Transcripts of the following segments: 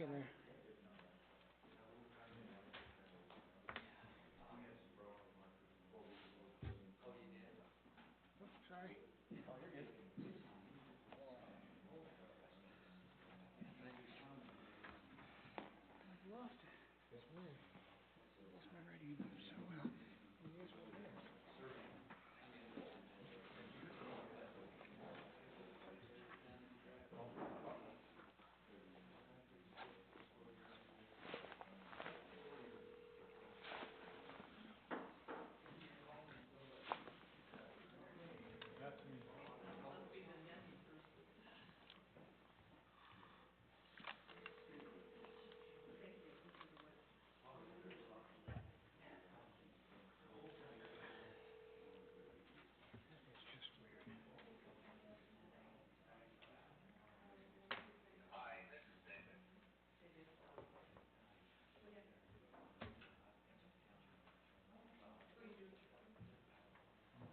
in there. Oops, sorry. Oh, you're good. I've lost it. It's weird. Lost my writing so well. That's me. It's just weird.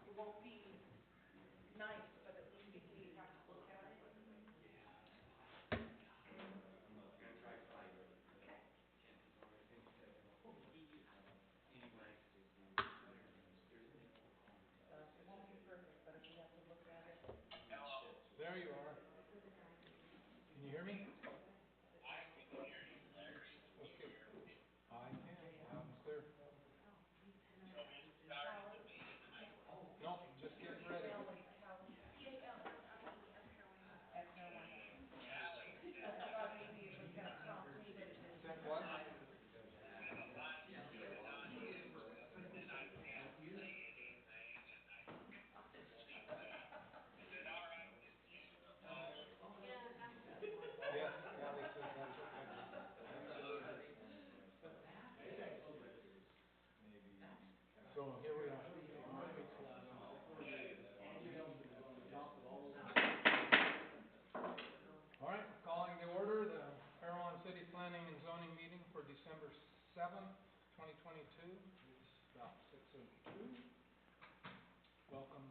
It won't be nice, but at least if we have to look at it. It won't be perfect, but if we have to look at it. There you are. Can you hear me? Okay. I can, loud and clear. No, just getting ready. At Parowan. I thought maybe it was gonna prompt me, but it didn't. Sent what? Yes, Callie says that's okay. Absolutely. So here we are. All right, calling to order the Parowan City Planning and Zoning meeting for December 7th, 2022. It's about 6:02. Welcome,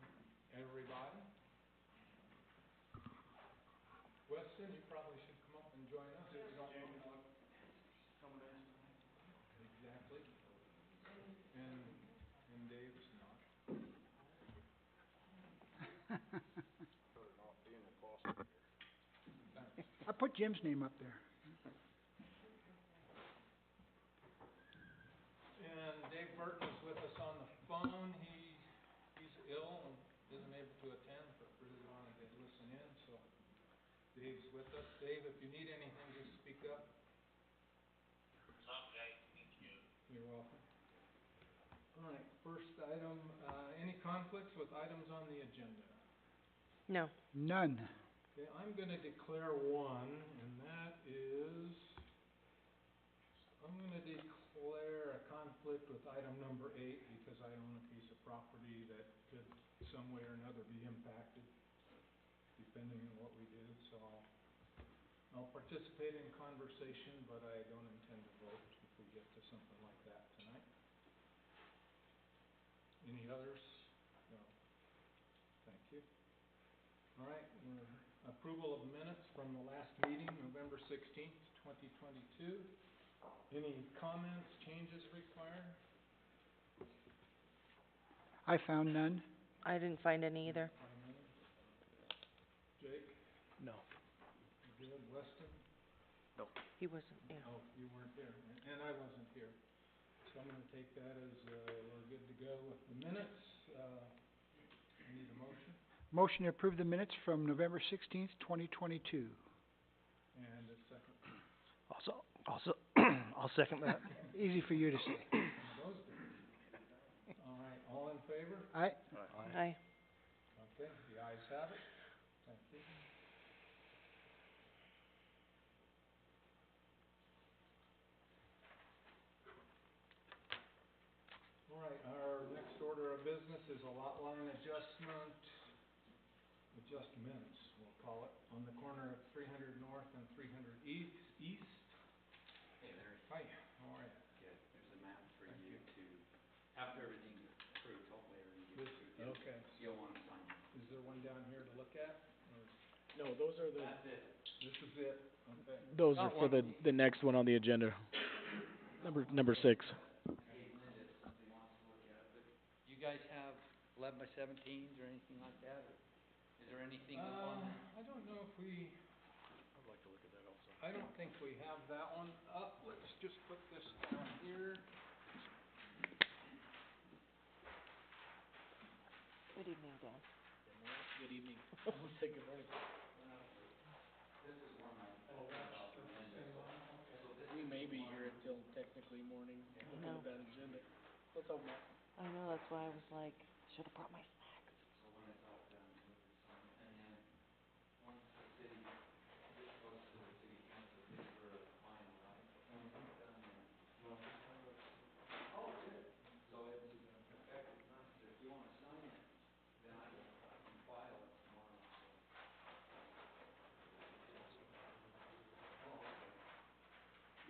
everybody. Weston, you probably should come up and join us if you don't want. Exactly. And Dave's not. Thanks. I put Jim's name up there. And Dave Burton is with us on the phone. He's ill and isn't able to attend, but really wanted to listen in, so Dave's with us. Dave, if you need anything, just speak up. Okay, thank you. You're welcome. All right, first item, any conflicts with items on the agenda? No. None. Okay, I'm gonna declare one, and that is, I'm gonna declare a conflict with item number 8 because I own a piece of property that could some way or another be impacted depending on what we do, so I'll participate in conversation, but I don't intend to vote if we get to something like that tonight. Any others? No. Thank you. All right, approval of minutes from the last meeting, November 16th, 2022. Any comments, changes required? I found none. I didn't find any either. Jake? No. You good? Weston? He wasn't, yeah. Oh, you weren't there, and I wasn't here. So I'm gonna take that as, we're good to go with the minutes. I need a motion. Motion to approve the minutes from November 16th, 2022. And a second. I'll second that. Easy for you to say. Those two. All right, all in favor? Aye. Aye. Okay, the ayes have it. Thank you. All right, our next order of business is a lot line adjustments, we'll call it, on the corner of 300 North and 300 East. Hey Larry. Hi, how are you? Good. There's a map for you to, after everything's approved, hopefully everything gets approved. Okay. You'll want to sign it. Is there one down here to look at? Or? No, those are the, This is it, okay. those are Got for one. the next one on the agenda. Number 6. You guys have 11x17s or anything like that, or is there anything on that? I don't know if we, I'd like to look at that also. I don't think we have that one up. Let's just put this down here. Good evening, Dan. Good evening. Almost say good morning. We may be here until technically morning, looking No. at that agenda. Let's hope not. I know, that's why I was like, should've brought my snacks.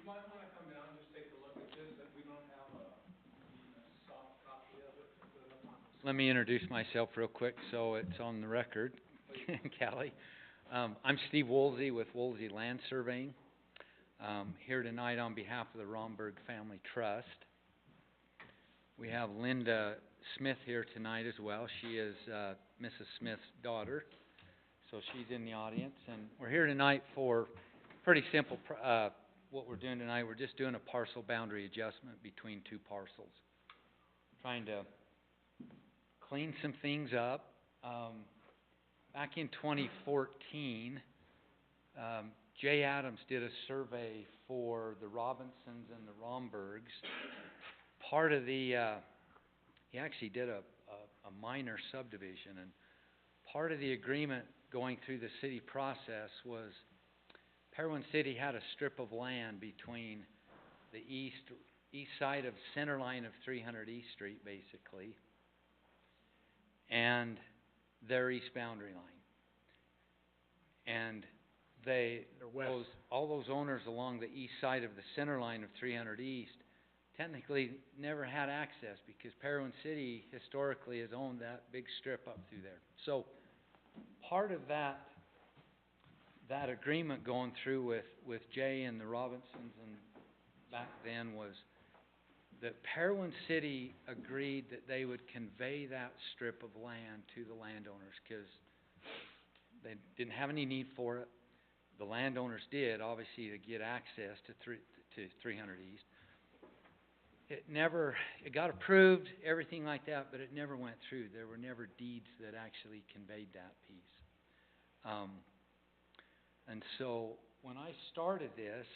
You might wanna come down, just take a look at this, that we don't have even a soft copy of it to put up on. Let me introduce myself real quick, so it's on the record, Callie. I'm Steve Woolsey with Woolsey Land Surveying. Here tonight on behalf of the Romberg Family Trust. We have Linda Smith here tonight as well. She is Mrs. Smith's daughter, so she's in the audience. And we're here tonight for pretty simple. What we're doing tonight, we're just doing a parcel boundary adjustment between two parcels, trying to clean some things up. Back in 2014, Jay Adams did a survey for the Robinsons and the Rombergs. Part of the, he actually did a minor subdivision, and part of the agreement going through the city process was Parowan City had a strip of land between the east side of center line of 300 East Street, basically, and their east boundary line. And all those owners along the east side of the center line of 300 East technically never had access because Parowan City historically has owned that big strip up through there. So part of that agreement going through with Jay and the Robinsons and back then was that Parowan City agreed that they would convey that strip of land to the landowners because they didn't have any need for it. The landowners did, obviously, to get access to 300 East. It got approved, everything like that, but it never went through. There were never deeds that actually conveyed that piece. And so when I started this,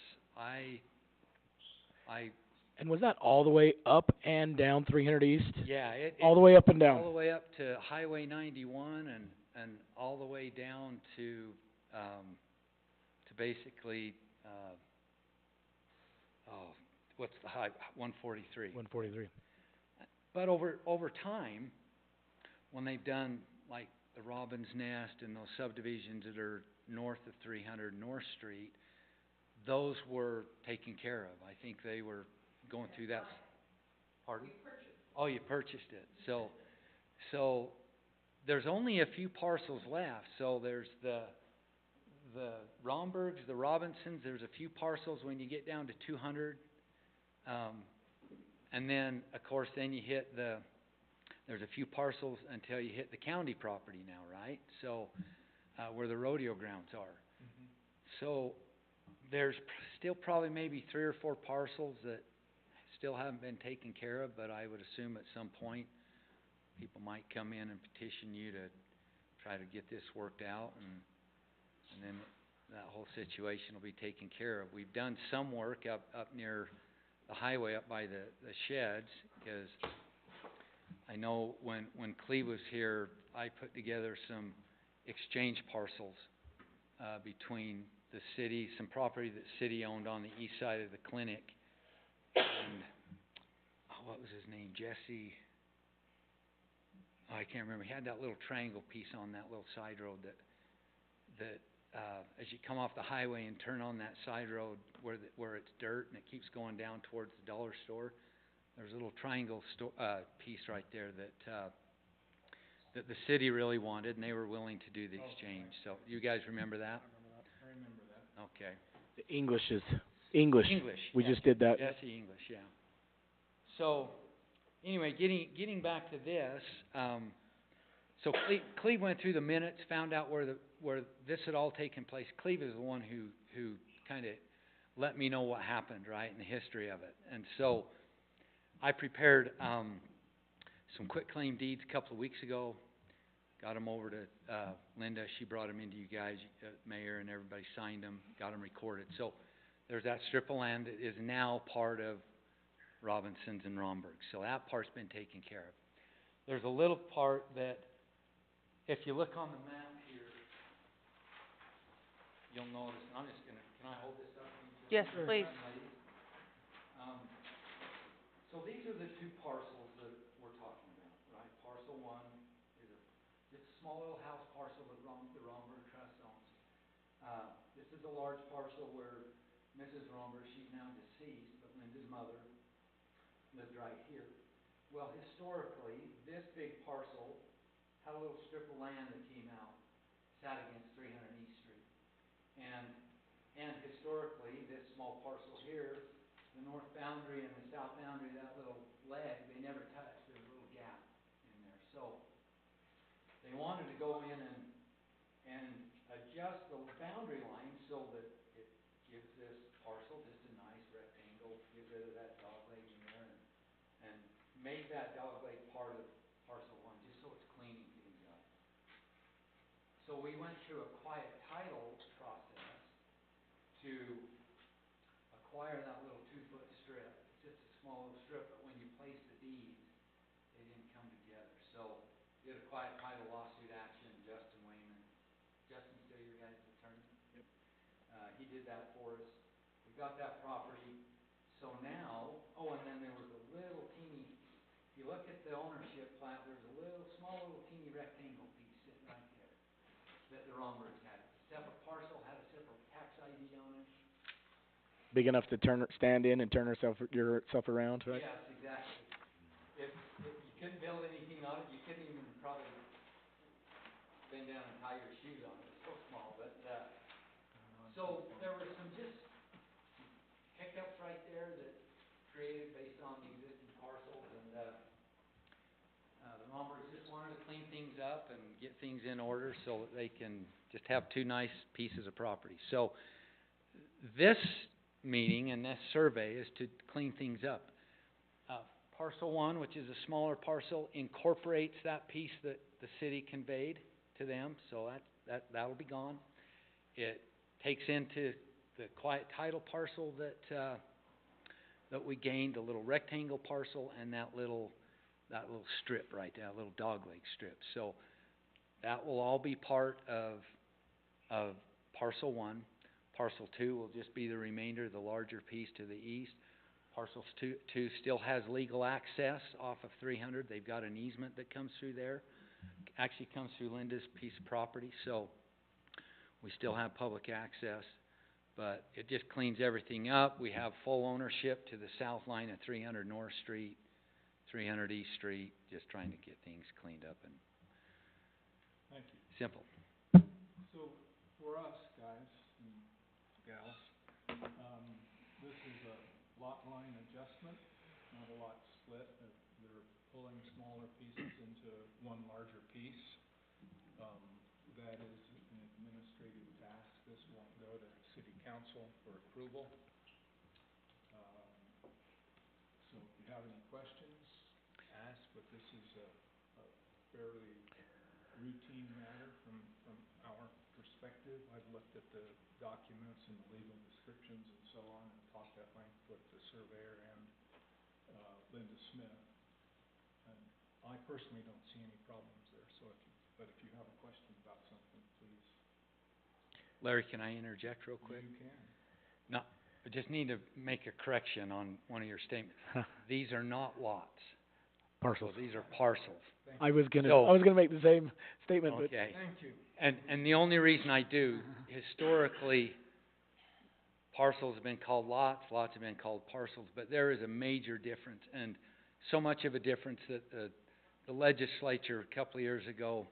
And was that all the way up and down 300 East? yeah, All the way up and down? all the way up to Highway 91 and all the way down to basically, what's the high, 143. 143. But over time, when they've done like the Robin's Nest and those subdivisions that are north of 300 North Street, those were taken care of. I think they were going through that. Pardon? Oh, you purchased it. So there's only a few parcels left. So there's the Rombergs, the Robinsons. There's a few parcels when you get down to 200. And then, of course, then you hit there's a few parcels until you hit the county property now, right? So, where the rodeo grounds are. Mm-hmm. So, there's still probably maybe 3 or 4 parcels that still haven't been taken care of, but I would assume at some point people might come in and petition you to try to get this worked out, and then that whole situation will be taken care of. We've done some work up near the highway, up by the sheds, because I know when Cleve was here, I put together some exchange parcels between the city, some property that the city owned on the east side of the clinic, and what was his name, Jesse? Oh, I can't remember. He had that little triangle piece on that little side road that as you come off the highway and turn on that side road where it's dirt and it keeps going down towards the dollar store, there's a little triangle piece right there that the city really wanted, and they were willing to do the exchange. So, you guys remember that? I remember that. Okay. The English is, English. English. We yes. just did that. SE English, yeah. So, anyway, getting back to this, so Cleve went through the minutes, found out where this had all taken place. Cleve is the one who kind of let me know what happened, right, in the history of it. And so, I prepared some quitclaim deeds a couple of weeks ago. Got them over to Linda. She brought them into you guys, mayor, and everybody signed them. Got them recorded. So there's that strip of land that is now part of Robinson's and Romberg. So that part's been taken care of. There's a little part that, if you look on the map here, you'll notice. And I'm just gonna. Can I hold this up? Yes, please. So these are the two parcels that we're talking about, right? Parcel 1 is just a small little house parcel that the Romberg Trust owns. This is a large parcel where Mrs. Romberg, she's now deceased, but Linda's mother lived right here. Well, historically, this big parcel had a little strip of land that came out, sat against 300 East Street. And historically, this small parcel here, the north boundary and the south boundary, that little leg, they never touched. There's a little gap in there. So they wanted to go in and adjust the boundary line so that it gives this parcel just a nice rectangle, get rid of that dog leg in there, and make that dog leg part of parcel 1, just so it's cleaning things up. So we went through a quiet title process to acquire that little 2-foot strip. It's just a small little strip, but when you place the deeds, they didn't come together. So, did a quiet title lawsuit action, Justin Wayman. Justin's still your guys' attorney? Yep. He did that for us. We got that property. So now, and then there was a little teeny, if you look at the ownership plat, there's a small little teeny rectangle piece sitting right there that the Rombergs had. Separate parcel, had a separate tax ID on it. Big enough to stand in and turn yourself around, right? Yes, exactly. If you couldn't build anything on it, you couldn't even probably bend down and tie your shoes on it. It's so small, but, so there were some just hiccups right there that created based on the existing parcels, and, the Rombergs just wanted to clean things up and get things in order so that they can just have two nice pieces of property. So, this meeting and this survey is to clean things up. Parcel 1, which is a smaller parcel, incorporates that piece that the city conveyed to them, so that'll be gone. It takes into the quiet title parcel that we gained, the little rectangle parcel, and that little strip right there, that little dogleg strip. So that will all be part of Parcel 1. Parcel 2 will just be the remainder, the larger piece to the east. Parcel 2 still has legal access off of 300. They've got an easement that comes through there. Actually comes through Linda's piece of property, so we still have public access. But it just cleans everything up. We have full ownership to the south line of 300 North Street, 300 East Street, just trying to get things cleaned up and Thank you. simple. So, for us, guys and gals, this is a lot line adjustment, not a lot split. They're pulling smaller pieces into one larger piece. That is an administrative task. This won't go to city council for approval. So if you have any questions, ask, but this is a fairly routine matter from our perspective. I've looked at the documents and the legal descriptions and so on, and talked at length with the surveyor and Linda Smith. And I personally don't see any problems there, so if you have a question about something, please. Larry, can I interject real quick? You can. No, I just need to make a correction on one of your statements. These are not lots. Parcels. So these are parcels. I was gonna So- make the same statement, but Okay. Thank you. And the only reason I do, historically, parcels have been called lots have been called parcels, but there is a major difference, and so much of a difference that the legislature a couple of years ago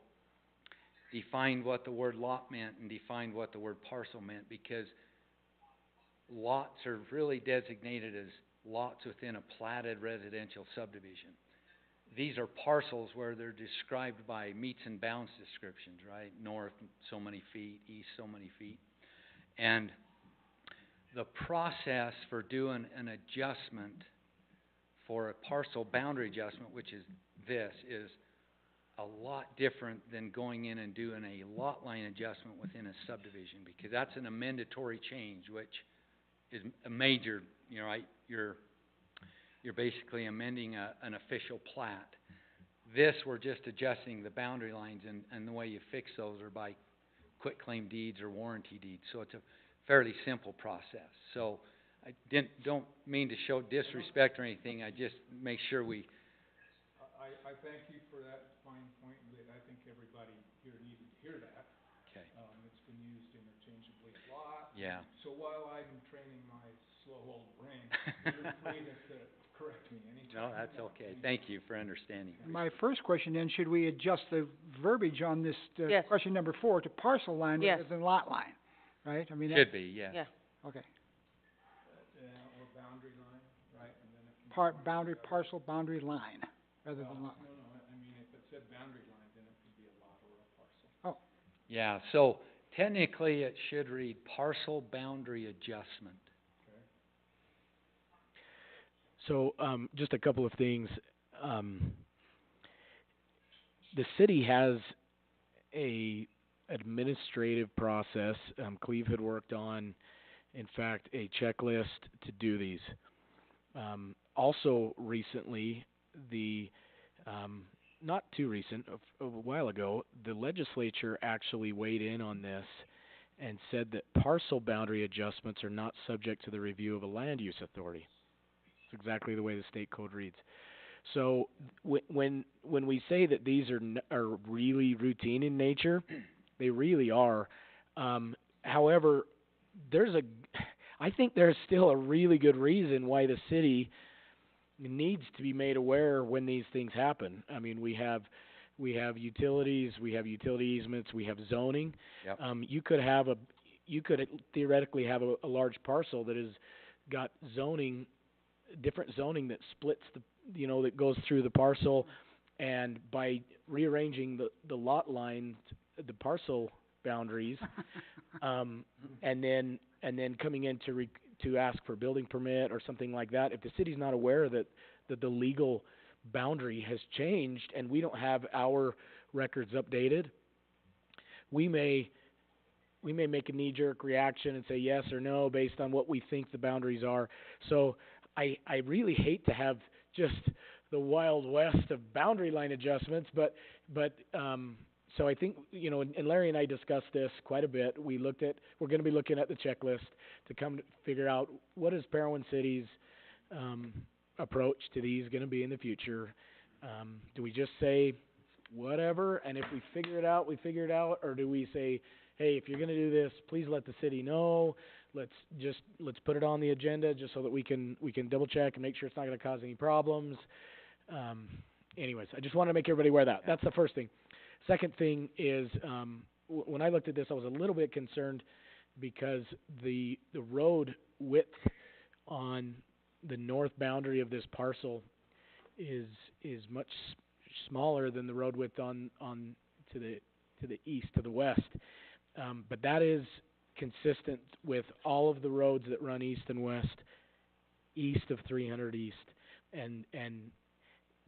defined what the word lot meant and defined what the word parcel meant, because lots are really designated as lots within a platted residential subdivision. These are parcels where they're described by meets and bounds descriptions, right? North so many feet, east so many feet. And the process for doing an adjustment for a parcel boundary adjustment, which is this, is a lot different than going in and doing a lot line adjustment within a subdivision, because that's an amendatory change, which is a major, you know, right? You're basically amending an official plat. This, we're just adjusting the boundary lines, and the way you fix those are by quitclaim deeds or warranty deeds. So it's a fairly simple process. So I don't mean to show disrespect or anything. I just make sure we. I thank you for that fine point, and I think everybody here needed to hear that. Okay. It's been used interchangeably a lot. Yeah. So while I'm training my slow old brain, you're free to correct me anytime. No, that's okay. Thank you for understanding. My first question then, should we adjust the verbiage on this, Yes. question number 4 to parcel line Yes. rather than lot line? Right? I mean, Should be, yeah. Yeah. okay. Or boundary line, right, and then if. Boundary, parcel, boundary line, rather than lot line. No, I mean, if it said boundary line, then it could be a lot or a parcel. Yeah, so technically it should read parcel boundary adjustment. Okay. So, just a couple of things. The city has a administrative process. Cleve had worked on, in fact, a checklist to do these. Also recently, not too recent, a while ago, the legislature actually weighed in on this and said that parcel boundary adjustments are not subject to the review of a land use authority. It's exactly the way the state code reads. So when we say that these are really routine in nature, they really are. However, I think there's still a really good reason why the city needs to be made aware when these things happen. I mean, we have utilities, we have utility easements, we have zoning. Yep. You could theoretically have a large parcel that has got different zoning that splits that goes through the parcel, and by rearranging the lot lines, the parcel boundaries, and then coming in to ask for building permit or something like that, if the city's not aware that the legal boundary has changed and we don't have our records updated, we may make a knee-jerk reaction and say yes or no based on what we think the boundaries are. So I really hate to have just the Wild West of boundary line adjustments, but so I think, and Larry and I discussed this quite a bit. We're going to be looking at the checklist to come to figure out what is Parowan City's approach to these going to be in the future. Do we just say whatever, and if we figure it out, we figure it out, or do we say, hey, if you're going to do this, please let the city know. Let's put it on the agenda just so that we can double check and make sure it's not going to cause any problems. Anyways, I just wanted to make everybody aware of that. That's the first thing. Second thing is, when I looked at this, I was a little bit concerned because the road width on the north boundary of this parcel is much smaller than the road width on to the east, to the west. But that is consistent with all of the roads that run east and west, east of 300 east, and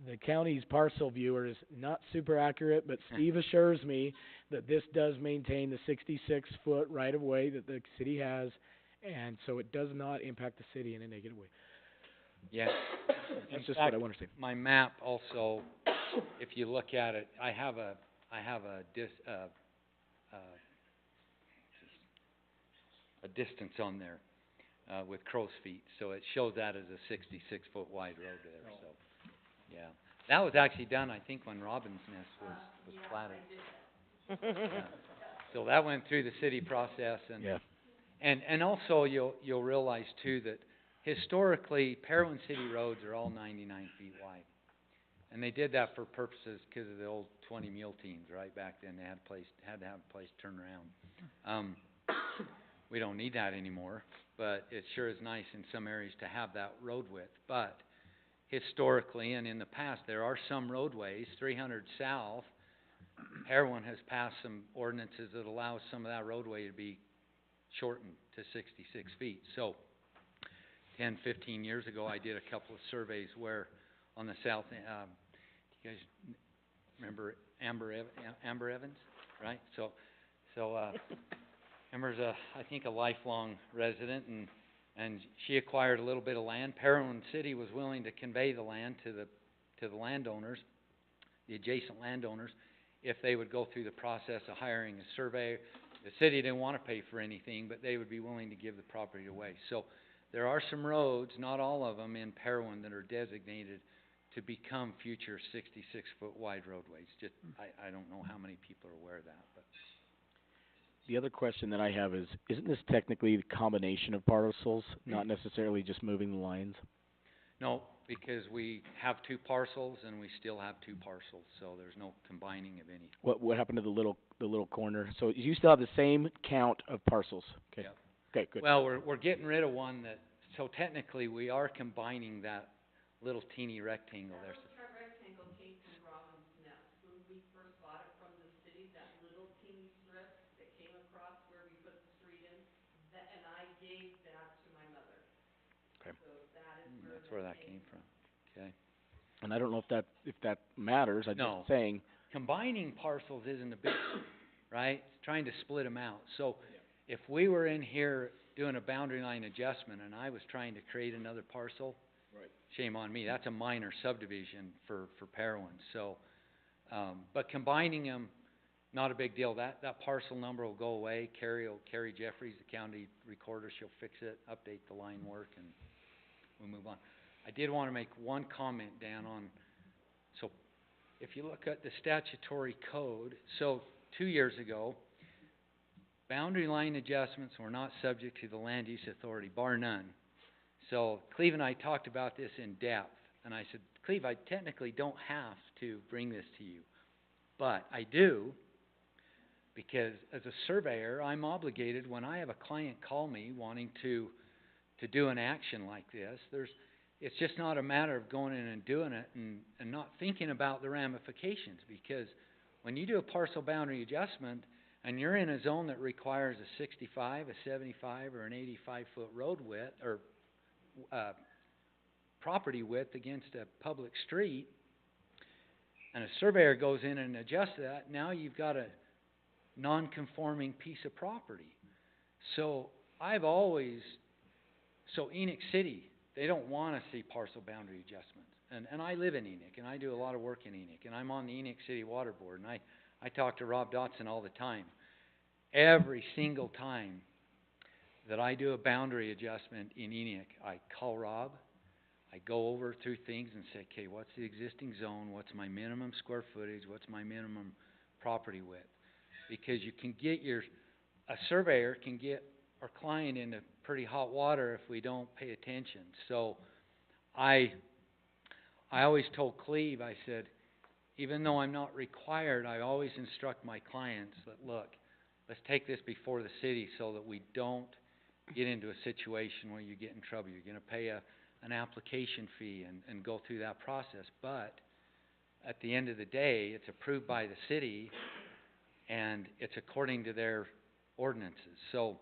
the county's parcel viewer is not super accurate, but Steve assures me that this does maintain the 66-foot right-of-way that the city has, and so it does not impact the city in a negative way. Yeah. That's just what I want to say. My map also, if you look at it, I have a distance on there with crow's feet, so it shows that as a 66-foot wide road there. So, yeah, that was actually done, I think, when Robin's Nest was platted. Yeah. So that went through the city process, and also you'll realize too that historically Parowan City roads are all 99 feet wide, And they did that for purposes, 'cause of the old 20 mule teams, right, back then, they had to have a place to turn around. We don't need that anymore, but it sure is nice in some areas to have that road width. But historically and in the past, there are some roadways, 300 south, Parowan has passed some ordinances that allow some of that roadway to be shortened to 66 feet. So 10, 15 years ago, I did a couple of surveys where on the south, do you guys remember Amber Evans, right? So Amber's I think a lifelong resident, and she acquired a little bit of land. Parowan City was willing to convey the land to the landowners, the adjacent landowners, if they would go through the process of hiring a surveyor. The city didn't want to pay for anything, but they would be willing to give the property away. So there are some roads, not all of them, in Parowan that are designated to become future 66-foot wide roadways. Just, I don't know how many people are aware of that, but. The other question that I have is, isn't this technically the combination of parcels, not necessarily just moving the lines? No, because we have two parcels and we still have two parcels, so there's no combining of any. What happened to the little corner? So you still have the same count of parcels? Okay. Yep. Okay, good. Well, we're getting rid of one that, so technically we are combining that little teeny rectangle there. That little rectangle came from Robin's Nest. When we first bought it from the city, that little teeny strip that came across where we put the street in, and I gave that to my mother. Okay. So that is That's where that came from, okay? And I don't know if that matters. I'm No. just saying. Combining parcels isn't a big deal, right? It's trying to split them out. So if we were in here doing a boundary line adjustment and I was trying to create another parcel, Right. shame on me, that's a minor subdivision for Parowan. So, but combining them, not a big deal. That parcel number will go away. Carrie Jeffries, the county recorder, she'll fix it, update the line work, and we'll move on. I did want to make one comment, Dan, on, so if you look at the statutory code, so 2 years ago, boundary line adjustments were not subject to the land use authority, bar none. So Cleve and I talked about this in depth, and I said, Cleve, I technically don't have to bring this to you, but I do, because as a surveyor, I'm obligated when I have a client call me wanting to do an action like this. It's just not a matter of going in and doing it and not thinking about the ramifications, because when you do a parcel boundary adjustment and you're in a zone that requires a 65, a 75, or an 85-foot road width or property width against a public street, and a surveyor goes in and adjusts that, now you've got a non-conforming piece of property. So Enoch City, they don't want to see parcel boundary adjustments. And I live in Enoch, and I do a lot of work in Enoch, and I'm on the Enoch City Water Board, and I talk to Rob Dotson all the time. Every single time that I do a boundary adjustment in Enoch, I call Rob, I go over through things and say, okay, what's the existing zone, what's my minimum square footage, what's my minimum property width? Because you can get a surveyor can get our client into pretty hot water if we don't pay attention. So I always told Cleve, I said, even though I'm not required, I always instruct my clients that, look, let's take this before the city so that we don't get into a situation where you get in trouble. You're going to pay an application fee and go through that process. But at the end of the day, it's approved by the city and it's according to their ordinances. So,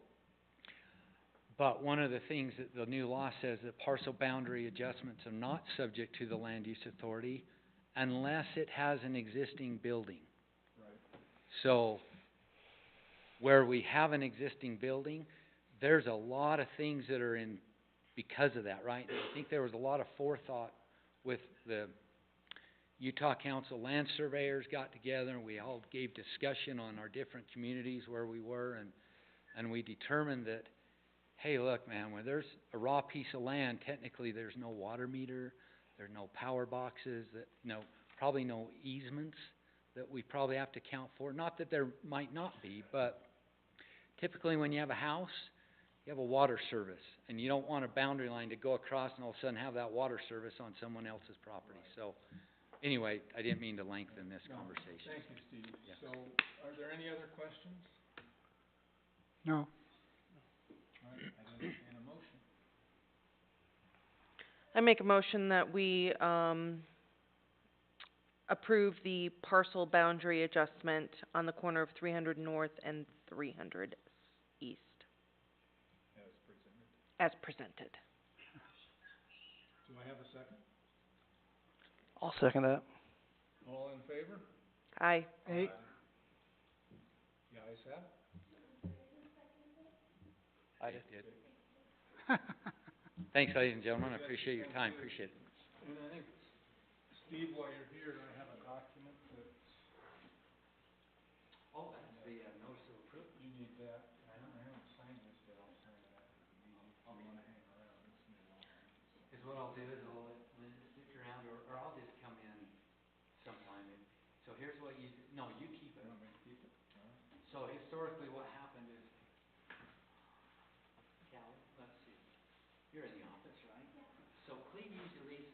but one of the things that the new law says that parcel boundary adjustments are not subject to the land use authority unless it has an existing building. Right. So, where we have an existing building, there's a lot of things that are in because of that, right? And I think there was a lot of forethought with the Utah Council land surveyors got together and we all gave discussion on our different communities where we were, and we determined that, hey, look, man, when there's a raw piece of land, technically there's no water meter, there's no power boxes, probably no easements that we probably have to account for. Not that there might not be, but typically when you have a house, you have a water service, and you don't want a boundary line to go across and all of a sudden have that water service on someone else's property. So Anyway, I didn't mean to lengthen this No, conversation. thank you, Steve. Yeah. So, are there any other questions? No. All right, I entertain a motion. I make a motion that we, approve the parcel boundary adjustment on the corner of 300 North and 300 East, As presented. as presented. Do I have a second? I'll second that. All in favor? Aye. Hey, The ayes have it. I did. Thanks, ladies and gentlemen, I appreciate your time, appreciate it. And I think, Steve, while you're here, I have a document that's, Oh, that's the, notice of approval. you need that. I haven't signed this yet, I'll sign it after the meeting. If you wanna hang around, it's no longer. Is what I'll do is I'll let Linda stick around, or I'll just come in sometime. So here's what you, no, you keep it. You want me to keep it? All right. So historically, what happened is, Callie, let's see, you're in the office, right? Yeah. So Cleve usually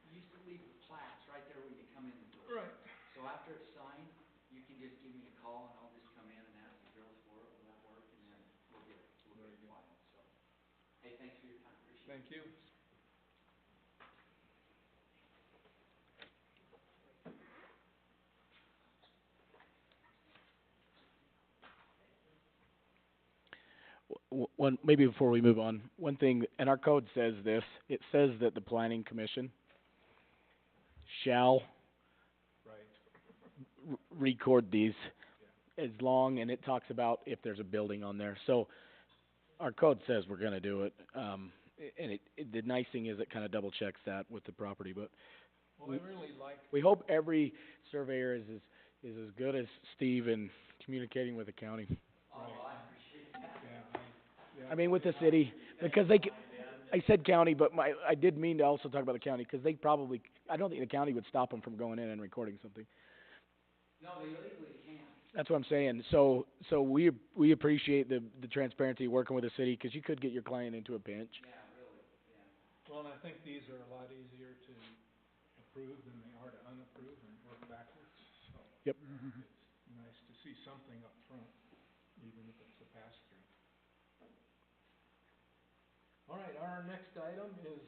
used to leave the plats right there when you come in the door. Right. So after it's signed, you can just give me a call and I'll just come in and ask the girls for it, will that work? And then we'll get it filed, so. Hey, thanks for your time, appreciate it. Thank you. One, maybe before we move on, one thing, and our code says this, it says that the planning commission shall Right. record these as long, and it talks about if there's a building on there. So our code says we're gonna do it, and the nice thing is it kinda double checks that with the property, but Well, I really like, we hope every surveyor is as good as Steve in communicating with the county. yeah, I mean, with the city, because they I said county, but I did mean to also talk about the county, cause they probably, I don't think the county would stop them from going in and recording something. No, they legally can't. That's what I'm saying, so we appreciate the transparency working with the city, cause you could get your client into a pinch. Yeah, really, yeah. well, and I think these are a lot easier to approve than they are to unapprove and work backwards, so. Yep. It's nice to see something up front, even if it's a pass-through. All right, our next item is,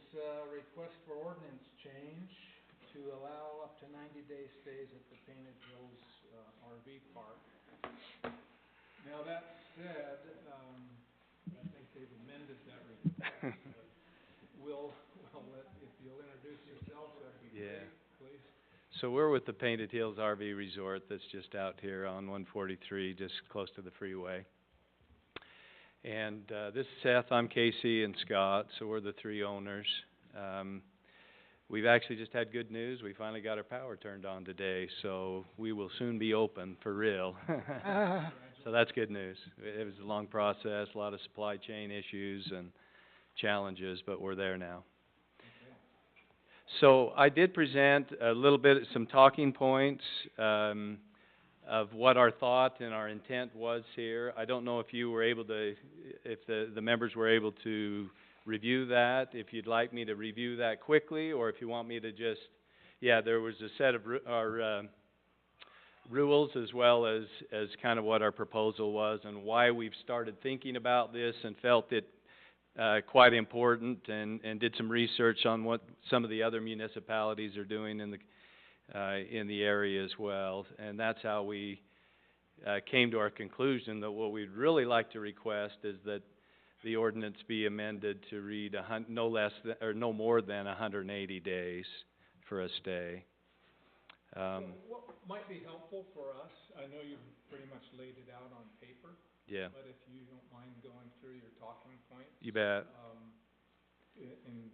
request for ordinance change to allow up to 90-day stays at the Painted Hills, RV park. Now, that said, I think they've amended that request, but we'll let, if you'll introduce yourself, that'd be Yeah. great, please. So we're with the Painted Hills RV Resort that's just out here on 143, just close to the freeway. And this is Seth, I'm Casey, and Scott, so we're the three owners. We've actually just had good news. We finally got our power turned on today, so we will soon be open for real. So that's good news. It was a long process, a lot of supply chain issues and challenges, but we're there now. So I did present a little bit, some talking points of what our thought and our intent was here. I don't know if you were able to, if the members were able to review that, if you'd like me to review that quickly, or if you want me to just, yeah, there was a set of our rules as well as kind of what our proposal was and why we've started thinking about this and felt it quite important, and did some research on what some of the other municipalities are doing in the area as well. And that's how we came to our conclusion that what we'd really like to request is that the ordinance be amended to read no less than, or no more than 180 days for a stay. Well, what might be helpful for us, I know you've pretty much laid it out on paper, Yeah, but if you don't mind going through your talking points. you bet. And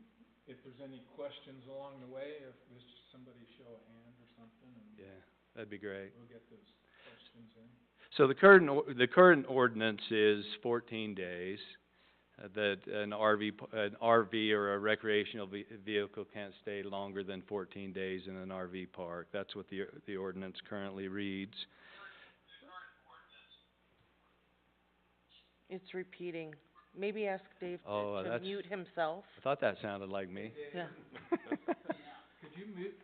if there's any questions along the way, if there's just somebody show a hand or something, and Yeah, that'd be great. we'll get those questions in. So the current ordinance is 14 days, that an RV or a recreational vehicle can't stay longer than 14 days in an RV park. That's what the ordinance currently reads. It's repeating. Maybe ask Dave Oh, to that's- mute himself. I thought that sounded like me. Yeah. Could you mute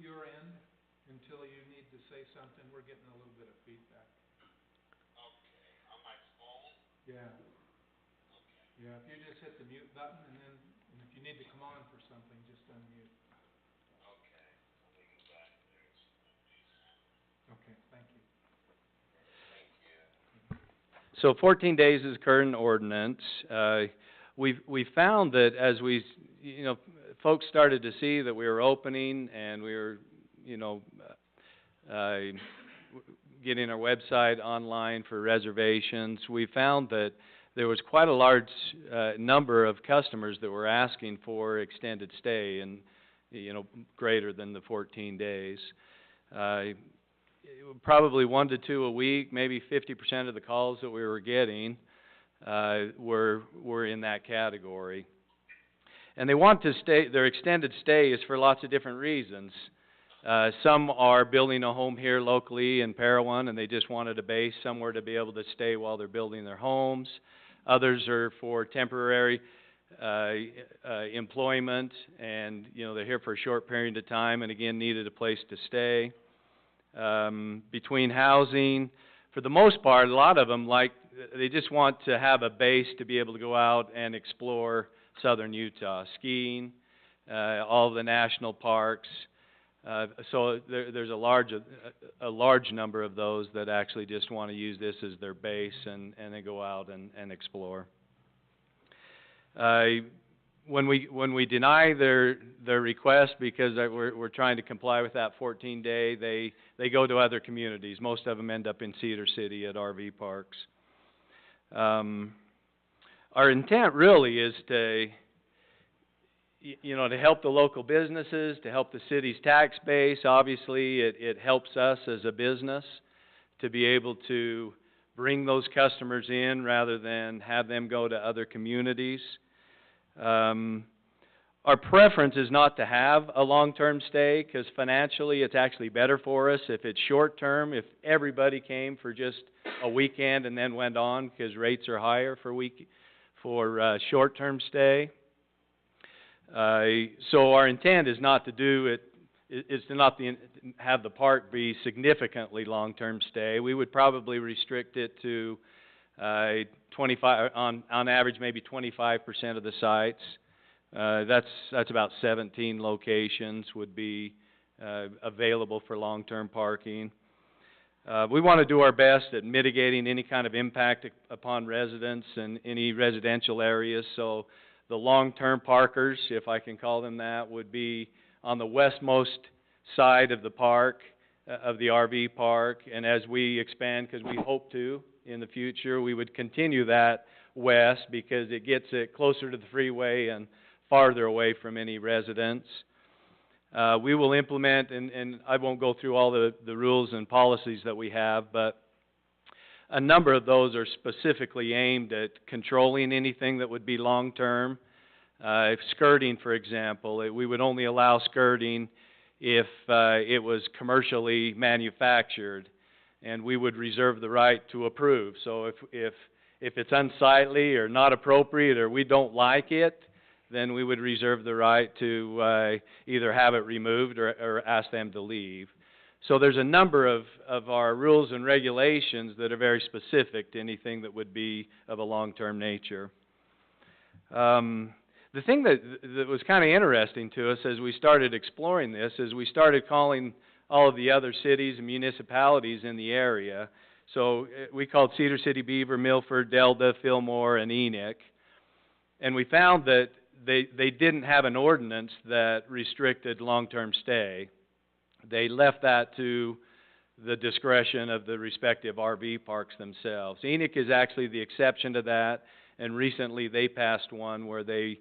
your end? say something, we're getting a little bit of feedback. Okay, on my phone? Yeah. Okay. Yeah, if you just hit the mute button and if you need to come on for something, just unmute. Okay, let me go back there. Okay, thank you. So 14 days is current ordinance. We found that as folks started to see that we were opening and we were, getting our website online for reservations, we found that there was quite a large number of customers that were asking for extended stay and, greater than the 14 days. Probably 1 to 2 a week, maybe 50% of the calls that we were getting were in that category. And they want to stay, their extended stay is for lots of different reasons. Some are building a home here locally in Parowan and they just wanted a base somewhere to be able to stay while they're building their homes. Others are for temporary employment and, they're here for a short period of time and again needed a place to stay. Between housing, for the most part, a lot of them they just want to have a base to be able to go out and explore southern Utah, skiing, all the national parks. So there's a large number of those that actually just want to use this as their base and they go out and explore. When we deny their request because we're trying to comply with that 14-day, they go to other communities. Most of them end up in Cedar City at RV parks. Our intent really is to help the local businesses, to help the city's tax base. Obviously, it helps us as a business to be able to bring those customers in rather than have them go to other communities. Our preference is not to have a long-term stay because financially it's actually better for us if it's short-term, if everybody came for just a weekend and then went on because rates are higher for short-term stay. So our intent is not to do it, is to not have the park be significantly long-term stay. We would probably restrict it to 25, on average, maybe 25% of the sites. That's about 17 locations would be available for long-term parking. We want to do our best at mitigating any kind of impact upon residents in any residential areas. So the long-term parkers, if I can call them that, would be on the westmost side of the park, of the RV park. And as we expand, because we hope to in the future, we would continue that west because it gets it closer to the freeway and farther away from any residents. We will implement, and I won't go through all the rules and policies that we have, but a number of those are specifically aimed at controlling anything that would be long-term. Skirting, for example, we would only allow skirting if it was commercially manufactured, and we would reserve the right to approve. So if it's unsightly or not appropriate or we don't like it, then we would reserve the right to either have it removed or ask them to leave. So there's a number of our rules and regulations that are very specific to anything that would be of a long-term nature. The thing that was kind of interesting to us as we started exploring this is we started calling all of the other cities and municipalities in the area. So we called Cedar City, Beaver, Milford, Delta, Fillmore, and Enoch. And we found that they didn't have an ordinance that restricted long-term stay. They left that to the discretion of the respective RV parks themselves. Enoch is actually the exception to that, and recently they passed one where they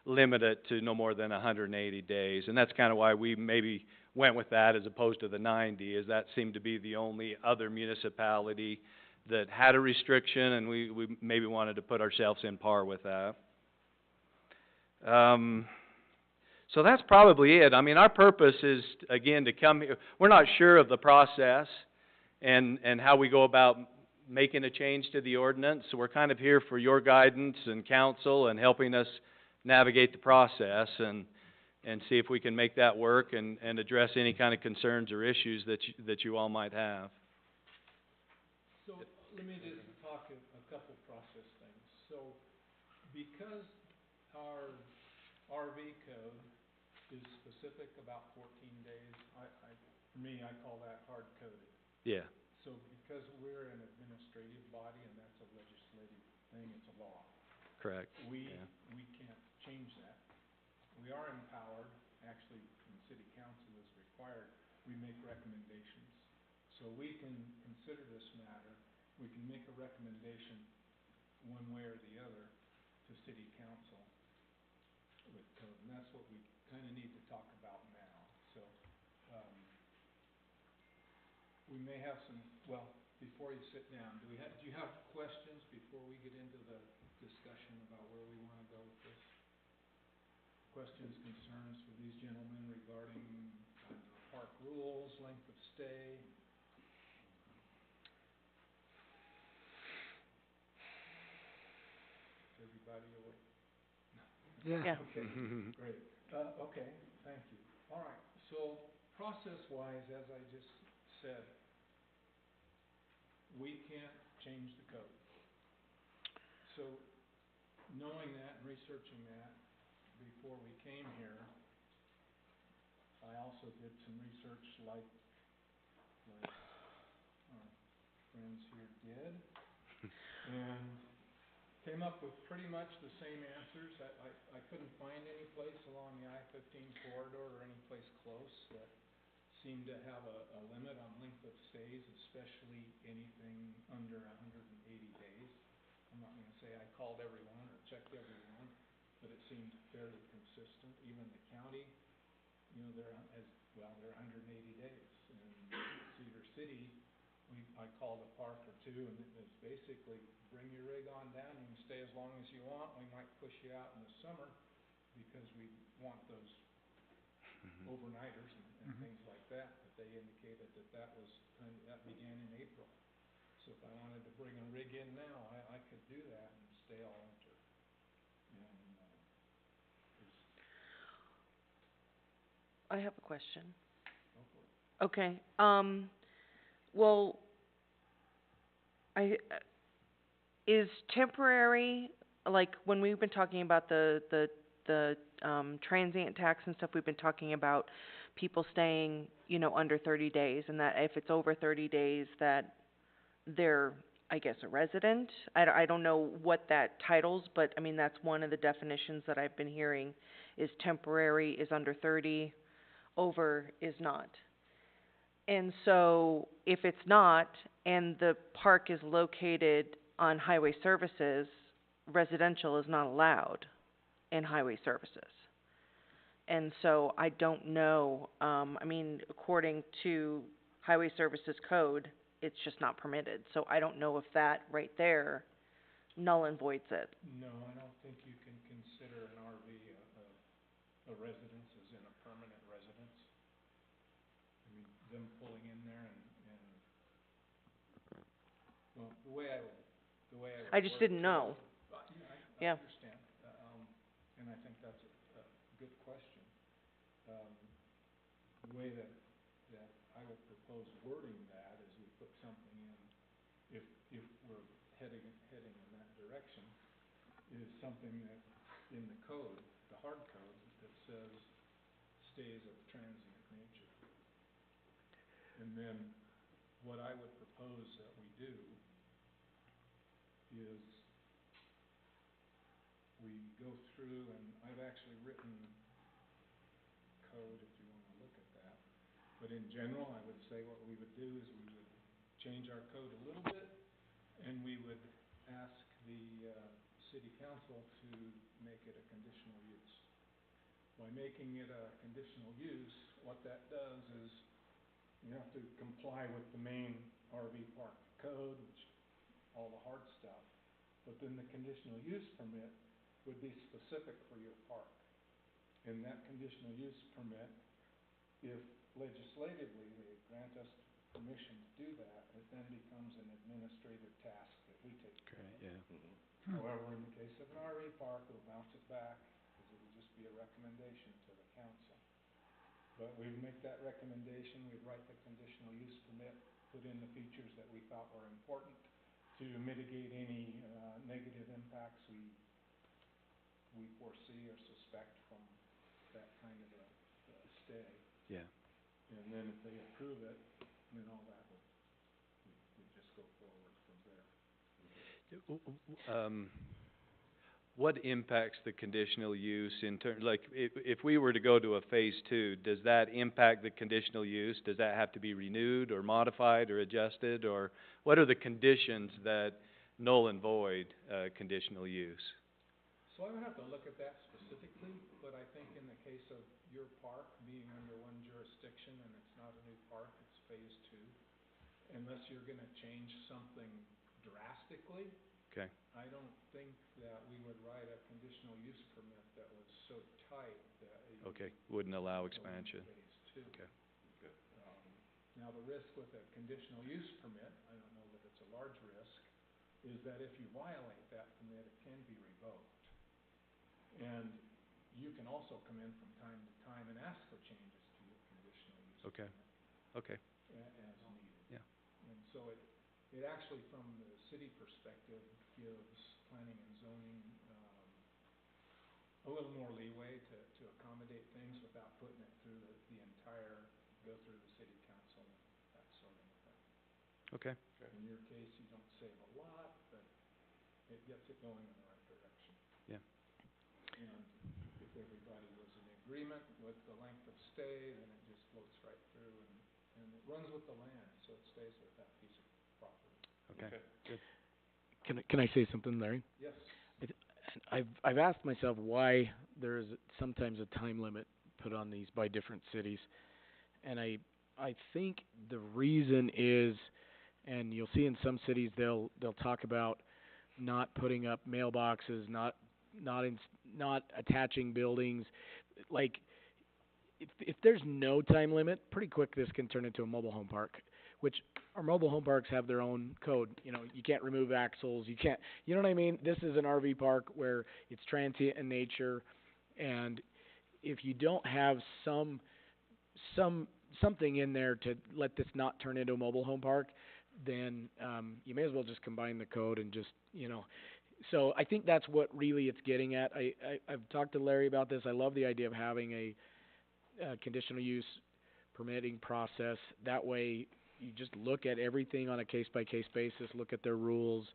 limit it to no more than 180 days. And that's kind of why we maybe went with that as opposed to the 90, as that seemed to be the only other municipality that had a restriction, and we maybe wanted to put ourselves in par with that. So that's probably it. I mean, our purpose is, again, to come here. We're not sure of the process and how we go about making a change to the ordinance. So we're kind of here for your guidance and counsel and helping us navigate the process. And and see if we can make that work and address any kind of concerns or issues that you all might have. So, let me just talk a couple process things. So, because our RV code is specific about 14 days, for me, I call that hard-coded. Yeah, So, because we're an administrative body and that's a legislative thing, it's a law. correct. We Yeah. can't change that. We are empowered, actually, and city council is required, we make recommendations. So we can consider this matter, we can make a recommendation one way or the other to city council with code, and that's what we kinda need to talk about now. So, we may have some, well, before you sit down, do you have questions before we get into the discussion about where we wanna go with this? Questions, concerns for these gentlemen regarding, I don't know, park rules, length of stay? Is everybody awake? Yeah. Yeah. Okay, great. Okay, thank you. All right, so process-wise, as I just said, we can't change the code. So, knowing that and researching that before we came here, I also did some research like our friends here did, and came up with pretty much the same answers. I couldn't find any place along the I-15 corridor or any place close that seemed to have a limit on length of stays, especially anything under 180 days. I'm not gonna say I called everyone or checked everyone, but it seemed fairly consistent. Even the county, you know, they're 180 days. In Cedar City, I called a park or two, and it was basically, bring your rig on down, you can stay as long as you want. We might push you out in the summer because we want those overnighters and things like that, but they indicated that that began in April. So if I wanted to bring a rig in now, I could do that and stay all winter. And, I have a question. go for it. Okay, well, is temporary, like, when we've been talking about the transient tax and stuff, we've been talking about people staying, you know, under 30 days, and that if it's over 30 days, that they're, I guess, a resident? I don't know what that titles, but, I mean, that's one of the definitions that I've been hearing, is temporary is under 30, over is not. And so, if it's not, and the park is located on highway services, residential is not allowed in highway services. And so, I don't know, I mean, according to highway services code, it's just not permitted. So I don't know if that right there null and voids it. No, I don't think you can consider an RV a residence, as in a permanent residence. I mean, them pulling in there and, well, the way I would I just word didn't it- know. Yeah, I Yeah. understand, and I think that's a good question. The way that I would propose wording that is we put something in, if we're heading in that direction, is something that in the code, the hard code, that says stays of transient nature. And then what I would propose that we do is we go through, and I've actually written code if you wanna look at that. But in general, I would say what we would do is we would change our code a little bit, and we would ask the, city council to make it a conditional use. By making it a conditional use, what that does is you have to comply with the main RV park code, which, all the hard stuff. But then the conditional use permit would be specific for your park. And that conditional use permit, if legislatively they grant us permission to do that, it then becomes an administrative task that we take care of. Yeah. However, in the case of an RV park, it'll bounce it back, because it'll just be a recommendation to the council. But we would make that recommendation, we'd write the conditional use permit, put in the features that we thought were important to mitigate any, negative impacts we foresee or suspect from that kind of a stay. Yeah. And then if they approve it, then all that would just go forward from there. What impacts the conditional use in terms, like, if we were to go to a phase 2, does that impact the conditional use? Does that have to be renewed or modified or adjusted, or what are the conditions that null and void, conditional use? So I would have to look at that specifically, but I think in the case of your park being under one jurisdiction and it's not a new park, it's phase 2, unless you're gonna change something drastically, Okay, I don't think that we would write a conditional use permit that was so tight that it would okay, wouldn't allow go into expansion. phase 2. Okay. Now, the risk with a conditional use permit, I don't know that it's a large risk, is that if you violate that permit, it can be revoked. And you can also come in from time to time and ask for changes to your conditional use Okay. permit Okay, as needed. Yeah. And so it actually, from the city perspective, gives planning and zoning, a little more leeway to accommodate things without putting it through the entire, go through the city council and that sort of thing. okay, In your case, you don't save a lot, but it gets it going in the right direction. Yeah. And if everybody was in agreement with the length of stay, then it just floats right through and it runs with the land, so it stays with that piece of property. okay, good. Can I say something, Larry? Yes. I've asked myself why there is sometimes a time limit put on these by different cities, and I think the reason is, and you'll see in some cities they'll talk about not putting up mailboxes, not attaching buildings. Like if there's no time limit, pretty quick this can turn into a mobile home park, which our mobile home parks have their own code. You know, you can't remove axles, you can't, you know what I mean? This is an RV park where it's transient in nature, and if you don't have something in there to let this not turn into a mobile home park, then you may as well just combine the code and just, you know. So I think that's what really it's getting at. I've talked to Larry about this. I love the idea of having a conditional use permitting process. That way you just look at everything on a case-by-case basis, look at their rules,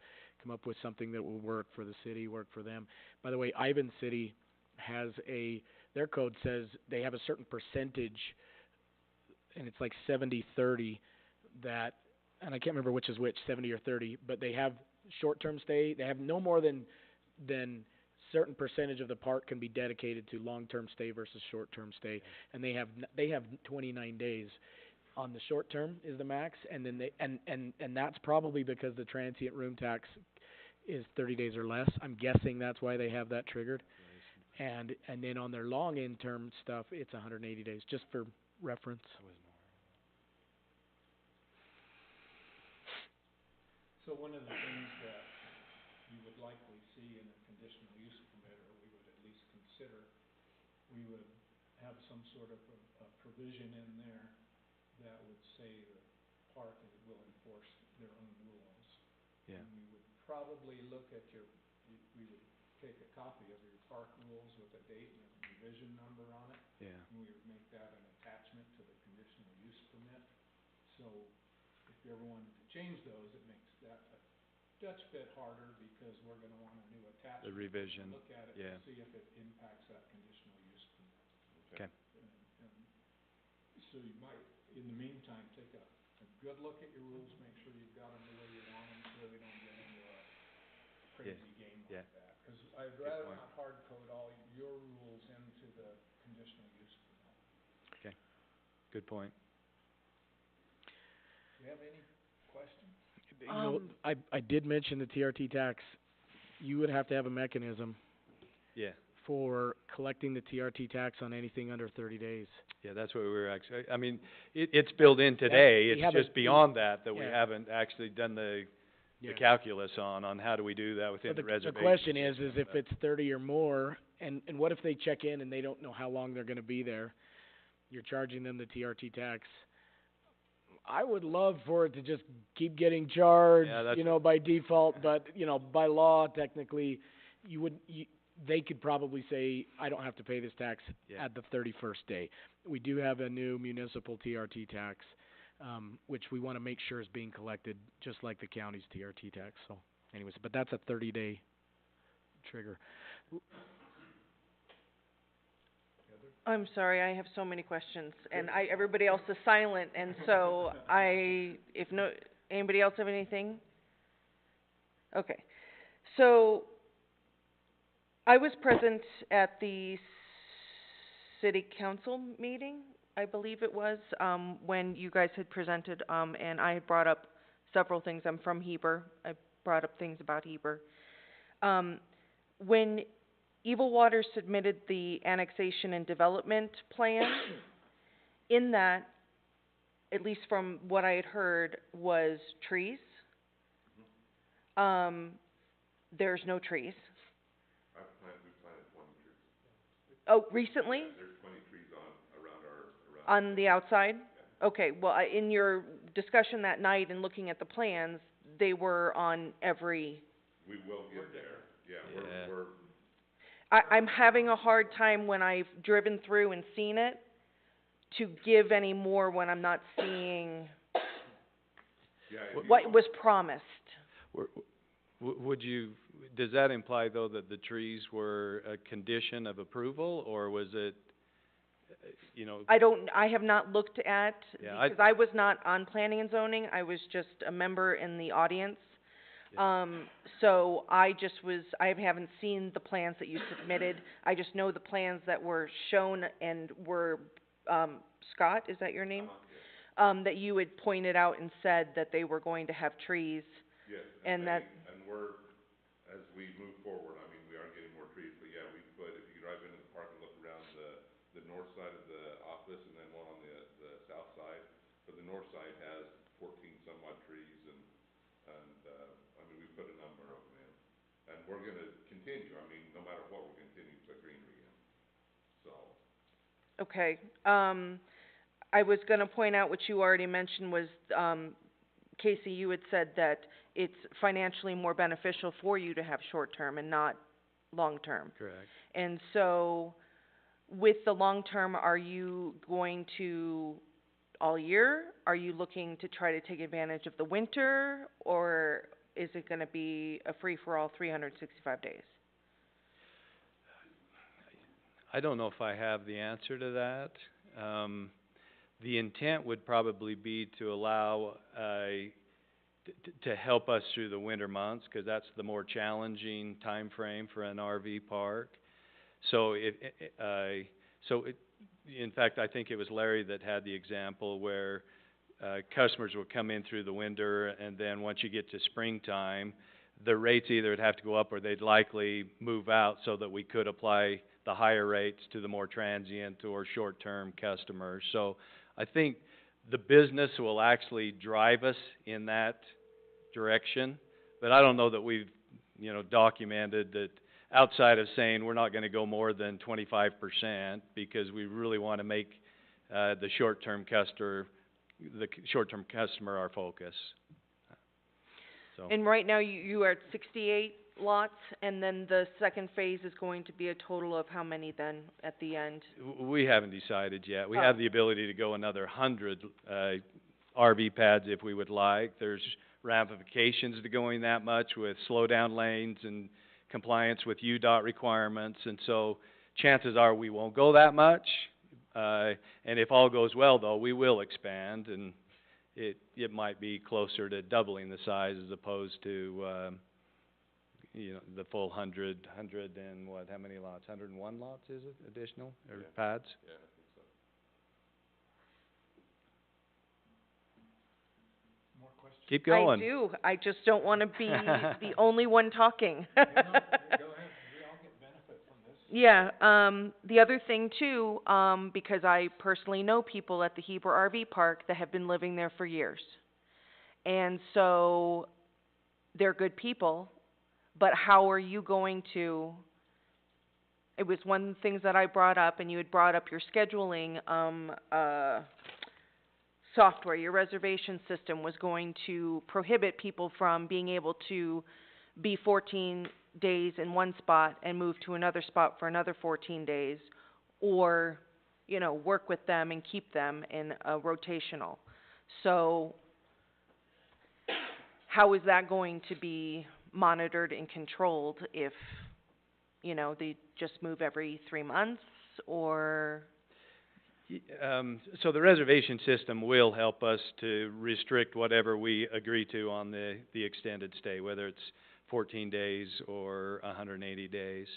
come up with something that will work for the city, work for them. By the way, Ivan City has their code says they have a certain percentage, and it's like 70-30 that, and I can't remember which is which, 70 or 30, but they have short-term stay. They have no more than certain percentage of the park can be dedicated to long-term stay versus short-term stay, and they have 29 days on the short term is the max, and then and that's probably because the transient room tax is 30 days or less. I'm guessing that's why they have that triggered. And then on their long end term stuff, it's 180 days, just for reference. So one of the things that you would likely see in a conditional use permit, or we would at least consider, we would have some sort of a provision in there that would say the park will enforce their own rules. Yeah. And we would probably look at we would take a copy of your park rules with a date and a revision number on it, Yeah. and we would make that an attachment to the conditional use permit. So if you ever wanted to change those, it makes that a touch bit harder because we're gonna want a new attachment. The revision, Look at it yeah. to see if it impacts that conditional use permit. Okay. And so you might, in the meantime, take a good look at your rules, make sure you've got them the way you want them, so we don't get into a crazy game Yeah. like that. 'Cause I'd rather point. not hard code all your rules into the conditional use permit. Good point. Do you have any questions? You know, I did mention the TRT tax. You would have to have a mechanism Yeah. for collecting the TRT tax on anything under 30 days. Yeah, that's what we were actually, I mean, it's built in today, we it's haven't- just beyond that we yeah. haven't actually done the Yeah. calculus on how do we do that within But the reservation. the question is system, if but- it's 30 or more, and what if they check in and they don't know how long they're gonna be there? you're charging them the TRT tax. I would love for it to just keep getting charged, Yeah, that's- you know, by default, but, you know, by law, technically, they could probably say, I don't have to pay this tax Yeah. at the 31st day. We do have a new municipal TRT tax, which we wanna make sure is being collected, just like the county's TRT tax, so anyways, but that's a 30-day trigger. I'm sorry, I have so many questions, and everybody else is silent, and so anybody else have anything? Okay, so, I was present at the city council meeting, I believe it was, when you guys had presented, and I had brought up several things. I'm from Heber, I brought up things about Heber. When Evil Water submitted the annexation and development plan, in that, at least from what I had heard, was trees. There's no trees. We planted 20 trees. Oh, recently? Yeah, there's 20 trees around On the outside? Okay, well, in your discussion that night and looking at the plans, they were on every, We will get there, yeah, Yeah. we're I'm having a hard time when I've driven through and seen it, to give any more when I'm not seeing yeah, if you what was promised. Would you, does that imply though that the trees were a condition of approval, or was it, you know? I have not looked at, Yeah, because I was not on planning and zoning, I was just a member in the audience. So I haven't seen the plans that you submitted, I just know the plans that were shown and were, Scott, is that your name? That you had pointed out and said that they were going to have trees, yes, and that, and we're, as we move forward, I mean, we are getting more trees, but yeah, we put, if you drive into the park and look around the north side of the office and then one on the south side, but the north side has 14 some odd trees and, I mean, we put a number of them in. And we're gonna continue, I mean, no matter what, we're continuing to put greenery in, so. okay. I was gonna point out what you already mentioned was, Casey, you had said that it's financially more beneficial for you to have short-term and not long-term. Correct. And so, with the long-term, are you going to, all year? Are you looking to try to take advantage of the winter? Or is it gonna be a free-for-all 365 days? I don't know if I have the answer to that. The intent would probably be to allow, to help us through the winter months, 'cause that's the more challenging time frame for an RV park. So in fact, I think it was Larry that had the example where, customers would come in through the winter, and then once you get to springtime, the rates either would have to go up or they'd likely move out so that we could apply the higher rates to the more transient or short-term customers. So I think the business will actually drive us in that direction, but I don't know that we've, you know, documented that outside of saying we're not gonna go more than 25%, because we really wanna make, the short-term customer our focus. So. And right now, you are at 68 lots, and then the second phase is going to be a total of how many then, at the end? We haven't decided yet. We Oh. have the ability to go another 100, RV pads if we would like. There's ramifications to going that much with slowdown lanes and compliance with UDOT requirements, and so chances are we won't go that much. And if all goes well though, we will expand, and it might be closer to doubling the size as opposed to, you know, the full 100 and what, how many lots? 101 lots, is it, additional, or pads? Yeah, I think so. More questions? Keep going. I do, I just don't wanna be the only one talking. No, go ahead, we all get benefit from this. Yeah, the other thing too, because I personally know people at the Heber RV Park that have been living there for years. And so, they're good people, but how are you going to It was one of the things that I brought up, and you had brought up your scheduling, software, your reservation system was going to prohibit people from being able to be 14 days in one spot and move to another spot for another 14 days, or, you know, work with them and keep them in a rotational. So, how is that going to be monitored and controlled if, you know, they just move every 3 months, or? So the reservation system will help us to restrict whatever we agree to on the extended stay, whether it's 14 days or 180 days.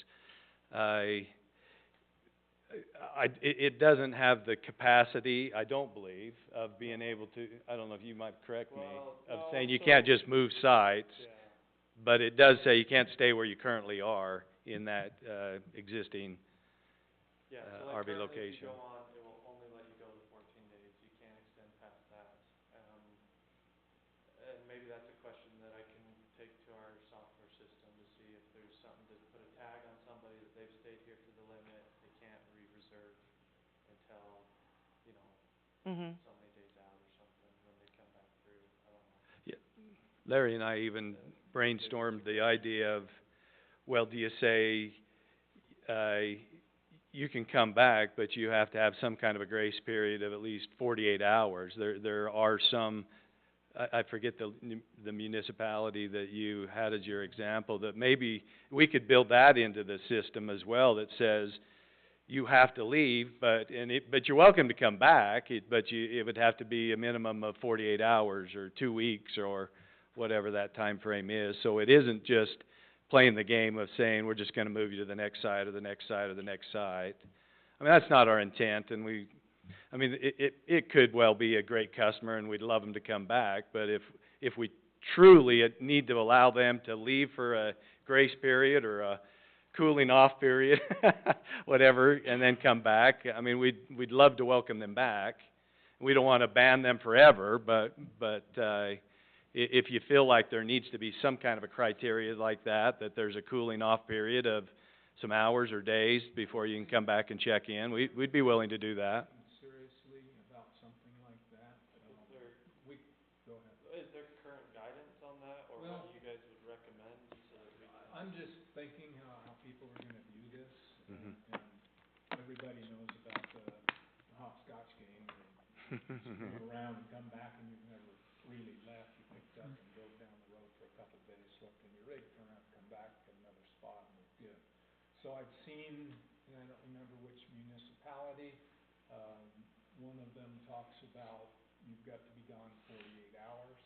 It doesn't have the capacity, I don't believe, of being able to, I don't know if you might correct me, of saying you can't just move sites, but it does say you can't stay where you currently are in that, existing, RV location. Mhm. Yeah, Larry and I even brainstormed the idea of, well, do you say, you can come back, but you have to have some kind of a grace period of at least 48 hours. There are some, I forget the municipality that you had as your example, that maybe we could build that into the system as well, that says you have to leave, but you're welcome to come back, but it would have to be a minimum of 48 hours or 2 weeks or whatever that time frame is. So it isn't just playing the game of saying we're just gonna move you to the next site or the next site or the next site. I mean, that's not our intent, and it could well be a great customer and we'd love them to come back, but if we truly need to allow them to leave for a grace period or a cooling off period, whatever, and then come back, I mean, we'd love to welcome them back. We don't wanna ban them forever, but if you feel like there needs to be some kind of a criteria like that there's a cooling off period of some hours or days before you can come back and check in, we'd be willing to do that. Seriously about something like that, go ahead. Well, I'm just thinking how people are gonna view this, and everybody knows about the hopscotch game, where you move around and come back and you've never really left, you picked up and drove down the road for a couple of days, slept in your rig, turn around, come back, get another spot, and it's good. So I've seen, and I don't remember which municipality, one of them talks about you've got to be gone 48 hours.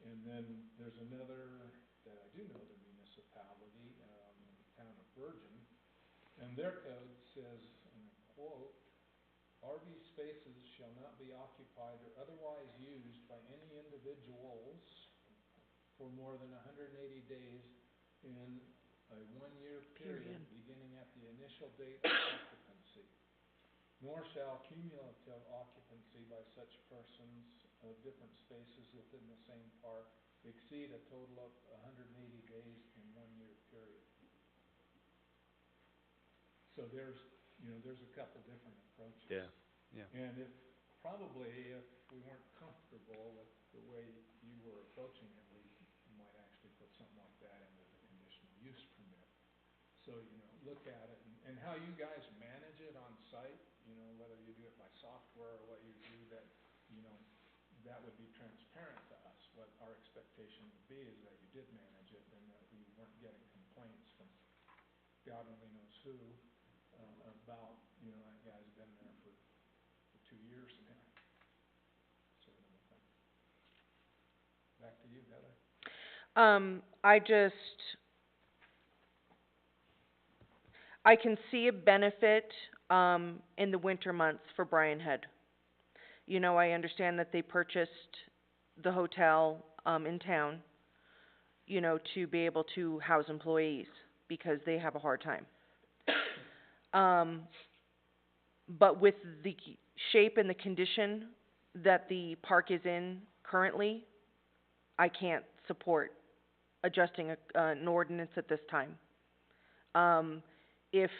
And then there's another that I do know, the municipality, in the town of Virgin, and their code says, and I quote, "RV spaces shall not be occupied or otherwise used by any individuals for more than 180 days in a one-year period beginning at the initial date of occupancy. Nor shall cumulative occupancy by such persons of different spaces within the same park exceed a total of 180 days in 1 year period." So there's a couple different approaches. Yeah. And if we weren't comfortable with the way you were approaching it, we might actually put something like that into the conditional use permit. So, look at it, and how you guys manage it on site, whether you do it by software or what you do, that would be transparent to us. What our expectation would be is that you did manage it and that we weren't getting complaints from God only knows who, about, that guy's been there for 2 years now, sort of a thing. Back to you, Heather. I can see a benefit, in the winter months for Brian Head. I understand that they purchased the hotel, in town, to be able to house employees, because they have a hard time. But with the shape and the condition that the park is in currently, I can't support adjusting an ordinance at this time. if,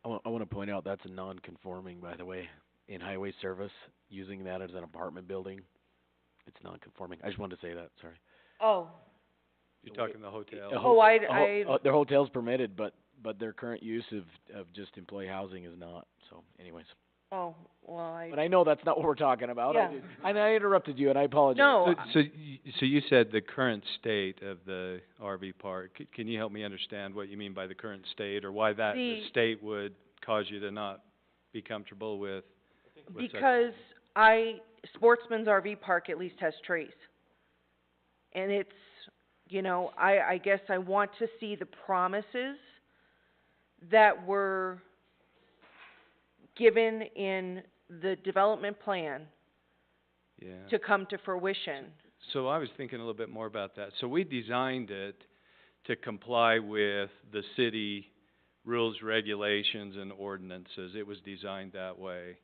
I wanna point out, that's a non-conforming, by the way, in highway service, using that as an apartment building. It's non-conforming. I just wanted to say that, sorry. oh, You're talking the hotel. Their hotel's permitted, but their current use of just employee housing is not, so anyways. oh, well, But I know that's not what we're talking about. Yeah. I interrupted you and I apologize. no, So you said the current state of the RV park. Can you help me understand what you mean by the current state, or why the The- state would cause you to not be comfortable with such- because Sportsman's RV Park at least has trees. And it's, you know, I guess I want to see the promises that were given in the development plan Yeah. to come to fruition. So I was thinking a little bit more about that. So we designed it to comply with the city rules, regulations, and ordinances. It was designed that way.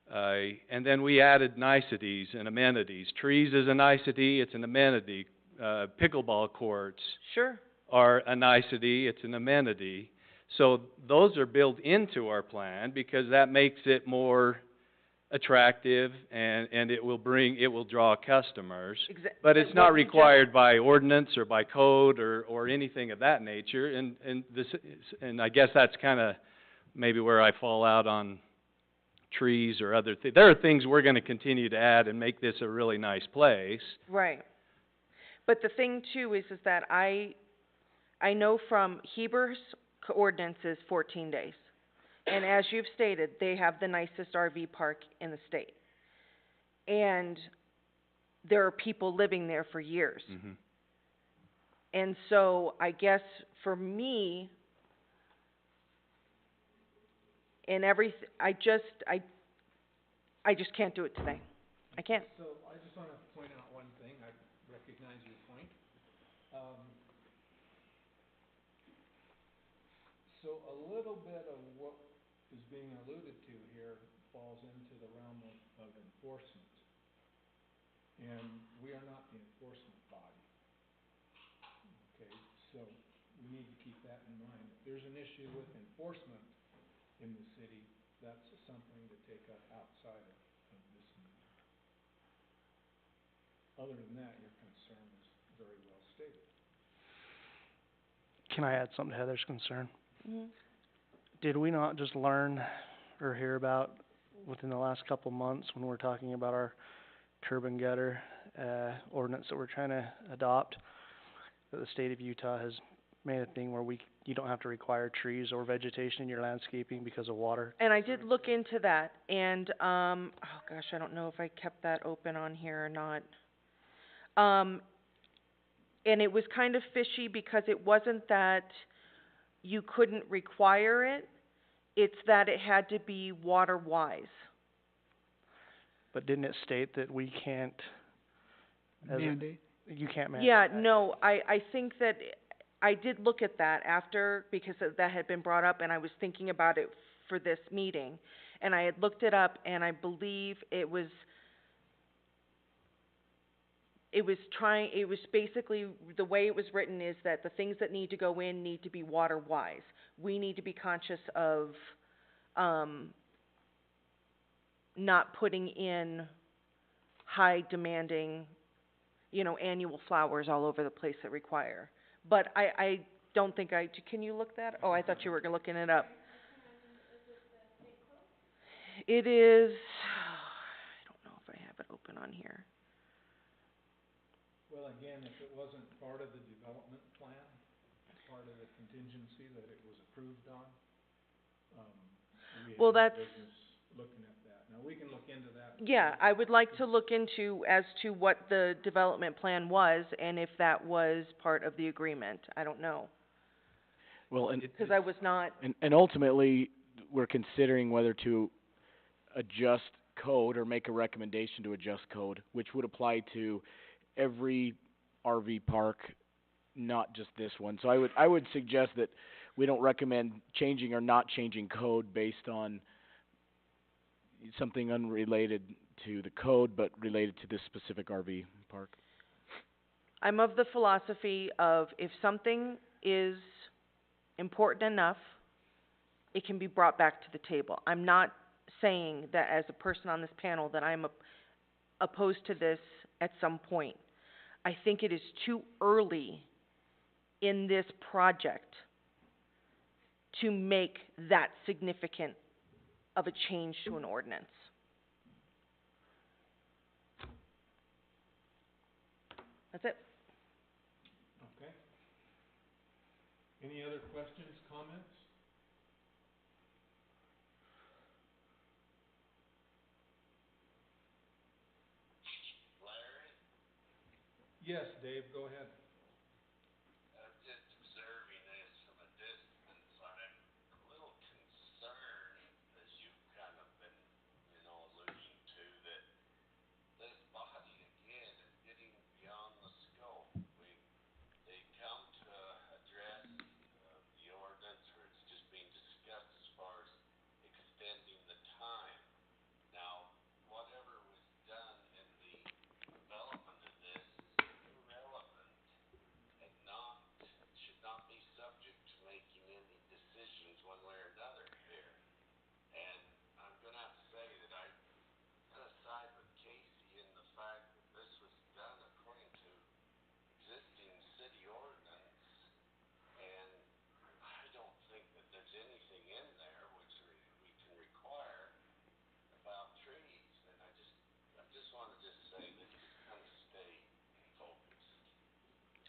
And then we added niceties and amenities. Trees is a nicety, it's an amenity. Pickleball courts Sure. are a nicety, it's an amenity. So those are built into our plan because that makes it more attractive and it will draw customers. But it's not required by ordinance or by code or anything of that nature, and I guess that's kinda maybe where I fall out on trees or other there are things we're gonna continue to add and make this a really nice place. Right. But the thing too is that I know from Heber's ordinance is 14 days. And as you've stated, they have the nicest RV park in the state. And there are people living there for years. Mm-hmm. And so I guess for me, in I just can't do it today. I can't. So I just wanna point out one thing, I recognize your point. So a little bit of what is being alluded to here falls into the realm of enforcement. And we are not the enforcement body. Okay, so we need to keep that in mind. If there's an issue with enforcement in the city, that's something to take up outside of this meeting. Other than that, your concern is very well stated. Can I add something to Heather's concern? Mhm. Did we not just learn or hear about within the last couple of months when we're talking about our curb and gutter, ordinance that we're trying to adopt, that the state of Utah has made a thing where you don't have to require trees or vegetation in your landscaping because of water? And I did look into that, and, oh gosh, I don't know if I kept that open on here or not. And it was kind of fishy because it wasn't that you couldn't require it, it's that it had to be water-wise. But didn't it state that we can't, Mandate. you can't mandate? Yeah, no, I think that, I did look at that after, because that had been brought up, and I was thinking about it for this meeting. And I had looked it up, and I believe it was basically, the way it was written is that the things that need to go in need to be water-wise. We need to be conscious of, not putting in high demanding, annual flowers all over the place that require. But I don't think can you look that? Oh, I thought you were looking it up. It is, I don't know if I have it open on here. Well, again, if it wasn't part of the development plan, part of the contingency that it was approved on, we Well, have no that's- business looking at that. Now, we can look into that. Yeah, I would like to look into as to what the development plan was and if that was part of the agreement. I don't know, Well, because I was not, and ultimately, we're considering whether to adjust code or make a recommendation to adjust code, which would apply to every RV park, not just this one. So I would suggest that we don't recommend changing or not changing code based on something unrelated to the code, but related to this specific RV park. I'm of the philosophy of if something is important enough, it can be brought back to the table. I'm not saying that as a person on this panel that I'm opposed to this at some point. I think it is too early in this project to make that significant of a change to an ordinance. That's it. Okay. Any other questions, comments? Yes, Dave, go ahead.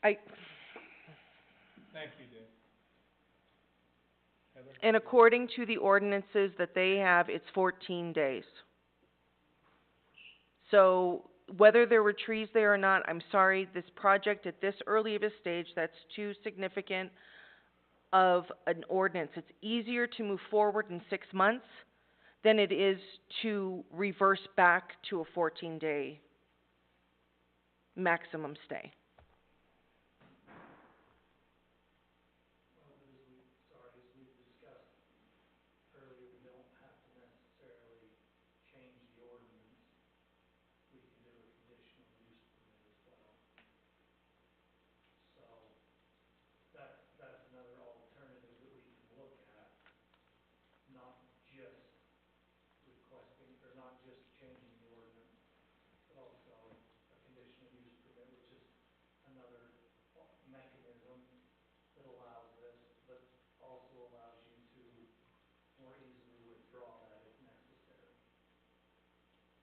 I, Thank you, Dave. Heather? and according to the ordinances that they have, it's 14 days. So whether there were trees there or not, I'm sorry, this project at this early of a stage, that's too significant of an ordinance. It's easier to move forward in 6 months than it is to reverse back to a 14-day maximum stay.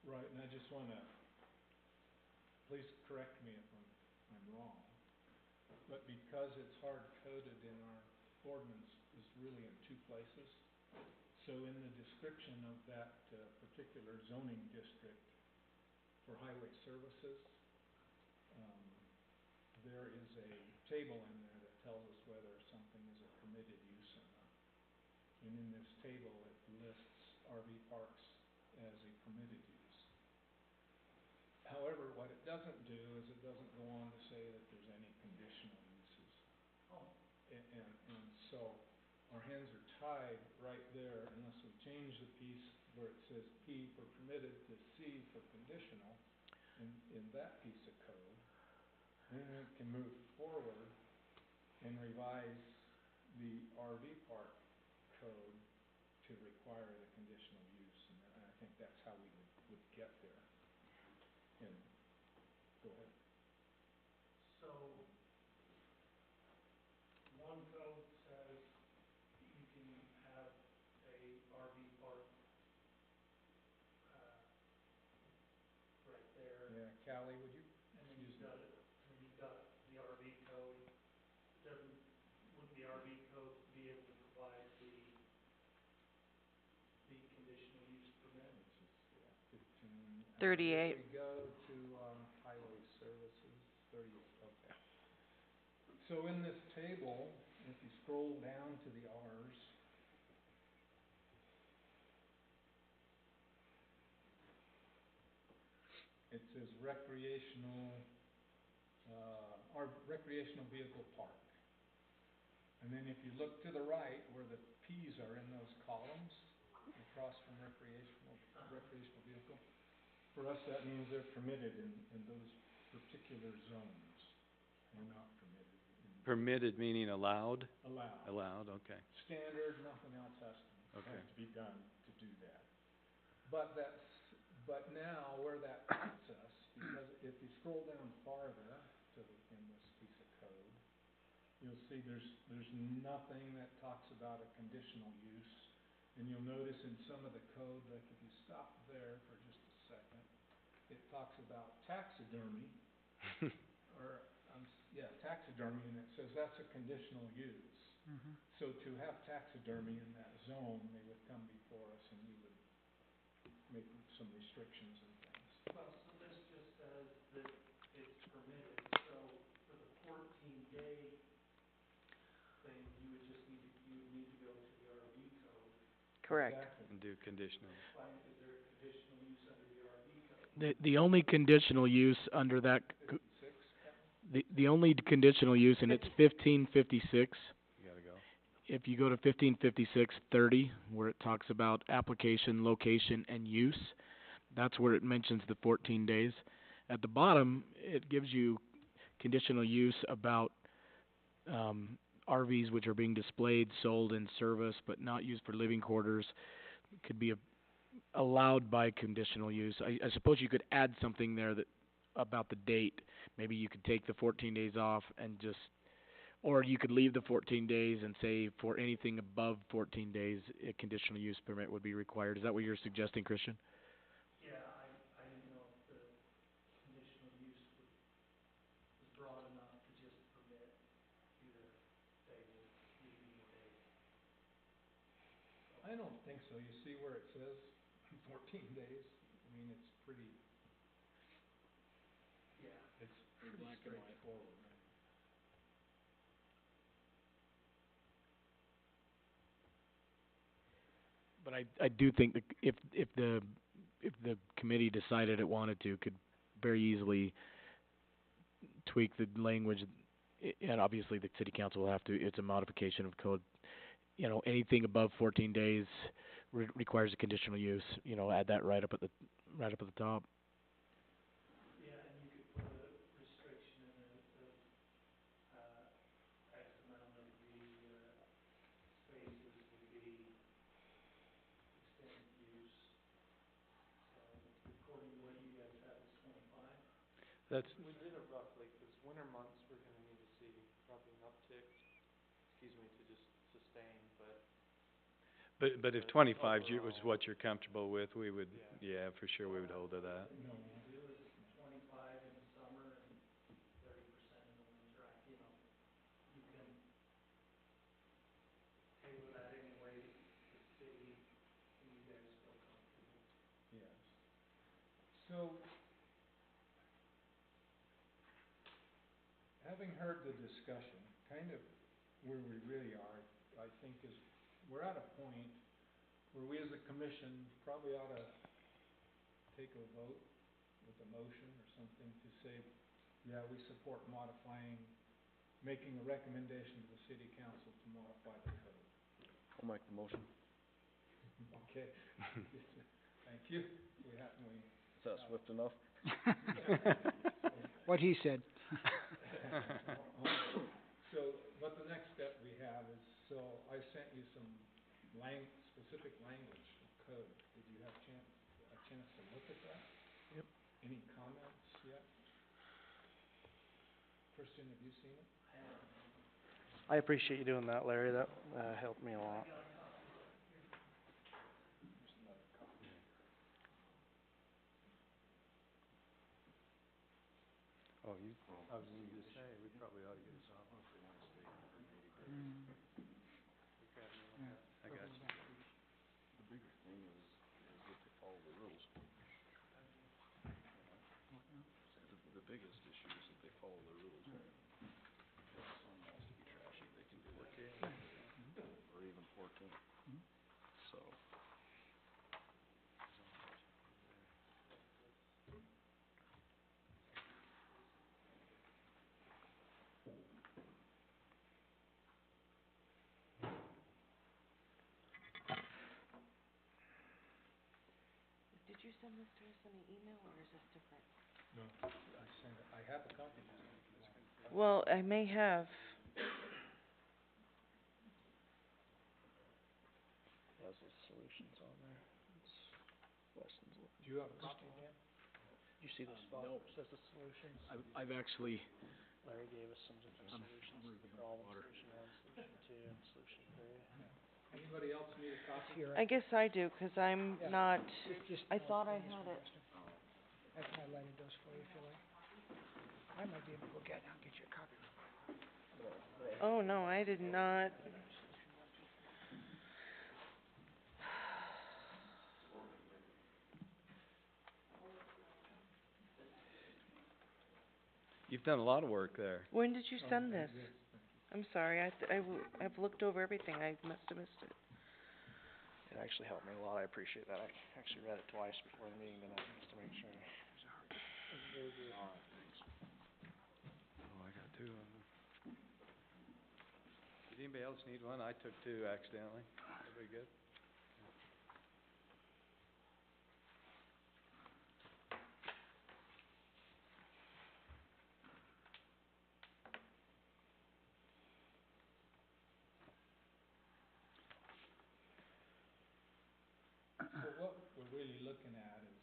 Right, and I just wanna, please correct me if I'm wrong, but because it's hard-coded in our ordinance is really in 2 places. So in the description of that, particular zoning district for highway services, there is a table in there that tells us whether something is a permitted use or not. And in this table, it lists RV parks as a permitted use. However, what it doesn't do is it doesn't go on to say that there's any conditional uses. And so our hands are tied right there unless we change the piece where it says P for permitted to C for conditional in that piece of code. Then we can move forward and revise the RV park code to require the conditional use. And I think that's how we would get there. And, go ahead. Yeah, Callie, would you? Fifteen. 38. We go to, highway services, 38, okay. So in this table, if you scroll down to the R's, it says recreational, or recreational vehicle park. And then if you look to the right, where the P's are in those columns, across from recreational vehicle, for us, that means they're permitted in those particular zones. They're not permitted in Permitted meaning allowed? allowed. Allowed, okay. Standard, nothing else has Okay. to be done to do that. But but now where that puts us, because if you scroll down farther in this piece of code, you'll see there's nothing that talks about a conditional use. And you'll notice in some of the code, like if you stop there for just a second, it talks about taxidermy, taxidermy, and it says that's a conditional use. Mhm. So to have taxidermy in that zone, they would come before us and we would make some restrictions and things. Well, so this just says that it's permitted, so for the 14-day thing, you would need to go to the RV code. Correct. Exactly. And do conditional. Why, is there conditional use under the RV code? The only conditional use under that, 56, the only conditional use, and it's 1556. You gotta go. If you go to 1556:30, where it talks about application, location, and use, that's where it mentions the 14 days. At the bottom, it gives you conditional use about RVs which are being displayed, sold, and serviced, but not used for living quarters. Could be allowed by conditional use. I suppose you could add something there that about the date. Maybe you could take the 14 days off and just, or you could leave the 14 days and say for anything above 14 days, a conditional use permit would be required. Is that what you're suggesting, Christian? Yeah, I didn't know if the conditional use was broad enough to just permit you to say, we'll give you more days. I don't think so. You see where it says 14 days? I mean, it's pretty, Yeah. it's pretty straightforward. But I do think that if the committee decided it wanted to, could very easily tweak the language, and obviously the city council will have to. It's a modification of code. You know, anything above 14 days requires a conditional use. You know, add that right up at the top. Yeah, and you could put a restriction in it of, X amount of the, spaces will be extended use. So according to what you guys have, it's 25. That's, We did it roughly, 'cause winter months, we're gonna need to see probably an uptick, to just sustain, but if 25 was what you're comfortable with, we would, yeah, for sure, we would hold to that. No, do is 25 in the summer and 30% in the winter. You can tailor that any way the city and you guys feel comfortable. yes. So, having heard the discussion, kind of where we really are, I think is, we're at a point where we as a commission probably ought to take a vote with a motion or something to say, yeah, we support modifying, making a recommendation to the city council to modify the code. I'll make the motion. Okay. Thank you. Is that swift enough? What he said. So, but the next step we have is, so I sent you some specific language of code. Did you have a chance to look at that? Yep. Any comments yet? Christian, have you seen it? I appreciate you doing that, Larry. That, helped me a lot. There's another copy. Oh, I was going to say, we probably ought to get a copy. I got you. The bigger thing is that they follow the rules. The biggest issue is that they follow the rules. If someone wants to be trashy, they can do it. Or even 14. So. Did you send this to us in an email, or is this different? No, I have a copy now if you want. Well, I may have. you have a copy, Dan? You see the spot no. that says the solutions? I've actually, Larry gave us some different I'm solutions to gonna the get my problem, water. solution one, solution two, and solution three. Anybody else need a copy? Here, I guess I do, 'cause I'm Yeah. not, just I no, thought I this had one, it. Dustin. I've highlighted those for you if you like. I might be able to go get it and get you a copy. Oh, no, I did not. You've done a lot of work there. When did you Oh, send thank this? you. I'm sorry, I've looked over everything, I must have missed it. It actually helped me a lot, I appreciate that. I actually read it twice before the meeting tonight, just to make sure. Oh, I got two of them. Did anybody else need one? I took two accidentally. Everybody good? So what we're really looking at is,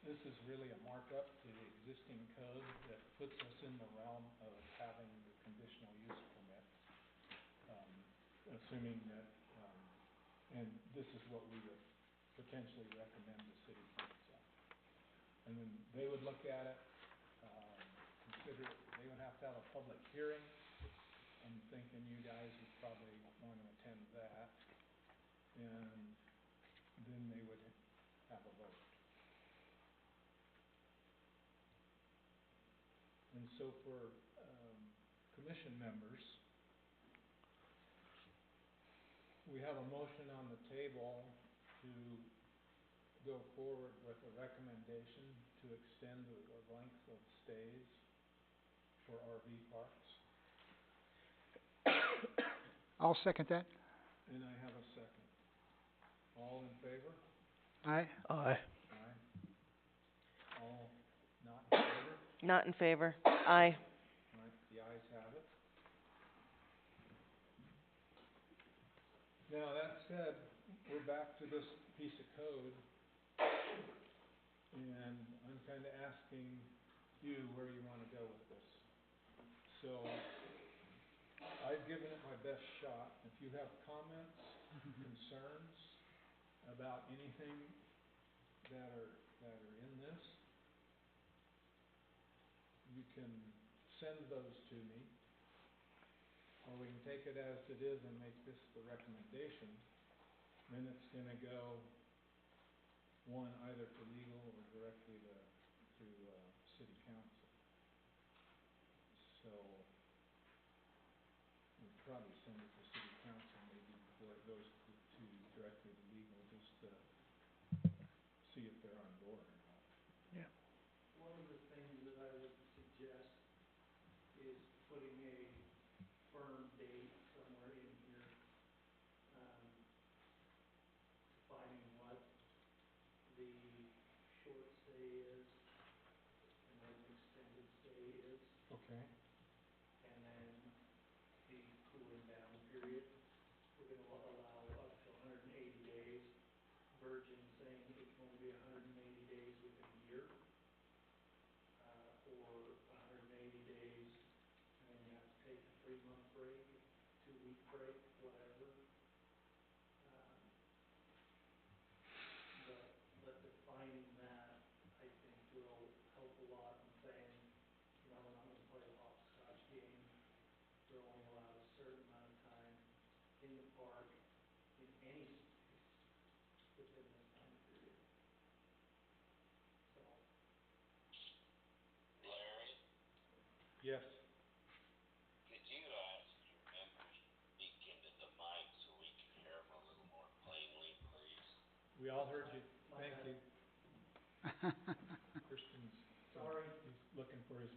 this is really a markup to the existing code that puts us in the realm of having the conditional use permit. Assuming that, and this is what we would potentially recommend to city council. And then they would look at it, consider it, they would have to have a public hearing. I'm thinking you guys would probably want to attend that. And then they would have a vote. And so for, commission members, we have a motion on the table to go forward with a recommendation to extend the length of stays for RV parks. I'll second that. And I have a second. All in favor? Aye. Aye. Aye. All not in favor? Not in favor, aye. Right, the ayes have it. Now, that said, we're back to this piece of code, and I'm kinda asking you where you wanna go with this. So, I've given it my best shot. If you have comments, concerns about anything that are in this, you can send those to me, or we can take it as it is and make this the recommendation. Then it's gonna go, one, either to legal or directly to city council. So, we'd probably send it to city council maybe before it goes to directly to legal, just to see if they're on board or not. One of the things that I would suggest is putting a firm date somewhere in here, defining what the short stay is and what an extended stay is, Okay. and then the cooling down period. We're gonna allow up to 180 days. Virgin saying it can only be 180 days within a year. Or 180 days, and then you have to take a 3-month break, 2-week break, whatever. But defining that, I think, will help a lot in saying, you know, we're not gonna play a hopscotch game. We're only allowed a certain amount of time in the park, in any space, within this time period. So, Yes. We all heard you, thank you. Kristen's, sorry, he's looking for his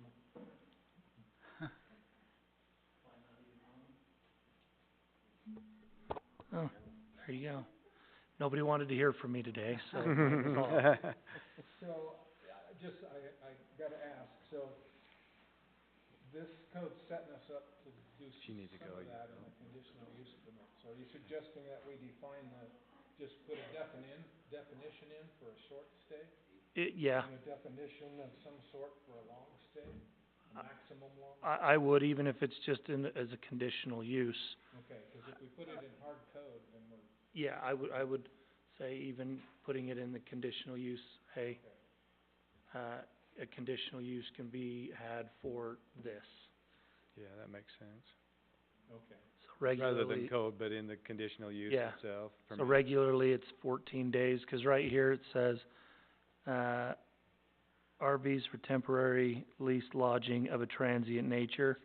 might not even on. Oh, there you go. Nobody wanted to hear from me today, so mine was off. So, I gotta ask, so this code's setting us up to do She needs to some go, of you that in know. the conditional use permit. So are you suggesting that we define just put a definition in for a short stay? Yeah, And a definition of some sort for a long stay, a maximum long? I would, even if it's just as a conditional use. Okay, 'cause if we put it in hard code, then we're, Yeah, I would say even putting it in the conditional use, hey, a conditional use can be had for this. Yeah, that makes sense. okay. So Rather than regularly, code, but in the conditional use Yeah. itself. so permit. regularly it's 14 days, 'cause right here it says, RVs for temporary leased lodging of a transient nature.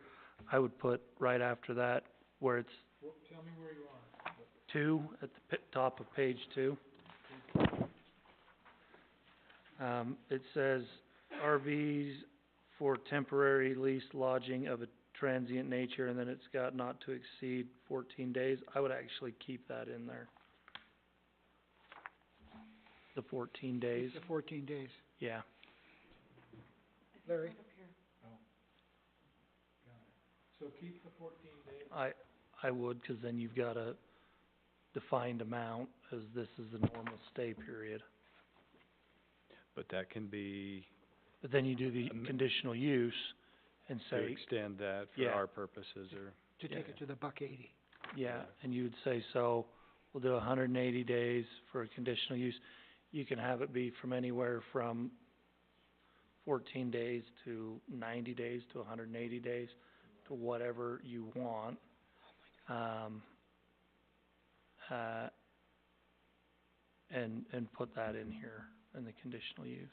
I would put right after that, where it's Well, tell me where you are. 2, at the top of page 2. It says RVs for temporary leased lodging of a transient nature, and then it's got not to exceed 14 days. I would actually keep that in there. The 14 days, The 14 days. yeah. Larry? So keep the 14 days? I would, 'cause then you've got a defined amount, as this is the normal stay period. But that can be, But then you do the conditional use and to say, extend that for Yeah. our purposes, or, To take it to the $1.80. yeah, and you would say, so, we'll do 180 days for a conditional use. You can have it be from anywhere from 14 days to 90 days to 180 days, to whatever you want. And put that in here, in the conditional use.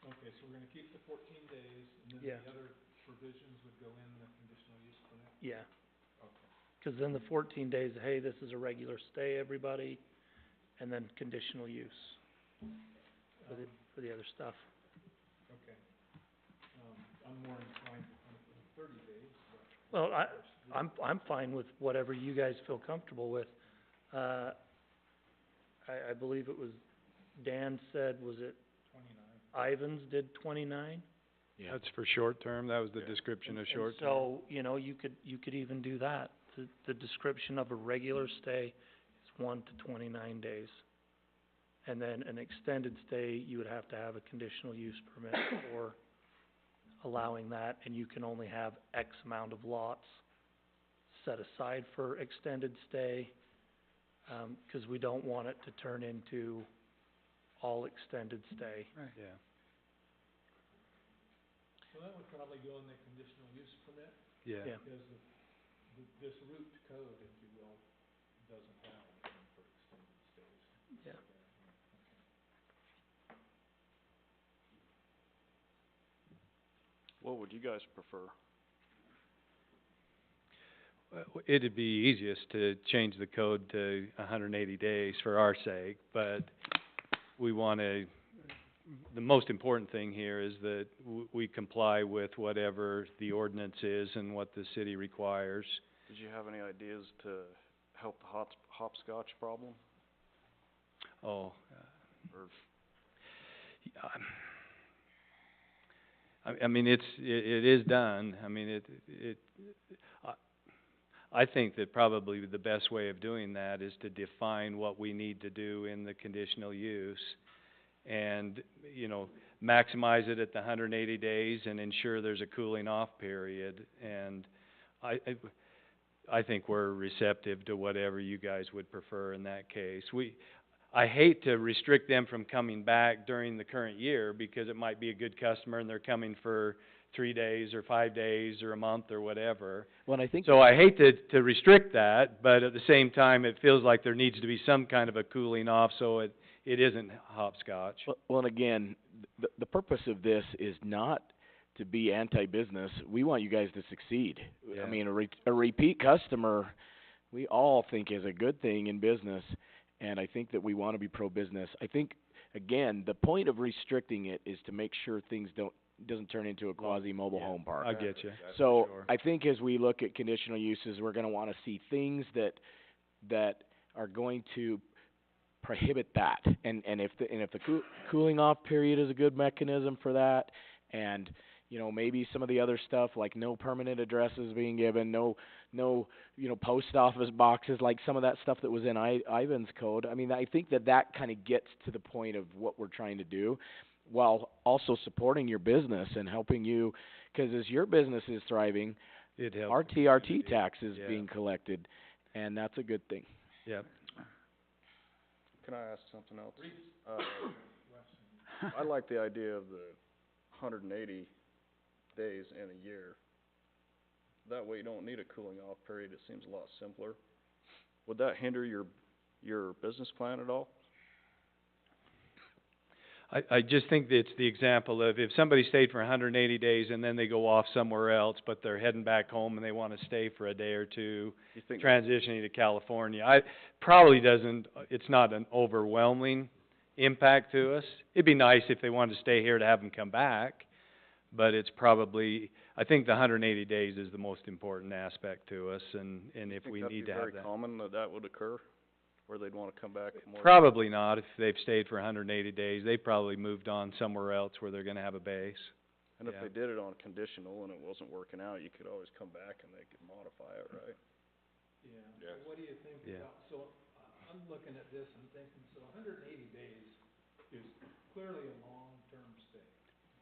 Okay, so we're gonna keep the 14 days, and then Yeah. the other provisions would go in the conditional use permit? Yeah. Okay. 'Cause then the 14 days, hey, this is a regular stay, everybody, and then conditional use for the other stuff. Okay. I'm more inclined to come for the 30 days, but. Well, I'm fine with whatever you guys feel comfortable with. I believe it was, Dan said, was it 29. Ivans did 29? Yeah. that's for short term, that was the Yeah. description of And short term. so, you could even do that. The description of a regular stay is 1 to 29 days. And then an extended stay, you would have to have a conditional use permit for allowing that, and you can only have X amount of lots set aside for extended stay, 'cause we don't want it to turn into all extended stay. Right. Yeah, So that would probably go in the conditional use permit, yeah. Yeah. because this root code, if you will, doesn't have anything for extended stays. Yeah. So there, okay. What would you guys prefer? It'd be easiest to change the code to 180 days for our sake, but we wanna, the most important thing here is that we comply with whatever the ordinance is and what the city requires. Did you have any ideas to help the hopscotch problem? Oh, Or I mean, it is done, I mean, I think that probably the best way of doing that is to define what we need to do in the conditional use, and, maximize it at the 180 days and ensure there's a cooling off period, and I think we're receptive to whatever you guys would prefer in that case. I hate to restrict them from coming back during the current year, because it might be a good customer and they're coming for 3 days or 5 days or a month or whatever. Well, and I think. So I hate to restrict that, but at the same time, it feels like there needs to be some kind of a cooling off, so it isn't hopscotch. Well, and again, the purpose of this is not to be anti-business. We want you guys to succeed. Yeah. I mean, a repeat customer, we all think is a good thing in business, and I think that we want to be pro-business. I think, again, the point of restricting it is to make sure things doesn't turn into a quasi-mobile Yeah, home park. I get you. That's for So, sure. I think as we look at conditional uses, we're gonna wanna see things that are going to prohibit that. And if the cooling off period is a good mechanism for that, and, You know, maybe some of the other stuff, like no permanent addresses being given, no, post office boxes, like some of that stuff that was in Ivan's code. I mean, I think that kinda gets to the point of what we're trying to do, while also supporting your business and helping you, 'cause as your business is thriving, It helps. our TRT tax is Yeah. being collected, and that's a good thing. Yep. Can I ask something else? I like the idea of the 180 days in a year. That way you don't need a cooling off period, it seems a lot simpler. Would that hinder your business plan at all? I just think that it's the example of if somebody stayed for 180 days and then they go off somewhere else, but they're heading back home and they wanna stay for a day or two, You think, transitioning to California, probably doesn't, it's not an overwhelming impact to us. It'd be nice if they wanted to stay here to have them come back, but it's probably, I think the 180 days is the most important aspect to us, and if we need to have that'd be that. very common that would occur, where they'd wanna come back more? Probably not, if they've stayed for 180 days, they probably moved on somewhere else where they're gonna have a base. And if yeah. they did it on conditional and it wasn't working out, you could always come back and they could modify it, right? Yeah, Yes. so what do you think Yeah. about, so, I'm looking at this and thinking, so 180 days is clearly a long-term stay.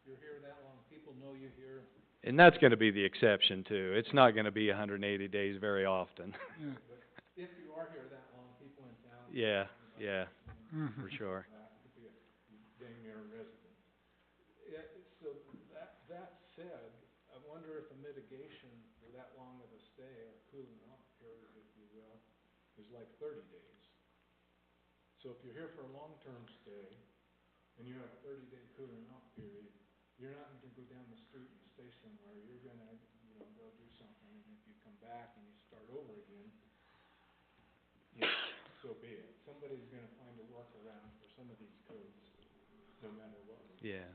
If you're here that long, people know you're here. And that's gonna be the exception too, it's not gonna be 180 days very often. Yeah. But if you are here that long, people in town. Yeah, yeah, Mhm. for sure. Could be a dang near resident. Yeah, so that said, I wonder if a mitigation for that long of a stay, or cooling off period, if you will, is like 30 days. So if you're here for a long-term stay, and you have a 30-day cooling off period, you're not gonna go down the street and stay somewhere, you're gonna, go do something, and if you come back and you start over again, so be it. Somebody's gonna find a workaround for some of these codes, no matter what we Yeah.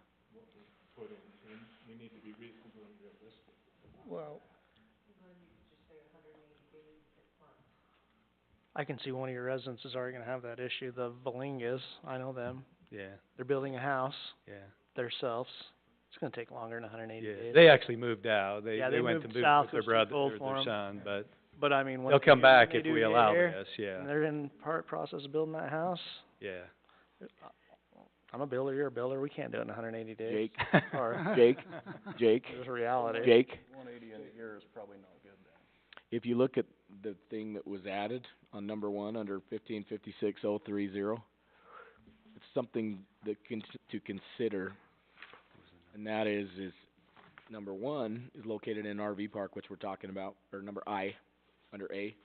put in, so we need to be reasonable and realistic. Well, Then you could just say 180 days, 6 months. I can see one of your residents is already gonna have that issue, the Valingas, I know them. Yeah, They're building a house, yeah, theirselves. It's gonna take longer than 180 yeah. days. They actually moved out, they Yeah, they went to moved move south, with their it was too brother, cold or for their 'em. son, but But I mean, when they'll they come do- back when if they do we get allow here, this, and yeah, they're in process of building that house, yeah. I'm a builder, you're a builder, we can't do it in 180 days. Jake, Or, Jake, it's a reality. Jake, 180 in a year is probably not good then. if you look at the thing that was added on number 1 under 1556.030, it's something that to consider, and that is number 1 is located in an RV park, which we're talking about, or number I, under A,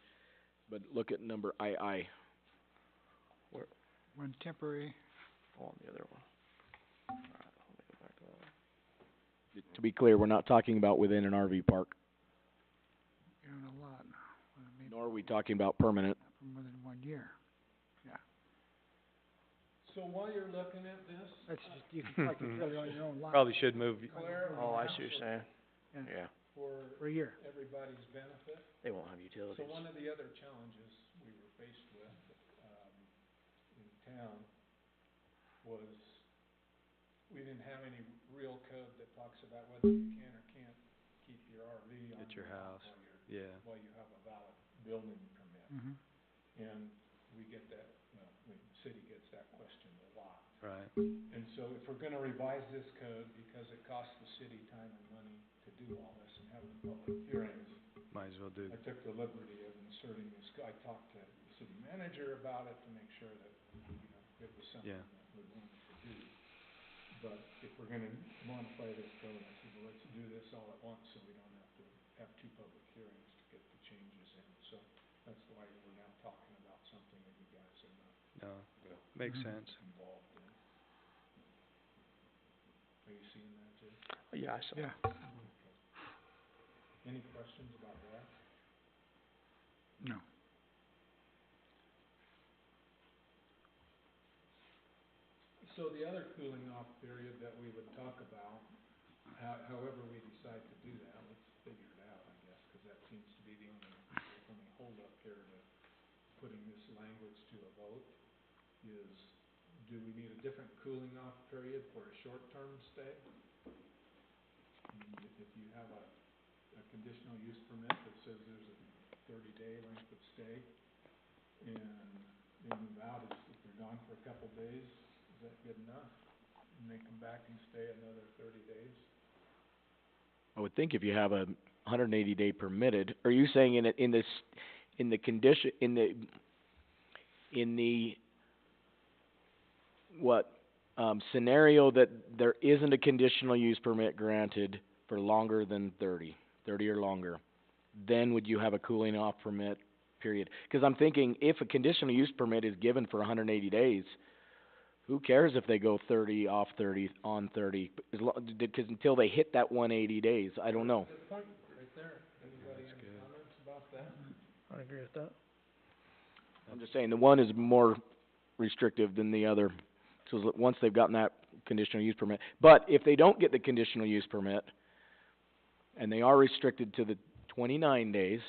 but look at number II. when temporary, On the other one. Alright, let me go back to that one. To be clear, we're not talking about within an RV park, you're on a lot now, maybe nor are we talking about permanent. for more than 1 year. So while you're looking at this, That's just, you can like to tell you on your own lot. Probably should move, Claire, Oh, I see what you're saying. Yeah. for For a year. everybody's benefit, They won't have so utilities. one of the other challenges we were faced with, in town was we didn't have any real code that talks about whether you can or can't keep your RV on At your house. while you have a valid building permit. Mhm. And we get that, the city gets that question a lot. right, And so if we're gonna revise this code, because it costs the city time and money to do all this and have the public hearings, might as well do, I took the liberty of inserting this, I talked to the city manager about it to make sure that, it was something Yeah. that we wanted to do. But if we're gonna modify this code, I said, well, let's do this all at once, so we don't have to have 2 public hearings to get the changes in. So that's why we're now talking about something that you guys are not no, makes sense. involved in. Are you seeing that, Jay? Yeah, I saw. Yeah. Any questions about that? No. So the other cooling off period that we would talk about, however we decide to do that, let's figure it out, I guess, 'cause that seems to be the only holdup here to putting this language to a vote, is do we need a different cooling off period for a short-term stay? conditional use permit that says there's a 30-day length of stay, and they move out, if they're gone for a couple days, is that good enough? And they come back and stay another 30 days? I would think if you have a 180-day permitted, are you saying in the condition, in the scenario that there isn't a conditional use permit granted for longer than 30 or longer, then would you have a cooling off permit period? Because I'm thinking if a conditional use permit is given for 180 days, who cares if they go 30 off 30 on 30? Because until they hit that 180 days, I don't know. Good point, right there. Anybody have any comments about that? I agree with that. I'm just saying the one is more restrictive than the other. So once they've gotten that conditional use permit, but if they don't get the conditional use permit and they are restricted to the 29 days,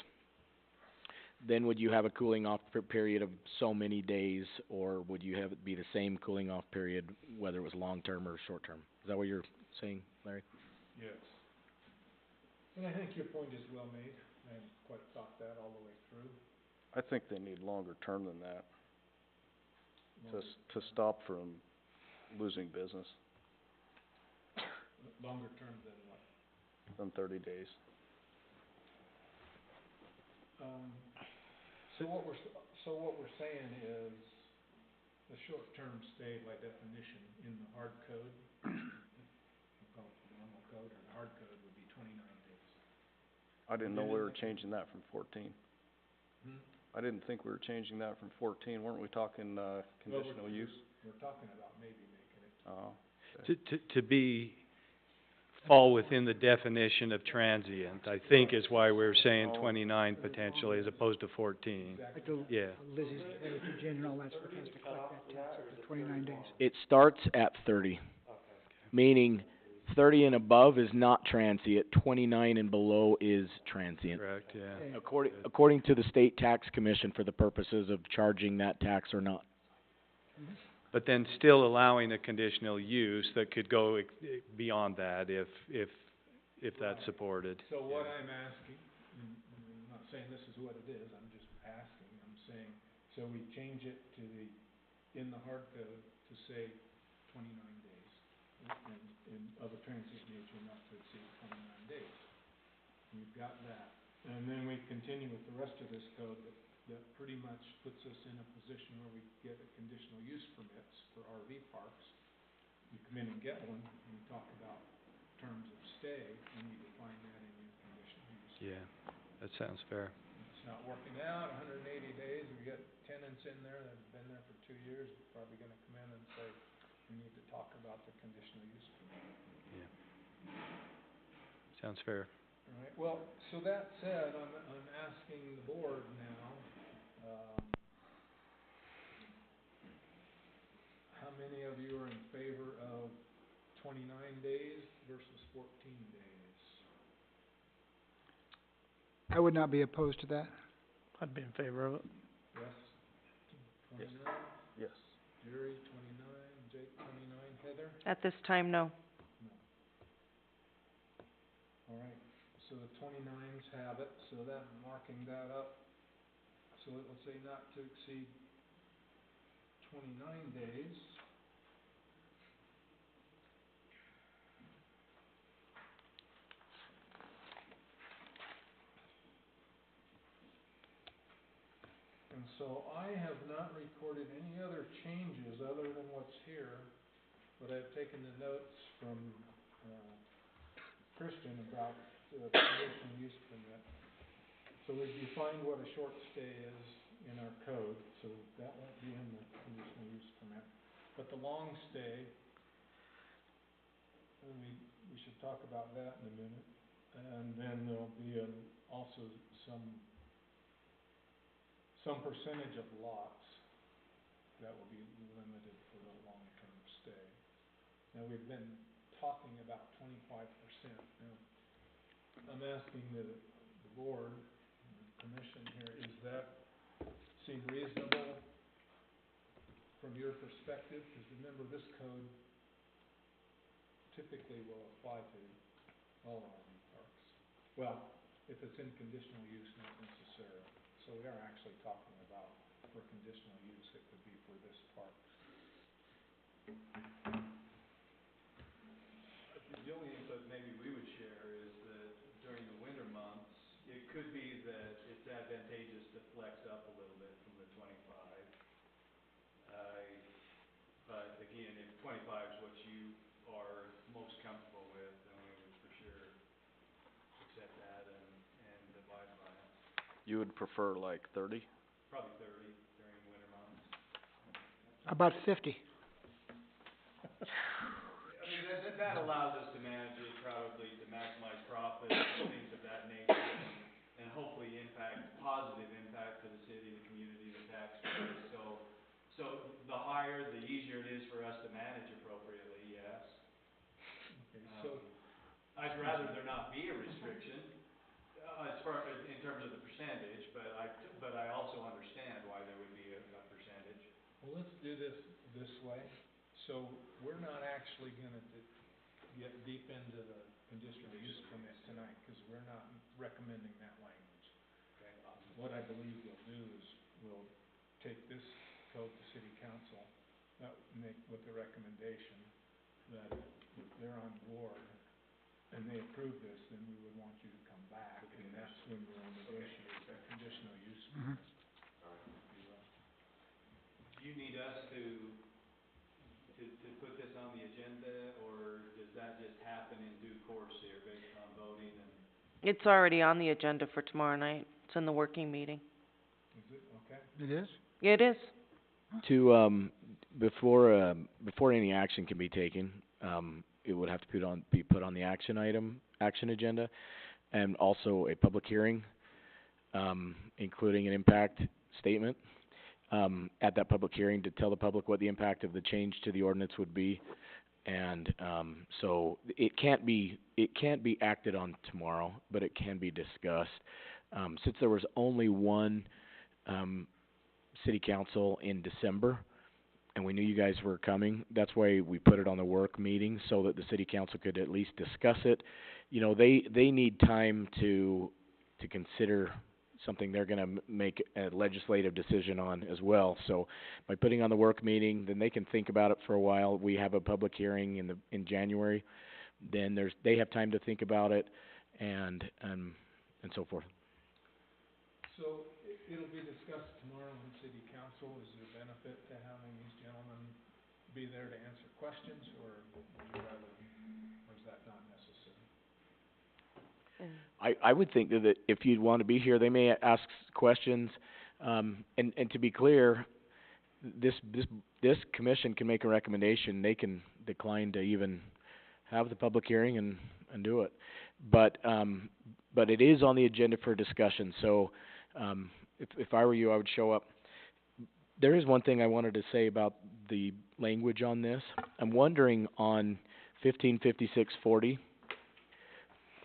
then would you have a cooling off period of so many days, or would you have it be the same cooling off period whether it was long term or short term? Is that what you're saying, Larry? Yes. And I think your point is well made. I haven't quite thought that all the way through. I think they need longer term than that to stop from losing business Longer term than what? than 30 days. So what we're saying is the short-term stay by definition in the hard code, we'll call it the normal code or the hard code, would be 29 days. I didn't know we were changing that from 14. Hmm? I didn't think we were changing that from 14. Weren't we talking, conditional use? We're talking about maybe making it. Oh. To fall within the definition of transient, I think is why we're saying 29 potentially as opposed to 14. Like the Yeah. Lizzie's, Jen and all that stuff has to collect that tax after 29 days. It starts at 30, meaning 30 and above is not transient, 29 and below is transient. Correct, yeah. Okay. According to the state tax commission for the purposes of charging that tax or not. But then still allowing a conditional use that could go beyond that if that's supported. So what I'm asking, and I'm not saying this is what it is, I'm just asking, I'm saying, so we change it to in the hard code to say 29 days, and of a transient nature not to exceed 29 days. We've got that. And then we continue with the rest of this code that pretty much puts us in a position where we get a conditional use permits for RV parks. You come in and get one, and we talk about terms of stay, and we define that in your conditional use. Yeah, that sounds fair. It's not working out, 180 days, we got tenants in there that have been there for 2 years, we're probably gonna come in and say, we need to talk about the conditional use permit. Sounds fair. All right, well, so that said, I'm asking the board now, how many of you are in favor of 29 days versus 14 days? I would not be opposed to that. I'd be in favor of it. Yes? 29? Yes. Jerry, 29, Jake, 29, Heather? At this time, no. No. All right, so the 29s have it, so that, marking that up, so let's say not to exceed 29 days. And so I have not recorded any other changes other than what's here, but I've taken the notes from, Christian about the conditional use permit. So we've defined what a short stay is in our code, so that won't be in the conditional use permit. But the long stay, and we should talk about that in a minute. And then there'll be also some percentage of lots that will be limited for the long-term stay. Now, we've been talking about 25%. Now, I'm asking the board, the commission here, is that seem reasonable from your perspective? Because remember, this code typically will apply to all RV parks. Well, if it's in conditional use, not necessarily. So we are actually talking about, for conditional use, it could be for this park. The only input maybe we would share is that during the winter months, it could be that it's advantageous to flex up a little bit from the 25. But again, if 25 is what you are most comfortable with, then we would for sure accept that and abide by it. You would prefer like 30? Probably 30 during winter months. About 50. I mean, that allows us to manage it probably to maximize profits and things of that nature, and hopefully positive impact to the city, the community, the taxpayers. So the higher, the easier it is for us to manage appropriately, yes. Okay, so, I'd rather there not be a restriction, in terms of the percentage, but I also understand why there would be a percentage. well, let's do this way. So we're not actually gonna get deep into the conditional use permit tonight, cause we're not recommending that language. Okay. What I believe we'll do is we'll take this code to city council, make with the recommendation that if they're on board and they approve this, then we would want you to come back, and that's when we'll negotiate the conditional use permit. if you will. Do you need us to put this on the agenda, or does that just happen in due course here based on voting and? It's already on the agenda for tomorrow night. It's in the working meeting. Is it, okay? It is? Yeah, it is. To, before any action can be taken, it would have to be put on the action agenda, and also a public hearing, including an impact statement, at that public hearing to tell the public what the impact of the change to the ordinance would be. And, so it can't be acted on tomorrow, but it can be discussed. Since there was only one, city council in December, and we knew you guys were coming, that's why we put it on the work meeting, so that the city council could at least discuss it. You know, they need time to consider something they're gonna make a legislative decision on as well. So by putting on the work meeting, then they can think about it for a while. We have a public hearing in January, then they have time to think about it and so forth. So it'll be discussed tomorrow in city council. Is there benefit to having these gentlemen be there to answer questions, or would you rather, or is that not necessary? I would think that if you'd want to be here, they may ask questions, and to be clear, this commission can make a recommendation. They can decline to even have the public hearing and do it. But it is on the agenda for discussion, so, if I were you, I would show up. There is one thing I wanted to say about the language on this. I'm wondering on 155640,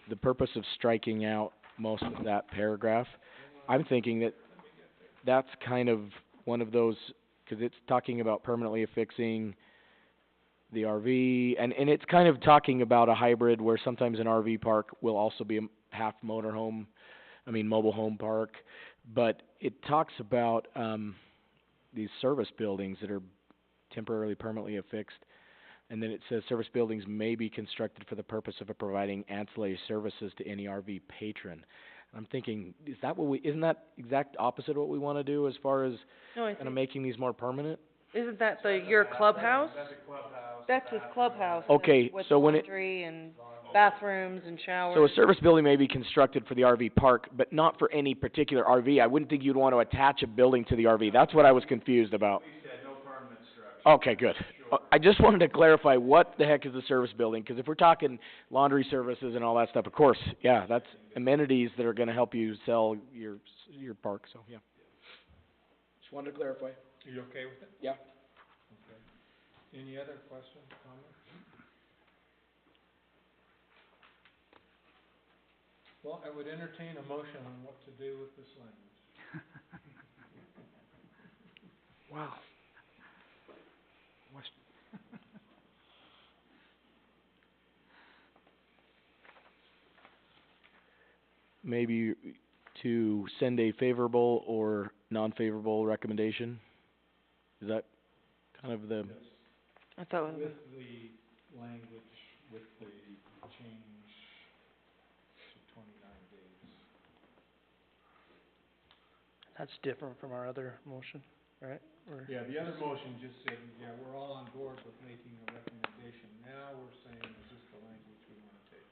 the purpose of striking out most of that paragraph. I'm thinking that that's kind of one of those, 'cause it's talking about permanently affixing the RV, and it's kind of talking about a hybrid where sometimes an RV park will also be a half mobile home park. But it talks about, these service buildings that are temporarily permanently affixed. And then it says service buildings may be constructed for the purpose of providing ancillary services to any RV patron. I'm thinking, isn't that exact opposite of what we wanna do as far as No, I kinda think, making these more permanent? isn't that your clubhouse? That's a clubhouse. That's his clubhouse. Okay, With so when it, laundry and bathrooms and showers. so a service building may be constructed for the RV park, but not for any particular RV. I wouldn't think you'd want to attach a building to the RV. That's what I was confused about. We said no permanent structure. Okay, good. I just wanted to clarify, what the heck is a service building? 'Cause if we're talking laundry services and all that stuff, of course, yeah, that's amenities that are gonna help you sell your park, so, yeah. Just wanted to clarify. Are you okay with it? Yeah. Okay. Any other questions, comments? Well, I would entertain a motion on what to do with this language. Wow. maybe to send a favorable or non-favorable recommendation? Is that kind of the, Yes, I thought it was, with the language, with the change to 29 days. That's different from our other motion, right? Or- Yeah, the other motion just said, yeah, we're all on board with making a recommendation. Now we're saying, is this the language we wanna take?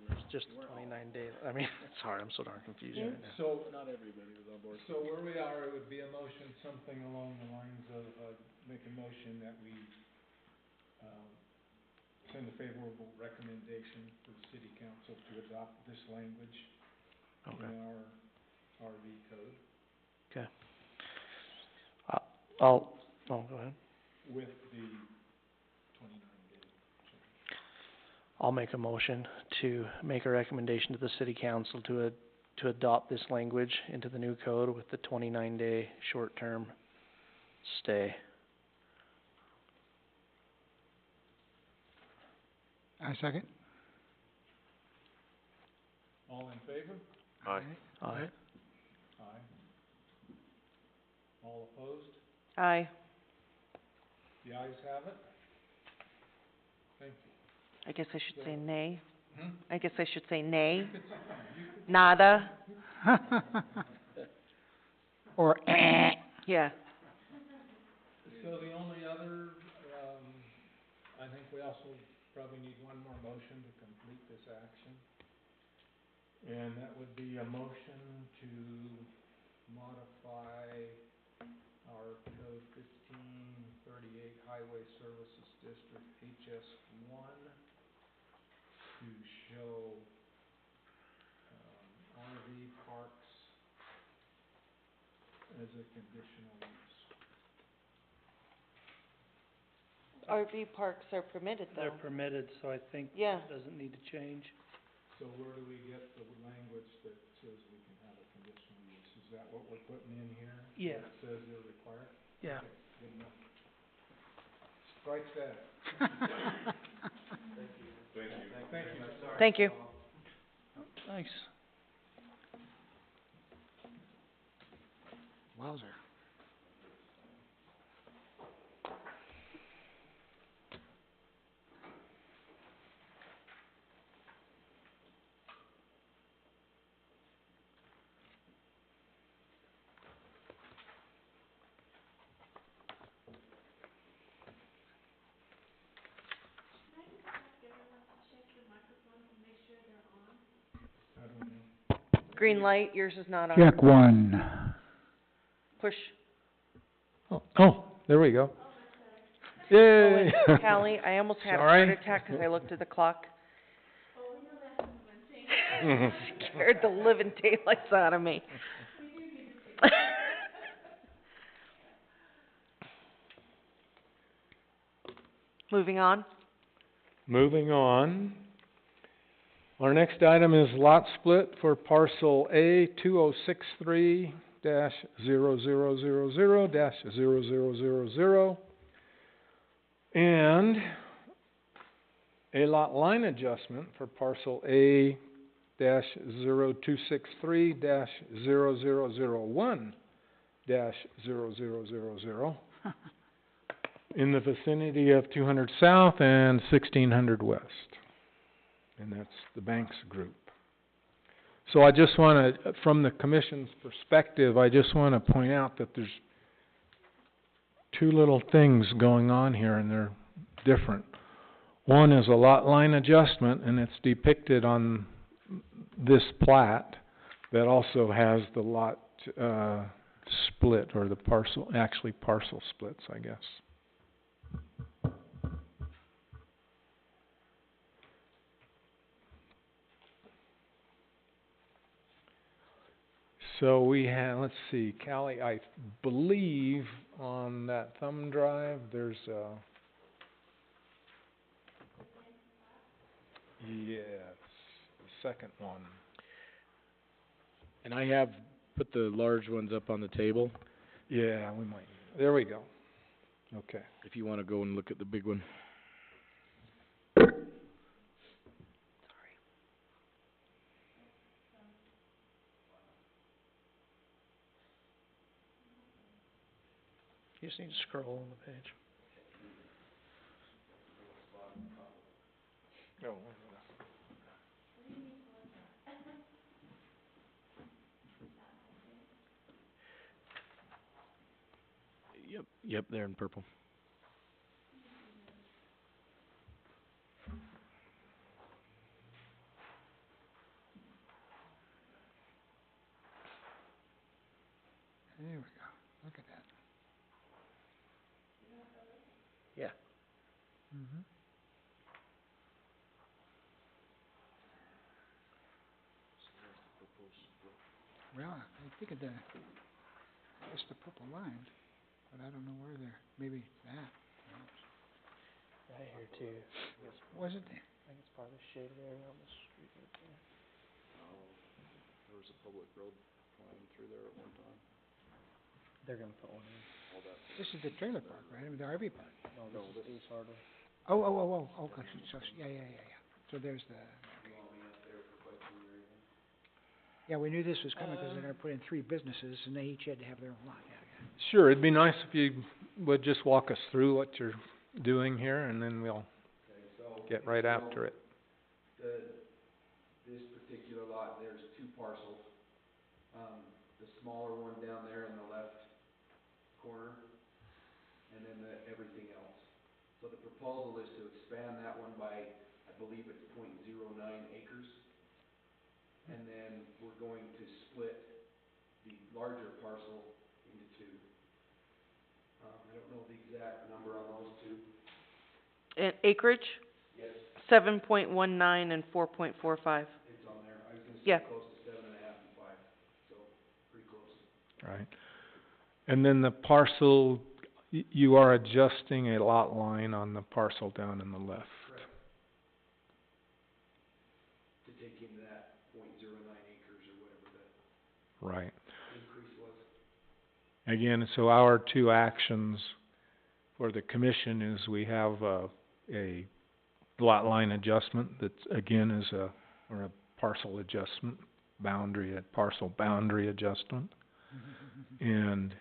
It's just 29 days, I mean, sorry, I'm so darn confused right now. So, not everybody was on board. so where we are, it would be a motion, something along the lines of, make a motion that we, send a favorable recommendation for the city council to adopt this language Okay. in our RV code I'll, oh, go ahead. with the 29-day change. I'll make a motion to make a recommendation to the city council to adopt this language into the new code with the 29-day short-term stay. I second. All in favor? Aye. Aye. Aye. All opposed? aye. The ayes have it. Thank you. I guess I should say nay. Hmm? I guess I should say nay. You could say, you could Nada. Or Yeah. So the only other, I think we also probably need one more motion to complete this action. And that would be a motion to modify our code 1538 Highway Services District HS1 to show, RV parks as a conditional use. RV parks are permitted They're though. permitted, so I think Yeah. it doesn't need to change. So where do we get the language that says we can have a conditional use? Is that what we're putting in here? Yeah. It says they're required? Yeah. Okay, good enough. Strike that. Thank you. Thank you. Thanks. Wowzer. I don't know. Green light, yours is not on. Check one. Push. Oh, there we go. Oh, Yay! wait, Callie, I almost had a heart Sorry. attack 'cause I looked at the clock. Scared the living daylights out of me. Moving on. Moving on. Our next item is lot split for parcel A 2063-0000-0000 and a lot line adjustment for parcel A 0263-0001-0000 in the vicinity of 200 South and 1600 West. And that's the Banks Group. So I just wanna, from the commission's perspective, I just wanna point out that there's two little things going on here and they're different. One is a lot line adjustment and it's depicted on this plat that also has the lot, split or the parcel, actually parcel splits, I guess. So we have, let's see, Callie, I believe on that thumb drive, there's a... Yes, the second one. And I have put the large ones up on the table, Yeah, we might, there we go. Okay. if you wanna go and look at the big one. You just need to scroll on the page. Yep, they're in purple. There we go, look at that. Yeah. Mm-hmm. Well, I think of it's the purple line, but I don't know where they're, maybe that. Right here too. Was it? I think it's part of the shaded area on the street right there. There was a public road plan through there at one time. They're gonna put one in. All that. This is the trailer park, right? I mean, the RV park. No, this is East Hardwick. Okay, so, yeah. So there's the, yeah, we knew this was coming because they're gonna put in 3 businesses and they each had to have their own lot, yeah. Sure, it'd be nice if you would just walk us through what you're doing here, and then we'll get right after it. This particular lot, there's 2 parcels. The smaller one down there in the left corner, and then everything else. So the proposal is to expand that one by, I believe it's .09 acres. And then we're going to split the larger parcel into 2. I don't know the exact number on those 2. And acreage? Yes, 7.19 and 4.45. it's on there. I was gonna say Yeah. close to 7.5 and 5, so pretty close. Right. And then the parcel, you are adjusting a lot line on the parcel down in the left. Correct. To take into that .09 acres or whatever the Right. increase was. Again, so our 2 actions for the commission is we have a lot line adjustment that again is a parcel adjustment, parcel boundary adjustment. And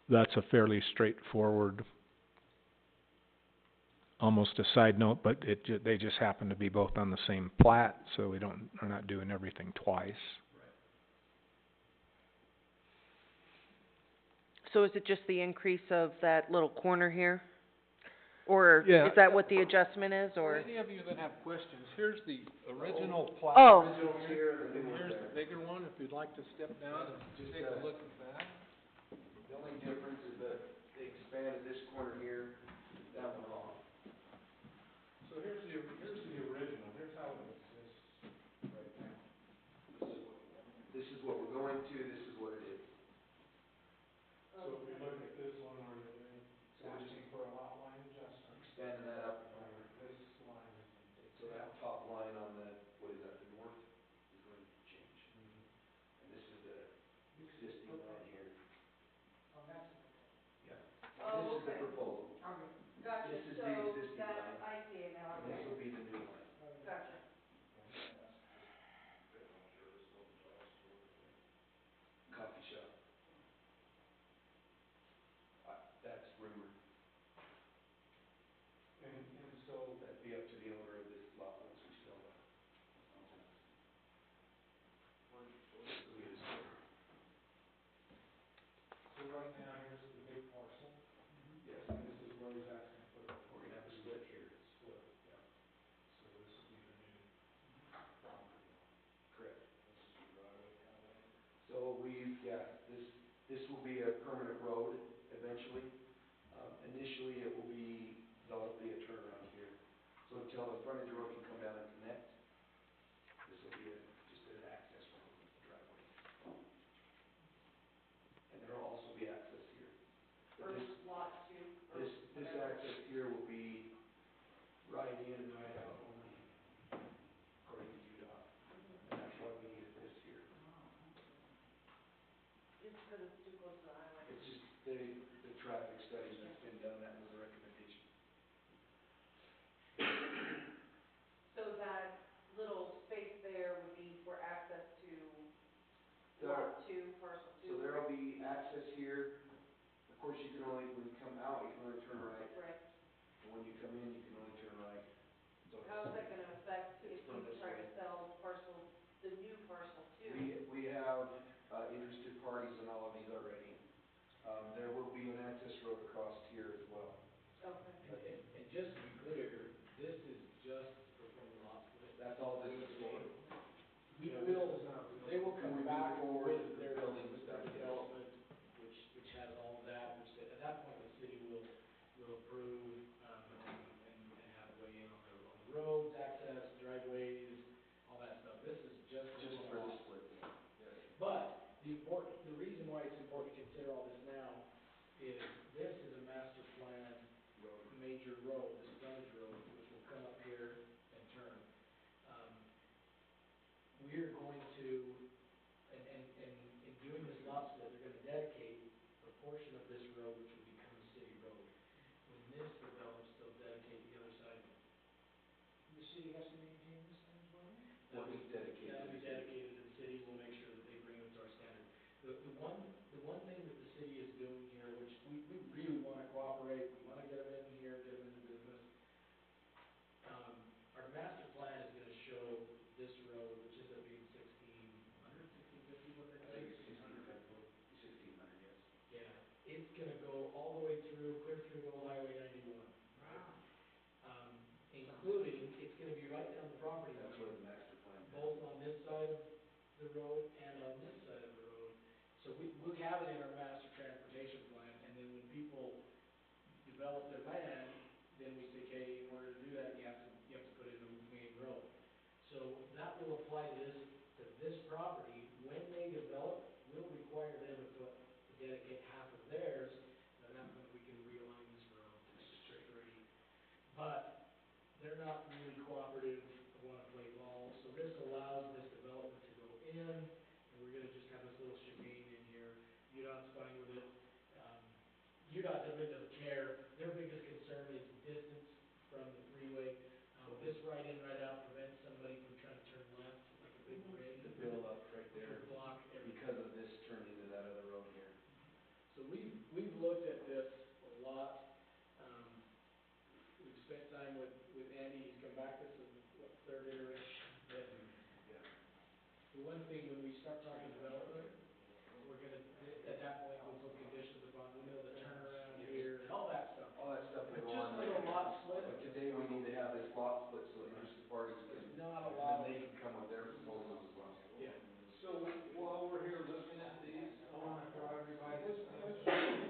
that's a fairly straightforward, almost a side note, but they just happen to be both on the same plat, so we're not doing everything twice. So is it just the increase of that little corner here? Or Yeah. is that what the adjustment is, For or? any of you that have questions, here's the original plat. Oh. Original's here and the new one's Here's there. the bigger one, if you'd like to step down and Just, take a look at that. The only difference is that they expanded this corner here, that one off. So here's the original, here's how it exists right now. This is what we're going to, this is what it is. So if we look at this one, where they're asking for a lot line adjustment, Expanding that up. this line has been taken. So that top line on the, what is that, the north, is going to change. And this is the existing line here. Oh, that's Yeah. Oh, This is the okay. proposal. Gotcha, This is the so existing that, line, I see it now, and this okay, will be the new line. gotcha. Coffee shop. That's rumored. And so, That'd be up to the owner of this lot once we sell that. so right now, here's the big parcel, Yes, and this is where he's asking for the. we're gonna have a split here. Split, yeah. So this will be the new property line. Correct. This is your driveway kind of. So this will be a permanent road eventually. Initially, it will be, there'll be a turnaround here. So until the frontage road can come down and connect, this will be just an access road, driveway. And there'll also be access here. But For lot 2, or this whatever. access here will be right in, right out only, according to UDOT. And that's why we needed this here. Just because it's too close to the highway. It's just the traffic study that's been done, that was a recommendation. So that when you come out, you can only turn right, Right. and when you come in, you can only turn right. So How is that gonna affect if from you this try way. to sell parcel, the new parcel two? We have, interested parties in all of these already. There will be an access road across here as well. Okay. And just to be clear, this is just from the lot split. That's all this is for. We will, they will When come we back move forward with with the their, building with stuff, their yes. development, which has all of that, which at that point, the city will approve, and have a way in on the roads, access, driveways, all that stuff. This is just Just the for the lot. split, yes. But the reason why it's important to consider all this now is this is a master plan Road. major road, this frontage road, which will come up here and turn. We're going to, in doing this lot split, they're gonna dedicate a portion of this road, which will become a city road. When this develops, they'll dedicate the other side of it. The city has to maintain this then as well? What is dedicated? That'll be dedicated to the city, we'll make sure that they bring it to our standard. The one thing that the city is doing here, which we really wanna cooperate, we wanna get them in here, get them in the business. Our master plan is gonna show this road, which ends up being 1650, what did I say? 1600, yes. Yeah, it's gonna go all the way through, clear through Old Highway 91. Including, it's gonna be right down the property line. That's where the master plan is. Both on this side of the road and on this side of the road. So we'll have it in our master transportation plan, and then when people develop their land, then we say, okay, in order to do that, you have to put in a main road. So that will apply to this property. When they develop, we'll require them to dedicate half of theirs, and at that point, we can realign this road to District 3. But they're not really cooperative, wanna play ball, so this allows this development to go in, and we're gonna just have this little chicane in here. UDOT's fine with it. UDOT really doesn't care, their biggest concern is distance from the freeway. This right in, right out prevents somebody from trying to turn left, like a big rig. The build up right there, Block everything. because of this turn into that other road here. So we've looked at this a lot. We've spent time with Andy, he's come back, this is what, third iteration. Yeah. The one thing, when we start talking development, we're gonna, at that point, we'll put conditions upon, we know the turnaround here and all that stuff. All that stuff But will go just on for later. the lot split, But today, we need to have this lot split so interested parties can, there's not a and lot then of, they can come with their proposals as well. yeah. So while we're here looking at these, I wanna draw everybody's attention.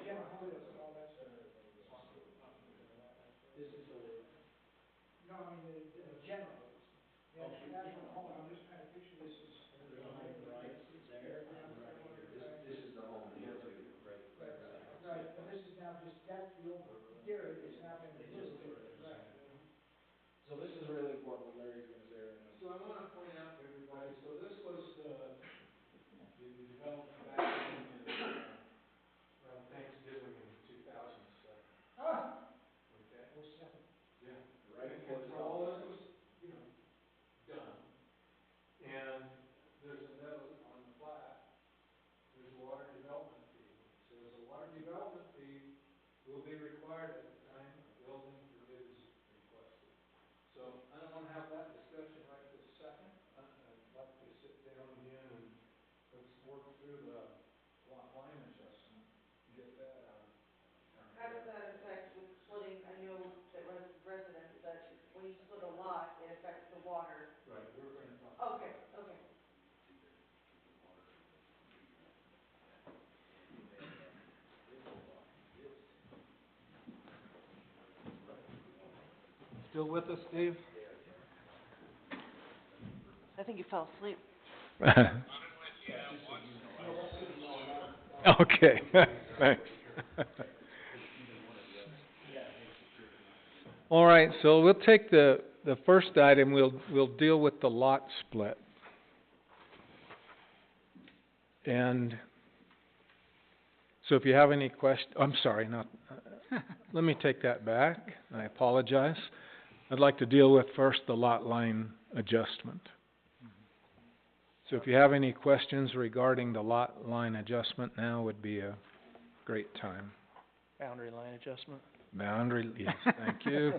This is the, No, I mean, the general. Yeah, that's the home, I'm just trying to picture this as. there's a home right there and right here. This is the home here too. Right, but this is now just, that's the old dairy, it's now been removed. Right. So this is really important what Larry's gonna say right now. So I wanna point out to everybody, so this was, the development back in, around Thanksgiving in 2007, Ah, okay? oh, seven. Yeah. Right And before this so all all this was, done. And there's a note on the plat, there's a water development fee. It says a water development fee will be required at the time a building permit is requested. So I don't wanna have that discussion right this second. I'd like to sit down again and let's work through the lot line adjustment, get that out. How does that affect with splitting, I know that residents, that when you split a lot, it affects the water. Right, we're gonna talk. Okay, okay. Still with us, Steve? I think you fell asleep. Okay, thanks. All right, so we'll take the first item, we'll deal with the lot split. And so if you have any I'm sorry, let me take that back, I apologize. I'd like to deal with first the lot line adjustment. So if you have any questions regarding the lot line adjustment, now would be a great time. Boundary line adjustment. Boundary, yes, thank you.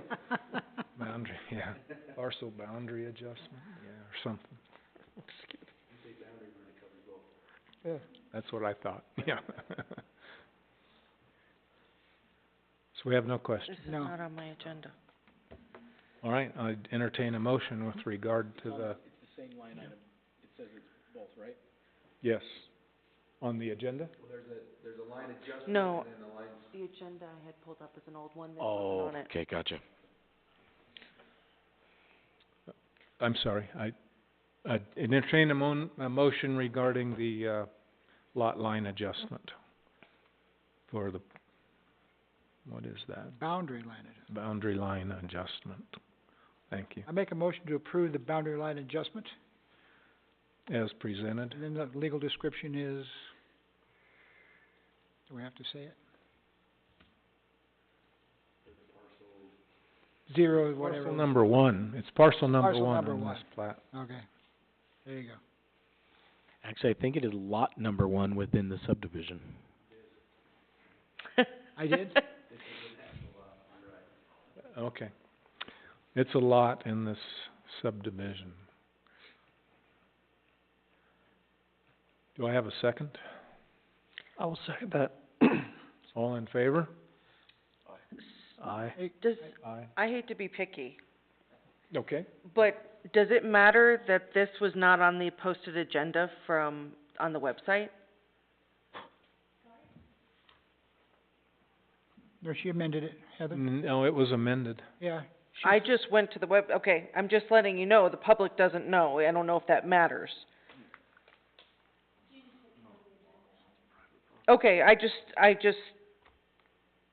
Boundary, yeah, parcel boundary adjustment, yeah, or something. Yeah, that's what I thought, yeah. So we have no This questions. is not on my agenda. All right, I entertain a motion with regard to the, It's the same line item, it says it's both, right? yes, on the agenda? Well, there's a line adjustment No. and then the lines. The agenda I had pulled up is an old one that Oh, wasn't on it. okay, gotcha. I'm sorry, I entertain a motion regarding the, lot line adjustment for the, what is that? Boundary line adjustment. Boundary line adjustment. Thank you. I make a motion to approve the boundary line adjustment, As presented. and then the legal description is, do we have to say it? Zero, whatever. Parcel number one, it's parcel number Parcel one number on one. this plat. Okay, there you go. Actually, I think it is lot number 1 within the subdivision. I did? Okay. It's a lot in this subdivision. Do I have a second? I will second that. All in favor? Aye. Does, Aye. I hate to be picky, Okay. but does it matter that this was not on the posted agenda on the website? No, she amended it, Heather. No, it was amended. Yeah. I just went to the okay, I'm just letting you know, the public doesn't know, I don't know if that matters. Okay, I just,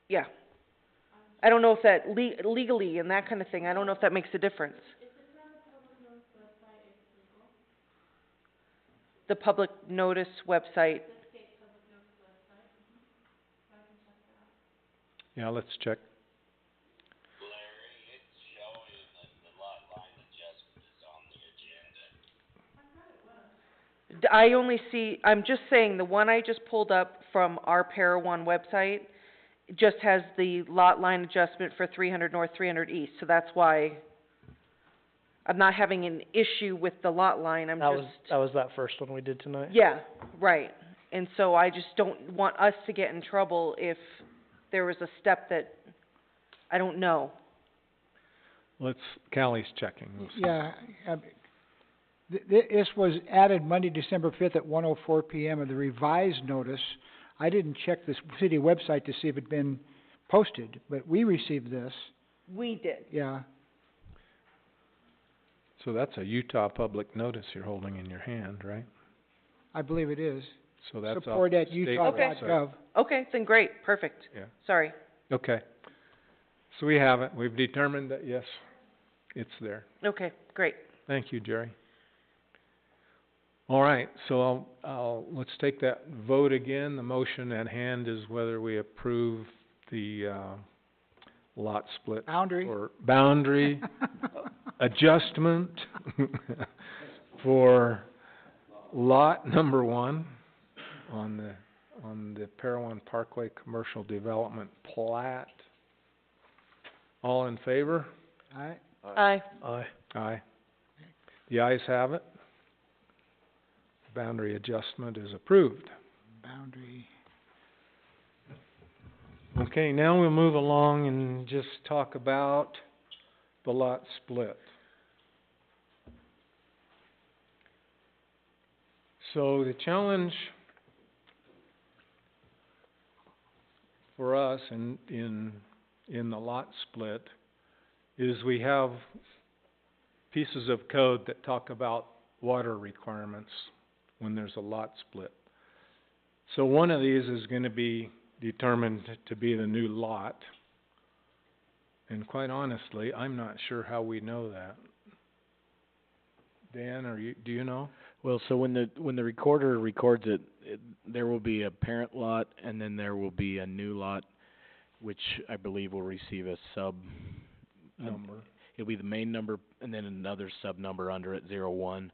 yeah. I don't know if that legally and that kind of thing, I don't know if that makes a difference. The public notice website, Yeah, let's check. I only see, I'm just saying, the one I just pulled up from our Parowan website just has the lot line adjustment for 300 north, 300 east, so that's why I'm not having an issue with the lot line, I'm That just... was that first one we did tonight? Yeah, right, and so I just don't want us to get in trouble if there was a step that, I don't know. Callie's checking. We'll see. Yeah, this was added Monday, December 5th at 1:04 PM of the revised notice. I didn't check the city website to see if it'd been posted, but we received this, We did. yeah. So that's a Utah public notice you're holding in your hand, right? I believe it is. So that's off Support the at state utah.gov. website. Okay, then great, perfect, Yeah, sorry. okay. So we have it. We've determined that, yes, it's there. Okay, great. Thank you, Jerry. All right, so let's take that vote again. The motion at hand is whether we approve the, lot split Boundary. or boundary adjustment for lot number 1 on the Parowan Parkway Commercial Development plat. All in favor? Alright, Aye. Aye. Aye. The ayes have it. Boundary adjustment is approved. boundary. Okay, now we'll move along and just talk about the lot split. So the challenge for us in the lot split is we have pieces of code that talk about water requirements when there's a lot split. So one of these is gonna be determined to be the new lot. And quite honestly, I'm not sure how we know that. Dan, do you know? Well, so when the recorder records it, there will be a parent lot, and then there will be a new lot, which I believe will receive a sub Number. It'll be the main number, and then another sub number under it, 01.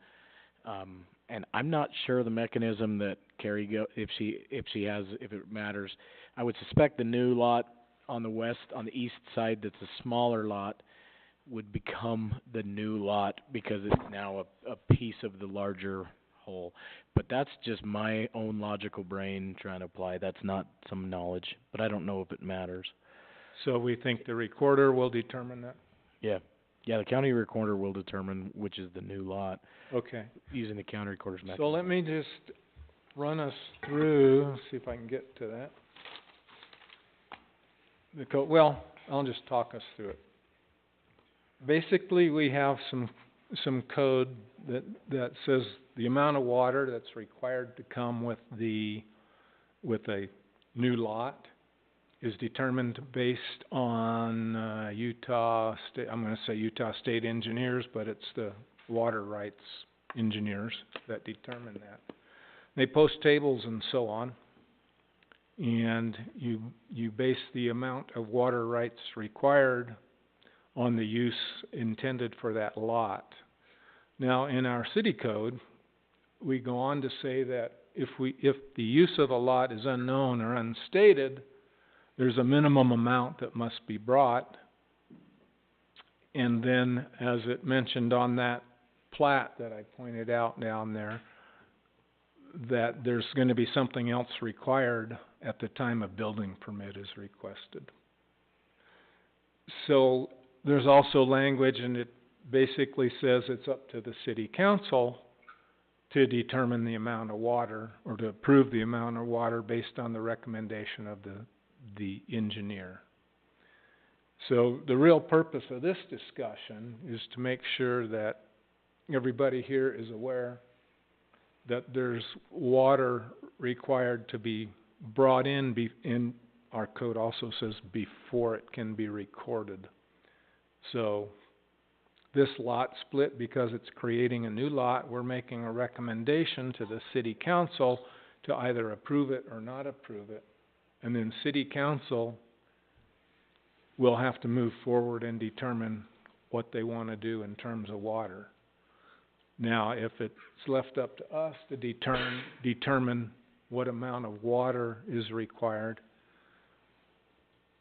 and I'm not sure the mechanism that Carrie if it matters. I would suspect the new lot on the east side that's a smaller lot would become the new lot because it's now a piece of the larger whole. But that's just my own logical brain trying to apply. That's not some knowledge, but I don't know if it matters. So we think the recorder will determine that? Yeah. Yeah, the county recorder will determine which is the new lot Okay. using the county recorder's mechanism. So let me just run us through, see if I can get to that. I'll just talk us through it. Basically, we have some code that says the amount of water that's required to come with a new lot is determined based on Utah State engineers, but it's the water rights engineers that determine that. They post tables and so on, and you base the amount of water rights required on the use intended for that lot. Now, in our city code, we go on to say that if the use of a lot is unknown or unstated, there's a minimum amount that must be brought. And then, as it mentioned on that plat that I pointed out down there, that there's going to be something else required at the time a building permit is requested. So there's also language, and it basically says it's up to the city council to determine the amount of water, or to approve the amount of water based on the recommendation of the engineer. So the real purpose of this discussion is to make sure that everybody here is aware that there's water required to be brought in, our code also says before it can be recorded. So this lot split, because it's creating a new lot, we're making a recommendation to the city council to either approve it or not approve it. And then city council will have to move forward and determine what they want to do in terms of water. Now, if it's left up to us to determine what amount of water is required,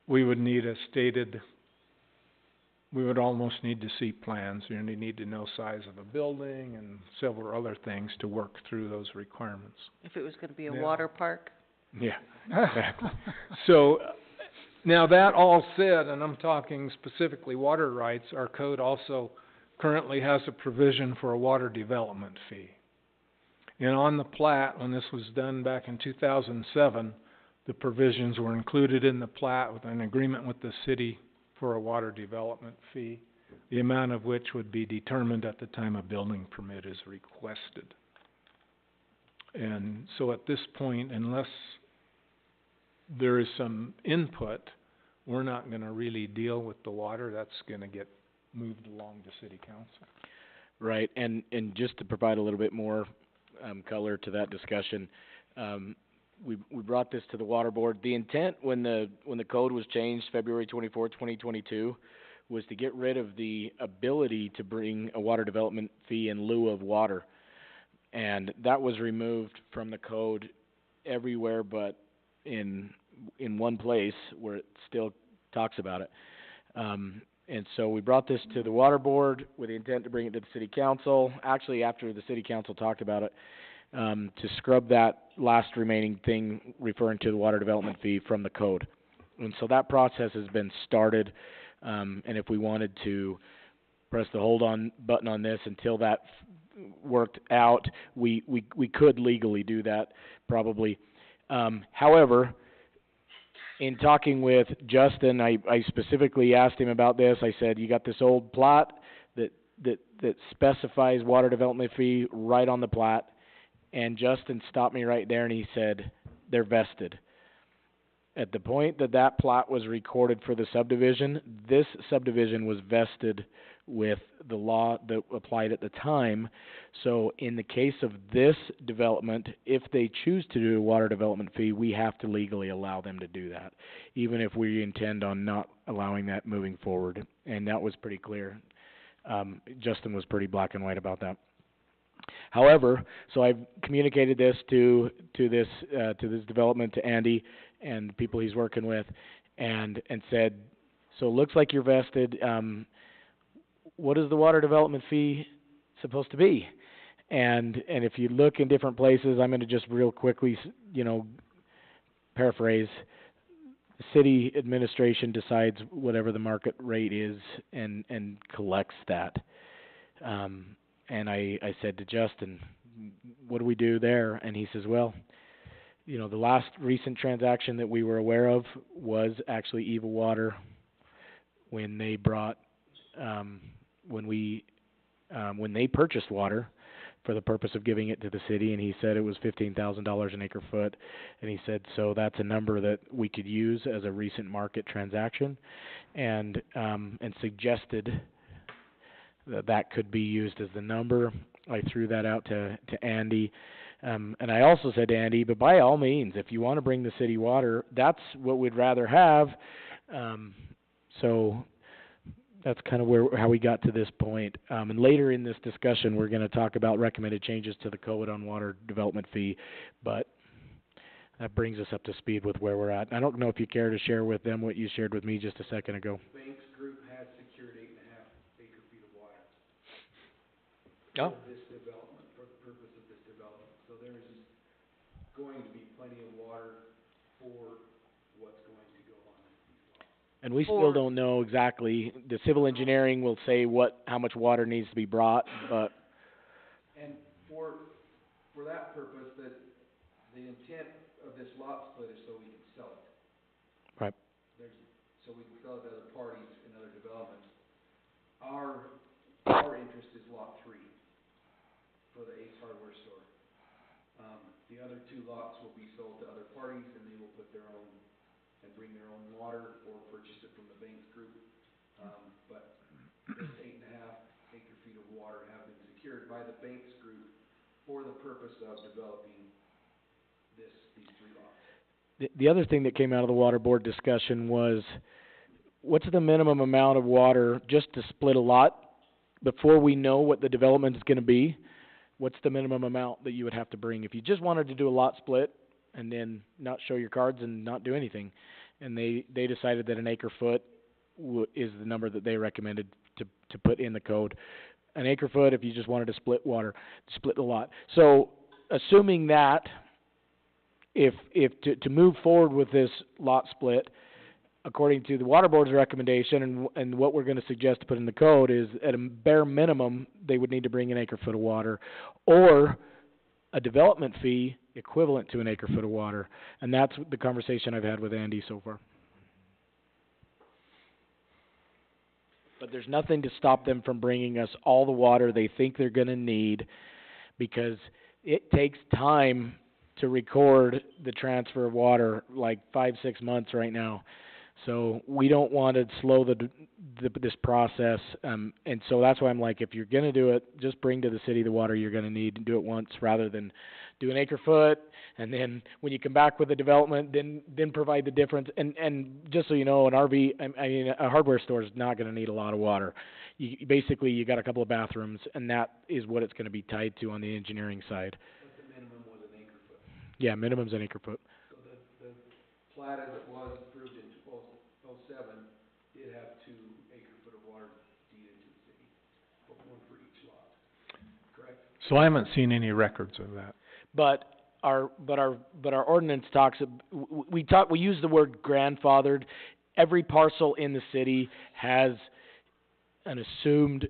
we would almost need to see plans. You need to know size of a building and several other things to work through those requirements. If it was gonna be a water park. Yeah, exactly. So, now that all said, and I'm talking specifically water rights, our code also currently has a provision for a water development fee. And on the plat, when this was done back in 2007, the provisions were included in the plat with an agreement with the city for a water development fee, the amount of which would be determined at the time a building permit is requested. And so at this point, unless there is some input, we're not gonna really deal with the water. That's gonna get moved along to city council. Right, and just to provide a little bit more color to that discussion, we brought this to the water board. The intent when the code was changed February 24, 2022, was to get rid of the ability to bring a water development fee in lieu of water. And that was removed from the code everywhere but in one place where it still talks about it. And so we brought this to the water board with the intent to bring it to the city council. Actually, after the city council talked about it, to scrub that last remaining thing referring to the water development fee from the code. And so that process has been started, and if we wanted to press the hold on button on this until that worked out, we could legally do that, probably. However, in talking with Justin, I specifically asked him about this. I said, you got this old plat that specifies water development fee right on the plat. And Justin stopped me right there and he said, they're vested. At the point that plat was recorded for the subdivision, this subdivision was vested with the law that applied at the time. So in the case of this development, if they choose to do a water development fee, we have to legally allow them to do that, even if we intend on not allowing that moving forward. And that was pretty clear. Justin was pretty black and white about that. However, so I've communicated this to this development, to Andy and the people he's working with, and said, so it looks like you're vested, what is the water development fee supposed to be? And if you look in different places, I'm gonna just real quickly, paraphrase. The city administration decides whatever the market rate is and collects that. And I said to Justin, what do we do there? And he says, well, the last recent transaction that we were aware of was actually Eva Water when they brought, when they purchased water for the purpose of giving it to the city, and he said it was $15,000 an acre foot, and he said, so that's a number that we could use as a recent market transaction, and suggested that could be used as the number. I threw that out to Andy, and I also said to Andy, but by all means, if you want to bring the city water, that's what we'd rather have. So that's kind of how we got to this point. And later in this discussion, we're going to talk about recommended changes to the code on water development fee, but that brings us up to speed with where we're at. I don't know if you care to share with them what you shared with me just a second ago. Banks Group has secured 8.5 acre feet of water. Oh. For this development, for the purpose of this development. So there is going to be plenty of water for what's going to go on these lots. And we still don't know exactly. The civil engineering will say how much water needs to be brought, but. And for that purpose, the intent of this lot split is so we can sell it. Right. So we can sell it to other parties and other developments. Our interest is lot 3 for the Ace Hardware store. The other 2 lots will be sold to other parties, and they will put their own and bring their own water or purchase it from the Banks Group. But this 8.5 acre feet of water have been secured by the Banks Group for the purpose of developing these 3 lots. The other thing that came out of the water board discussion was, what's the minimum amount of water just to split a lot before we know what the development is going to be? What's the minimum amount that you would have to bring if you just wanted to do a lot split and then not show your cards and not do anything? And they decided that an acre foot is the number that they recommended to put in the code. An acre foot if you just wanted to split the lot. So assuming that if to move forward with this lot split, according to the water board's recommendation and what we're going to suggest to put in the code is, at a bare minimum, they would need to bring an acre foot of water, or a development fee equivalent to an acre foot of water. And that's the conversation I've had with Andy so far. But there's nothing to stop them from bringing us all the water they think they're going to need, because it takes time to record the transfer of water, like 5-6 months right now. So we don't want to slow this process, and so that's why I'm like, if you're going to do it, just bring to the city the water you're going to need and do it once, rather than do an acre foot, and then when you come back with the development, then provide the difference. And just so you know, an a hardware store is not going to need a lot of water. Basically, you got a couple of bathrooms, and that is what it's going to be tied to on the engineering side. But the minimum was an acre foot. Yeah, minimum's an acre foot. So the plat as it was approved in 2007 did have 2 acre foot of water deeded to the city, but 1 for each lot. Correct? So I haven't seen any records of that. But our ordinance talks. We use the word grandfathered. Every parcel in the city has an assumed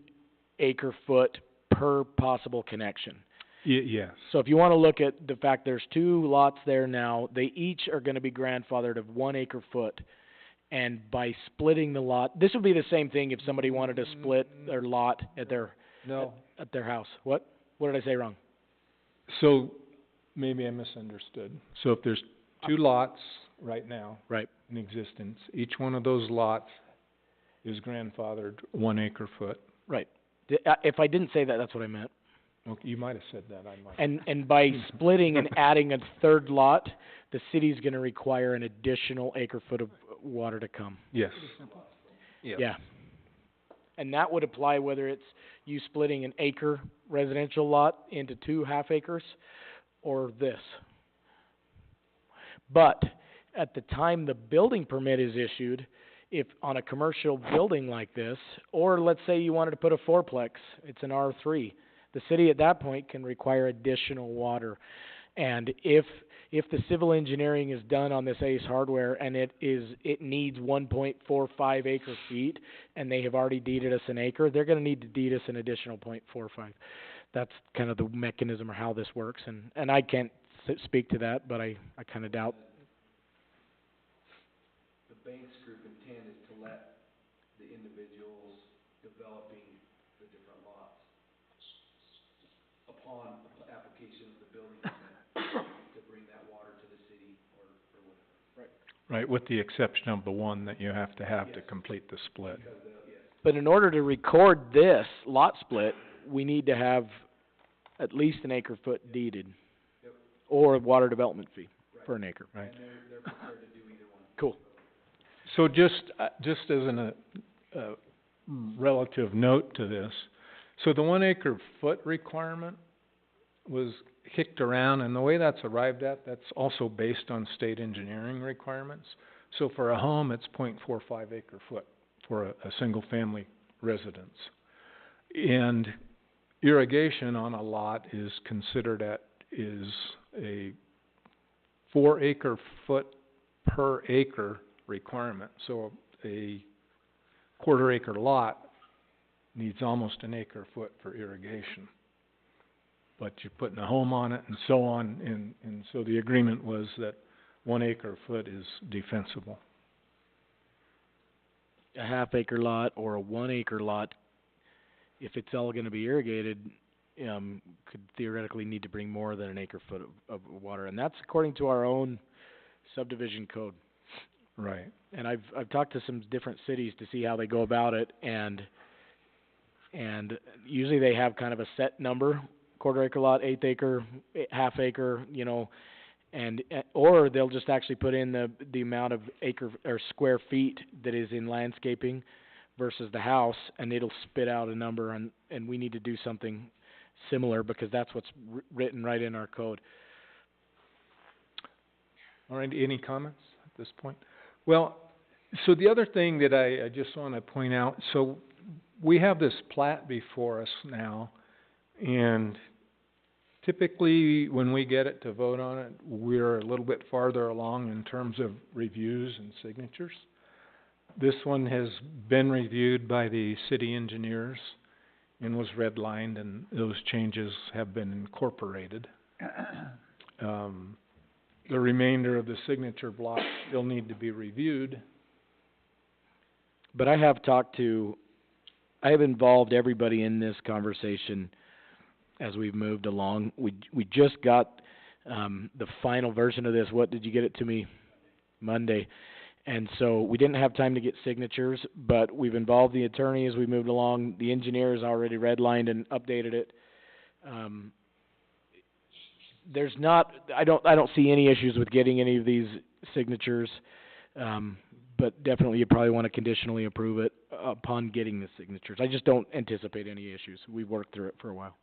acre foot per possible connection. Yes. So if you want to look at the fact there's 2 lots there now, they each are going to be grandfathered of 1 acre foot. And by splitting the lot, this would be the same thing if somebody wanted to split their lot at their at their house. What did I say wrong? So maybe I misunderstood. So if there's 2 lots right now. Right. In existence, each one of those lots is grandfathered 1 acre foot. Right. If I didn't say that, that's what I meant. Okay, you might have said that. I might. And by splitting and adding a 3rd lot, the city's going to require an additional acre foot of water to come. Yes. Yeah. And that would apply whether it's you splitting an acre residential lot into 2 half acres, or this. But at the time the building permit is issued, if on a commercial building like this, or let's say you wanted to put a fourplex, it's an R3, the city at that point can require additional water. And if the civil engineering is done on this Ace Hardware and it needs 1.45 acre feet, and they have already deeded us an acre, they're gonna need to deed us an additional 0.45. That's kind of the mechanism or how this works, and I can't speak to that, but I kinda doubt. The Banks Group intent is to let the individuals developing the different lots upon application of the building permit to bring that water to the city or whatever. Right, with the exception of the one that you have to complete the split. Because But in order to record this lot split, we need to have at least an acre foot deeded, Yep. or a water development fee for an acre. Right. and they're prepared to do either one. Cool. So just as a relative note to this, so the 1 acre foot requirement was kicked around, and the way that's arrived at, that's also based on state engineering requirements. So for a home, it's 0.45 acre foot for a single family residence. And irrigation on a lot is considered is a 4 acre foot per acre requirement. So a quarter acre lot needs almost an acre foot for irrigation. But you're putting a home on it and so on, and so the agreement was that 1 acre foot is defensible. A half acre lot or a 1 acre lot, if it's all gonna be irrigated, could theoretically need to bring more than an acre foot of water, and that's according to our own subdivision code. Right. And I've talked to some different cities to see how they go about it, and usually they have kind of a set number, quarter acre lot, 1/8 acre, half acre, you know, and or they'll just actually put in the amount of acre or square feet that is in landscaping versus the house, and it'll spit out a number, and we need to do something similar because that's what's written right in our code. All right, any comments at this point? Well, so the other thing that I just want to point out, so we have this plat before us now, and typically when we get it to vote on it, we're a little bit farther along in terms of reviews and signatures. This one has been reviewed by the city engineers and was redlined, and those changes have been incorporated. The remainder of the signature block still need to be reviewed. But I have involved everybody in this conversation as we've moved along. We just got, the final version of this. What did you get it to me? Monday. And so we didn't have time to get signatures, but we've involved the attorney as we moved along. The engineer's already redlined and updated it. I don't see any issues with getting any of these signatures, but definitely you probably want to conditionally approve it upon getting the signatures. I just don't anticipate any issues. We've worked through it for a while.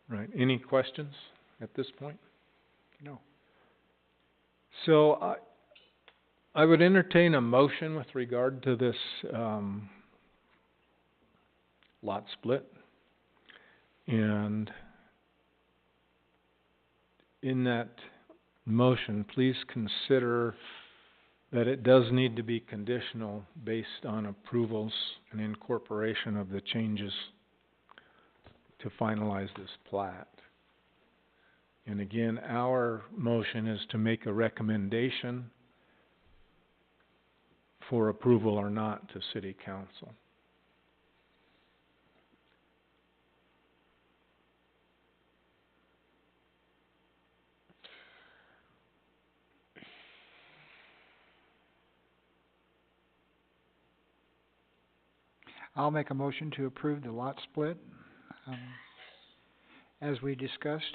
Right, any questions at this point? No. So I would entertain a motion with regard to this, lot split. And in that motion, please consider that it does need to be conditional based on approvals and incorporation of the changes to finalize this plat. And again, our motion is to make a recommendation for approval or not to City Council. I'll make a motion to approve the lot split, as we discussed,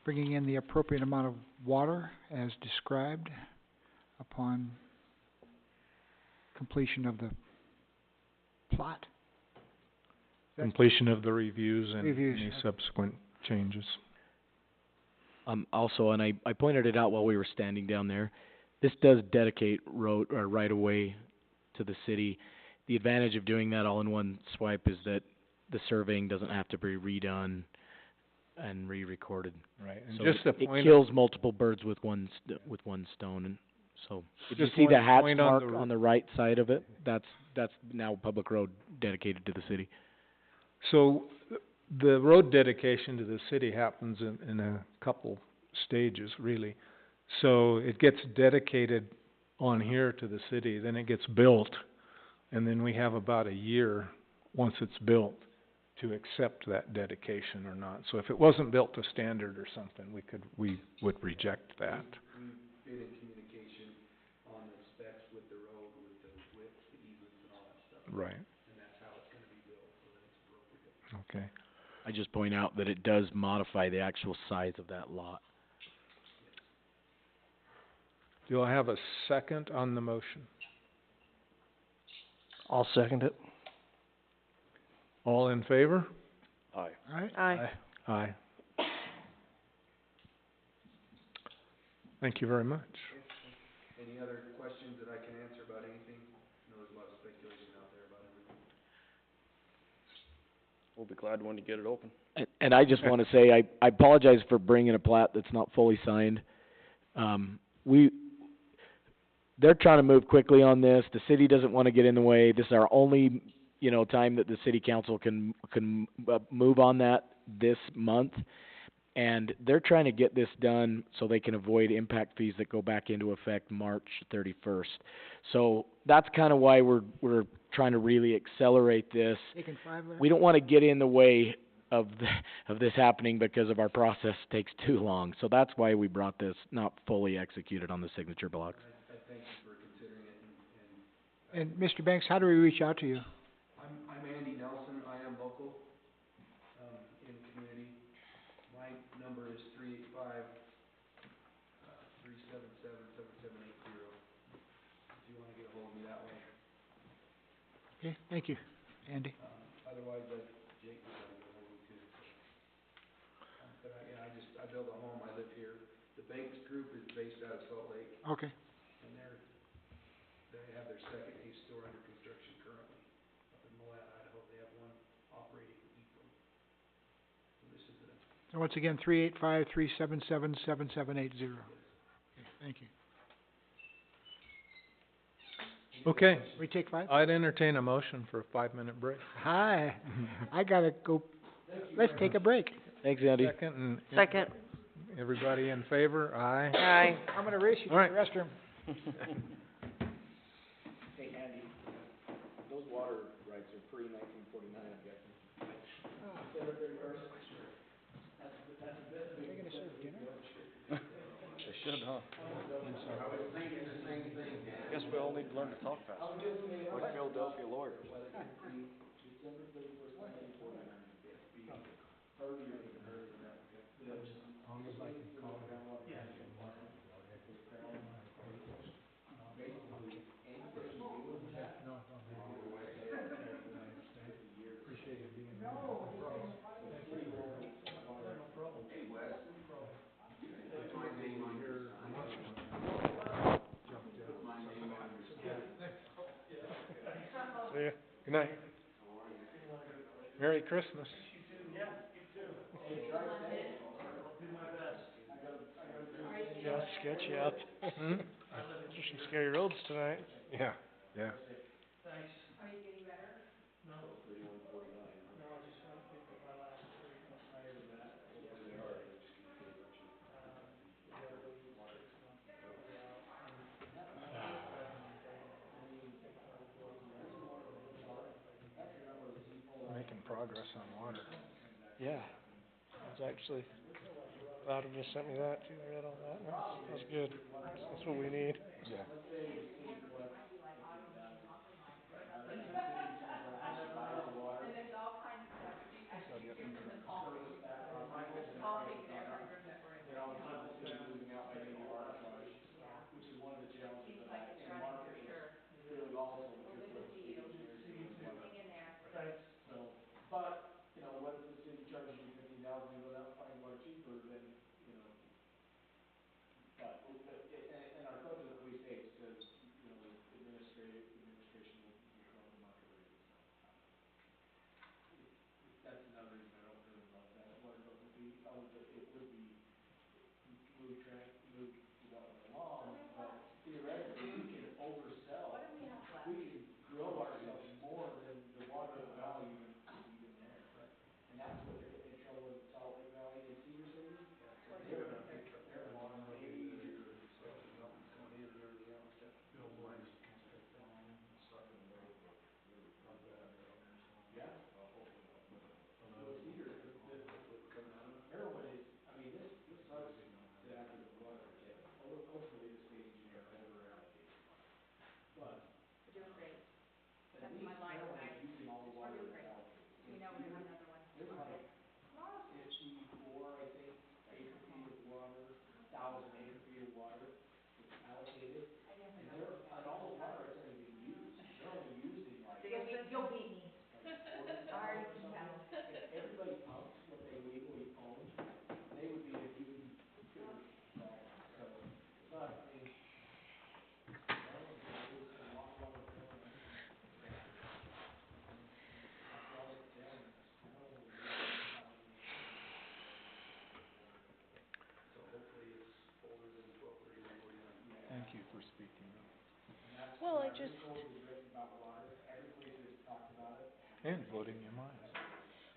bringing in the appropriate amount of water as described upon completion of the plot. completion of the reviews and Reviews, any okay. subsequent changes. Also, and I pointed it out while we were standing down there, this does dedicate road, or right of way to the city. The advantage of doing that all in one swipe is that the surveying doesn't have to be redone and re-recorded. Right, and So just the it point, kills multiple birds with one stone, and so, if you Just see the one hatch point on mark the on the right side of it, that's now public road dedicated to the city. so the road dedication to the city happens in a couple stages, really. So it gets dedicated on here to the city, then it gets built, and then we have about a year, once it's built, to accept that dedication or not. So if it wasn't built to standard or something, we would reject that. We've been in communication on the specs with the road, with the width, the easements and all that stuff. Right, And that's how it's gonna be built, so that it's appropriate. okay. I just point out that it does modify the actual size of that lot. Do I have a second on the motion? I'll second it. All in favor? Aye. Aye. Aye. Thank you very much. Any other questions that I can answer about anything? I know there's a lot of speculation out there about everything. We'll be glad when you get it open. And I just wanna say, I apologize for bringing a plat that's not fully signed. They're trying to move quickly on this, the city doesn't wanna get in the way, this is our only, time that the city council can move on that this month. And they're trying to get this done so they can avoid impact fees that go back into effect March 31st. So that's kinda why we're trying to really accelerate this. Taking 5 there? We don't wanna get in the way of this happening because of our process takes too long. So that's why we brought this not fully executed on the signature blocks. I thank you for considering it and And Mr. Banks, how do we reach out to you? I'm Andy Nelson, I am local, in community. My number is 385-377-7780. If you wanna get ahold of me that way. Okay, thank you, Andy. Otherwise, Jake was gonna get ahold of me too, so. But I build a home, I live here. The Banks Group is based out of Salt Lake, Okay, and they have their second A store under construction currently. Up in Moab, Idaho, they have one operating weekly. So this is so once again, 385-377-7780. Okay, thank you. Okay, We take 5? I'd entertain a motion for a 5-minute break. Hi, I gotta go, let's take a break. Thanks, Andy. Second, and Second. everybody in favor? Aye. Aye. I'm gonna race you to All the restroom. Hey, Andy, those water rights are pre-1949, I'm guessing. Are they gonna serve dinner? They should, huh? Guess we all need to learn to talk fast. Like Philadelphia lawyers. See ya. Good night. Merry Christmas. Yeah, it's sketchy out. Hmm? There's some scary roads tonight. Yeah, yeah. Making progress on water. Yeah, it was actually, Loudon just sent me that too, I read all that, that's good, that's what we need. Yeah. Hang in there. my line of sight, it's really great. So we know we have another one. Okay. I didn't have another. You'll beat me. I already can tell. Thank you for speaking up. Well, I just, And voting your mind.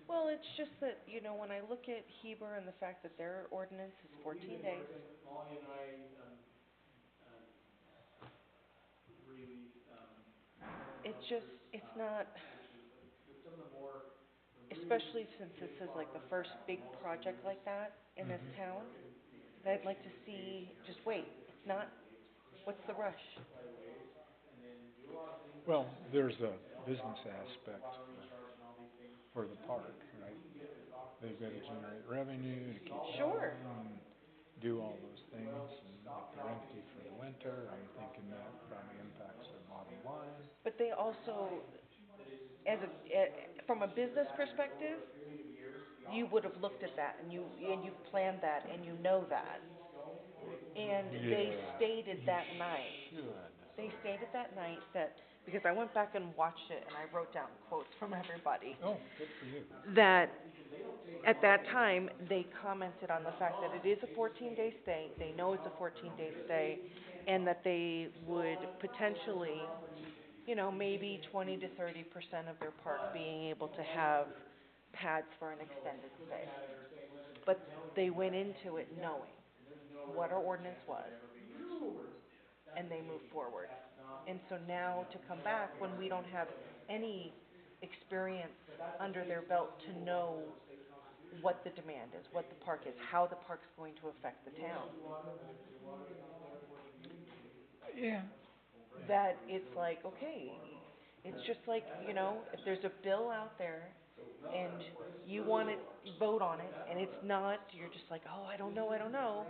well, it's just that, you know, when I look at Heber and the fact that their ordinance is 14 days, it's just, it's not, especially since this is like the first big project like that in this town, that I'd like to see, just wait, it's not, what's the rush? Well, there's a business aspect for the park, right? They've got to generate revenue to keep Sure. going and do all those things. And if they're empty for the winter, I'm thinking that probably impacts their bottom line. But they also, as a, from a business perspective, you would have looked at that and you've planned that and you know that. And they stated that night, they stated that night that, because I went back and watched it and I wrote down quotes from everybody, Oh, good for you. that at that time, they commented on the fact that it is a 14-day stay, they know it's a 14-day stay, and that they would potentially, you know, maybe 20 to 30% of their park being able to have pads for an extended stay. But they went into it knowing what our ordinance was, and they moved forward. And so now to come back when we don't have any experience under their belt to know what the demand is, what the park is, how the park's going to affect the town. Yeah. That it's like, okay, it's just like, you know, if there's a bill out there and you want to vote on it and it's not, you're just like, oh, I don't know.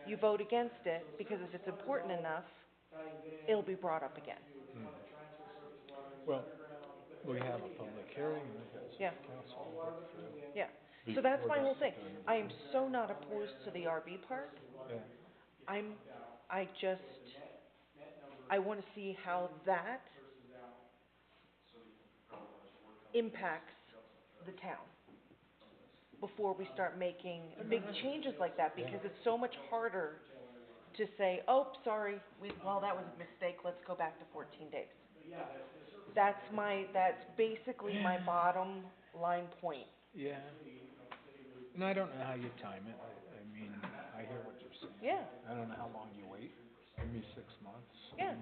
You vote against it because if it's important enough, it'll be brought up again. Well, we have a public hearing and we've got Yeah. city council to work through. Yeah. So that's my whole thing. Before I am so not opposed to the RV park. Yeah. I want to see how that impacts the town before we start making big changes like that, because it's so much harder to say, oh, sorry, well, that was a mistake, let's go back to 14 days. That's basically my bottom line point. Yeah. And I don't know how you time it. I mean, I hear what you're saying. Yeah. I don't know how long you wait. Maybe 6 months. Yeah.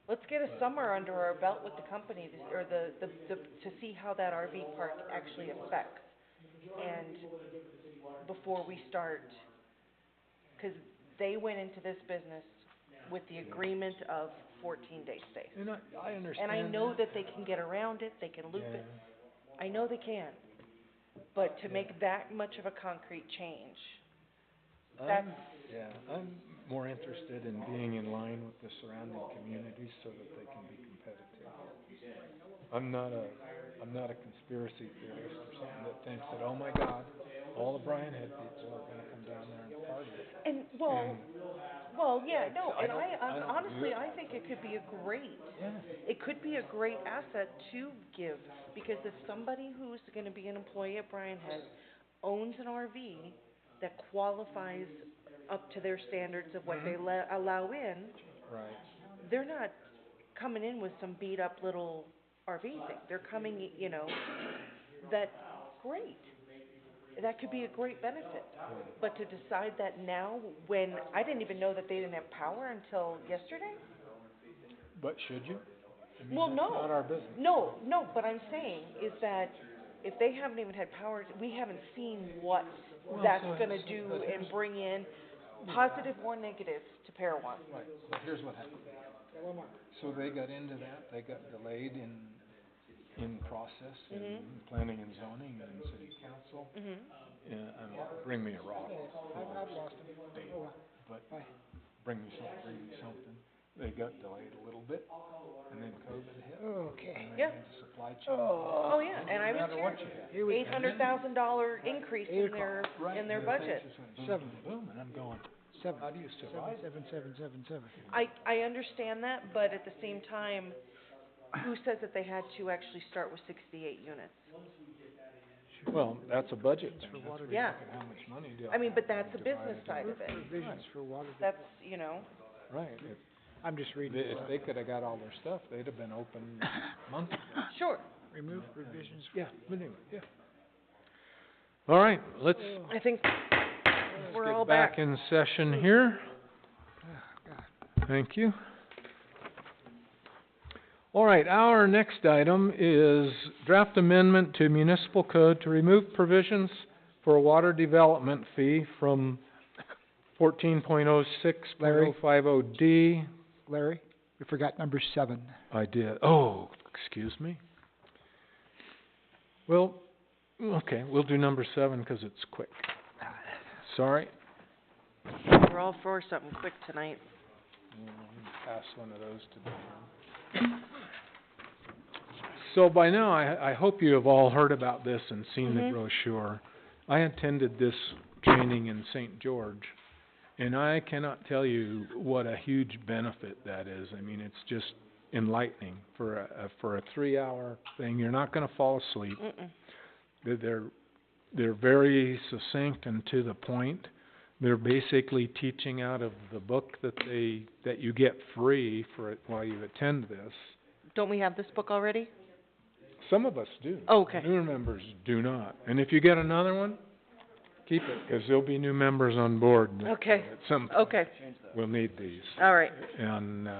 Let's get a summer under our belt with the company, or to see how that RV park actually affects. And before we start, because they went into this business with the agreement of 14-day stays. And I understand. And I know that they can get around it, they can loop it. I know they can. But to make that much of a concrete change, that's... I'm more interested in being in line with the surrounding communities so that they can be competitive. I'm not a conspiracy theorist or something that thinks that, oh my God, all the Bryan Head people are gonna come down there and party. And, honestly, I think it could be it could be a great asset to give, because if somebody who's gonna be an employee at Bryan Head owns an RV that qualifies up to their standards of what they allow in, they're not coming in with some beat up little RV thing. They're coming, you know, that's great. That could be a great benefit. But to decide that now, when I didn't even know that they didn't have power until yesterday? But should you? I mean, Well, that's no. not our business. No, but I'm saying is that if they haven't even had power, we haven't seen what that's gonna do and bring in positive or negative to Parowan. Right, but here's what happened. So they got into that, they got delayed in process, in Mhm. planning and zoning and city council. Mhm. Bring me a rock. I've lost him. Oh, But bye. bring me something. They got delayed a little bit, and then COVID hit. Okay. And Yeah. they had supply chain. Oh, yeah, and I No was matter what you had. Here we $800,000 increase Eight in their, Right, in their and the things budget. just went boom, Seven. boom, boom, and I'm going, seven, how do you survive? seven. I understand that, but at the same time, who says that they had to actually start with 68 units? Well, that's a budget For thing, water that's Yeah. how much money do I mean, but have that's the divided business side of it. Provisions for water. That's, you know, Right, I'm just reading. if they could've got all their stuff, they'd have been open months ago. sure. Remove provisions. Yeah, but anyway, yeah. All right, let's I think we're all get back in session here. Thank you. All right, our next item is draft amendment to municipal code to remove provisions for a water development fee from 14.06.050D. Larry, we forgot number 7. I did. Oh, excuse me. Well, okay, we'll do number 7 because it's quick. Sorry. We're all for something quick tonight. Pass one of those to Dan. So by now, I hope you have all heard about this and seen the Mhm. brochure. I attended this training in St. George, and I cannot tell you what a huge benefit that is. I mean, it's just enlightening for a 3-hour thing. You're not gonna fall asleep. Mm-mm. They're very succinct and to the point. They're basically teaching out of the book that you get free for it while you attend this. Don't we have this book already? Some of us do. Oh, okay. Newer members do not. And if you get another one, keep it, because there'll be new members on board. Okay. At some point, Okay. we'll need these. All right. And,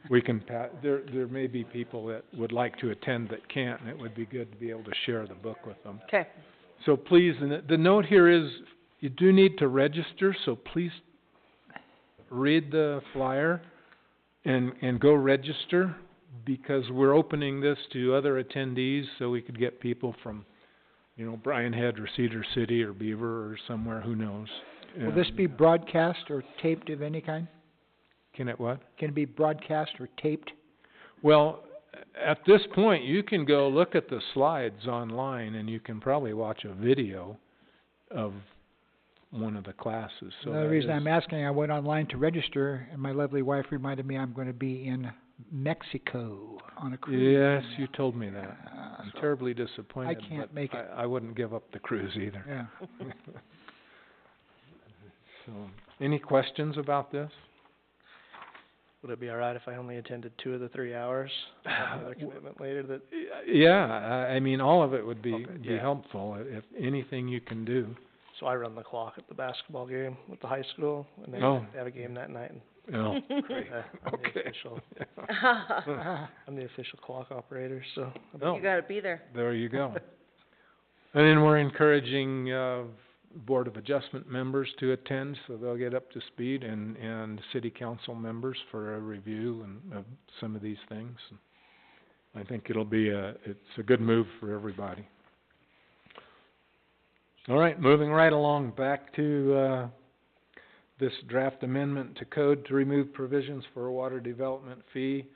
we can there may be people that would like to attend that can't, and it would be good to be able to share the book with them. Okay. So please, and the note here is, you do need to register, so please read the flyer and go register, because we're opening this to other attendees, so we could get people from, Bryan Head or Cedar City or Beaver or somewhere, who knows. Will this be broadcast or taped of any kind? Can it what? Can it be broadcast or taped? Well, at this point, you can go look at the slides online, and you can probably watch a video of one of the classes. So The reason I'm asking, I went online to register, and my lovely wife reminded me I'm going to be in Mexico on a cruise. Yes, you told me that. I'm so terribly disappointed. I can't but make it. I wouldn't give up the cruise either. Yeah. So, any questions about this? Would it be all right if I only attended 2 of the 3 hours? Have another commitment later that, Yeah, I mean, all of it would be Okay, yeah. helpful, if anything you can do. so I run the clock at the basketball game with the high school, and they Oh. have a game that night, and Oh, great. I'm the Okay. official, I'm the official clock operator, so. Oh, You gotta be there. there you go. And then we're encouraging, Board of Adjustment members to attend, so they'll get up to speed, and city council members for a review of some of these things. I think it's a good move for everybody. All right, moving right along, back to, this draft amendment to code to remove provisions for a water development fee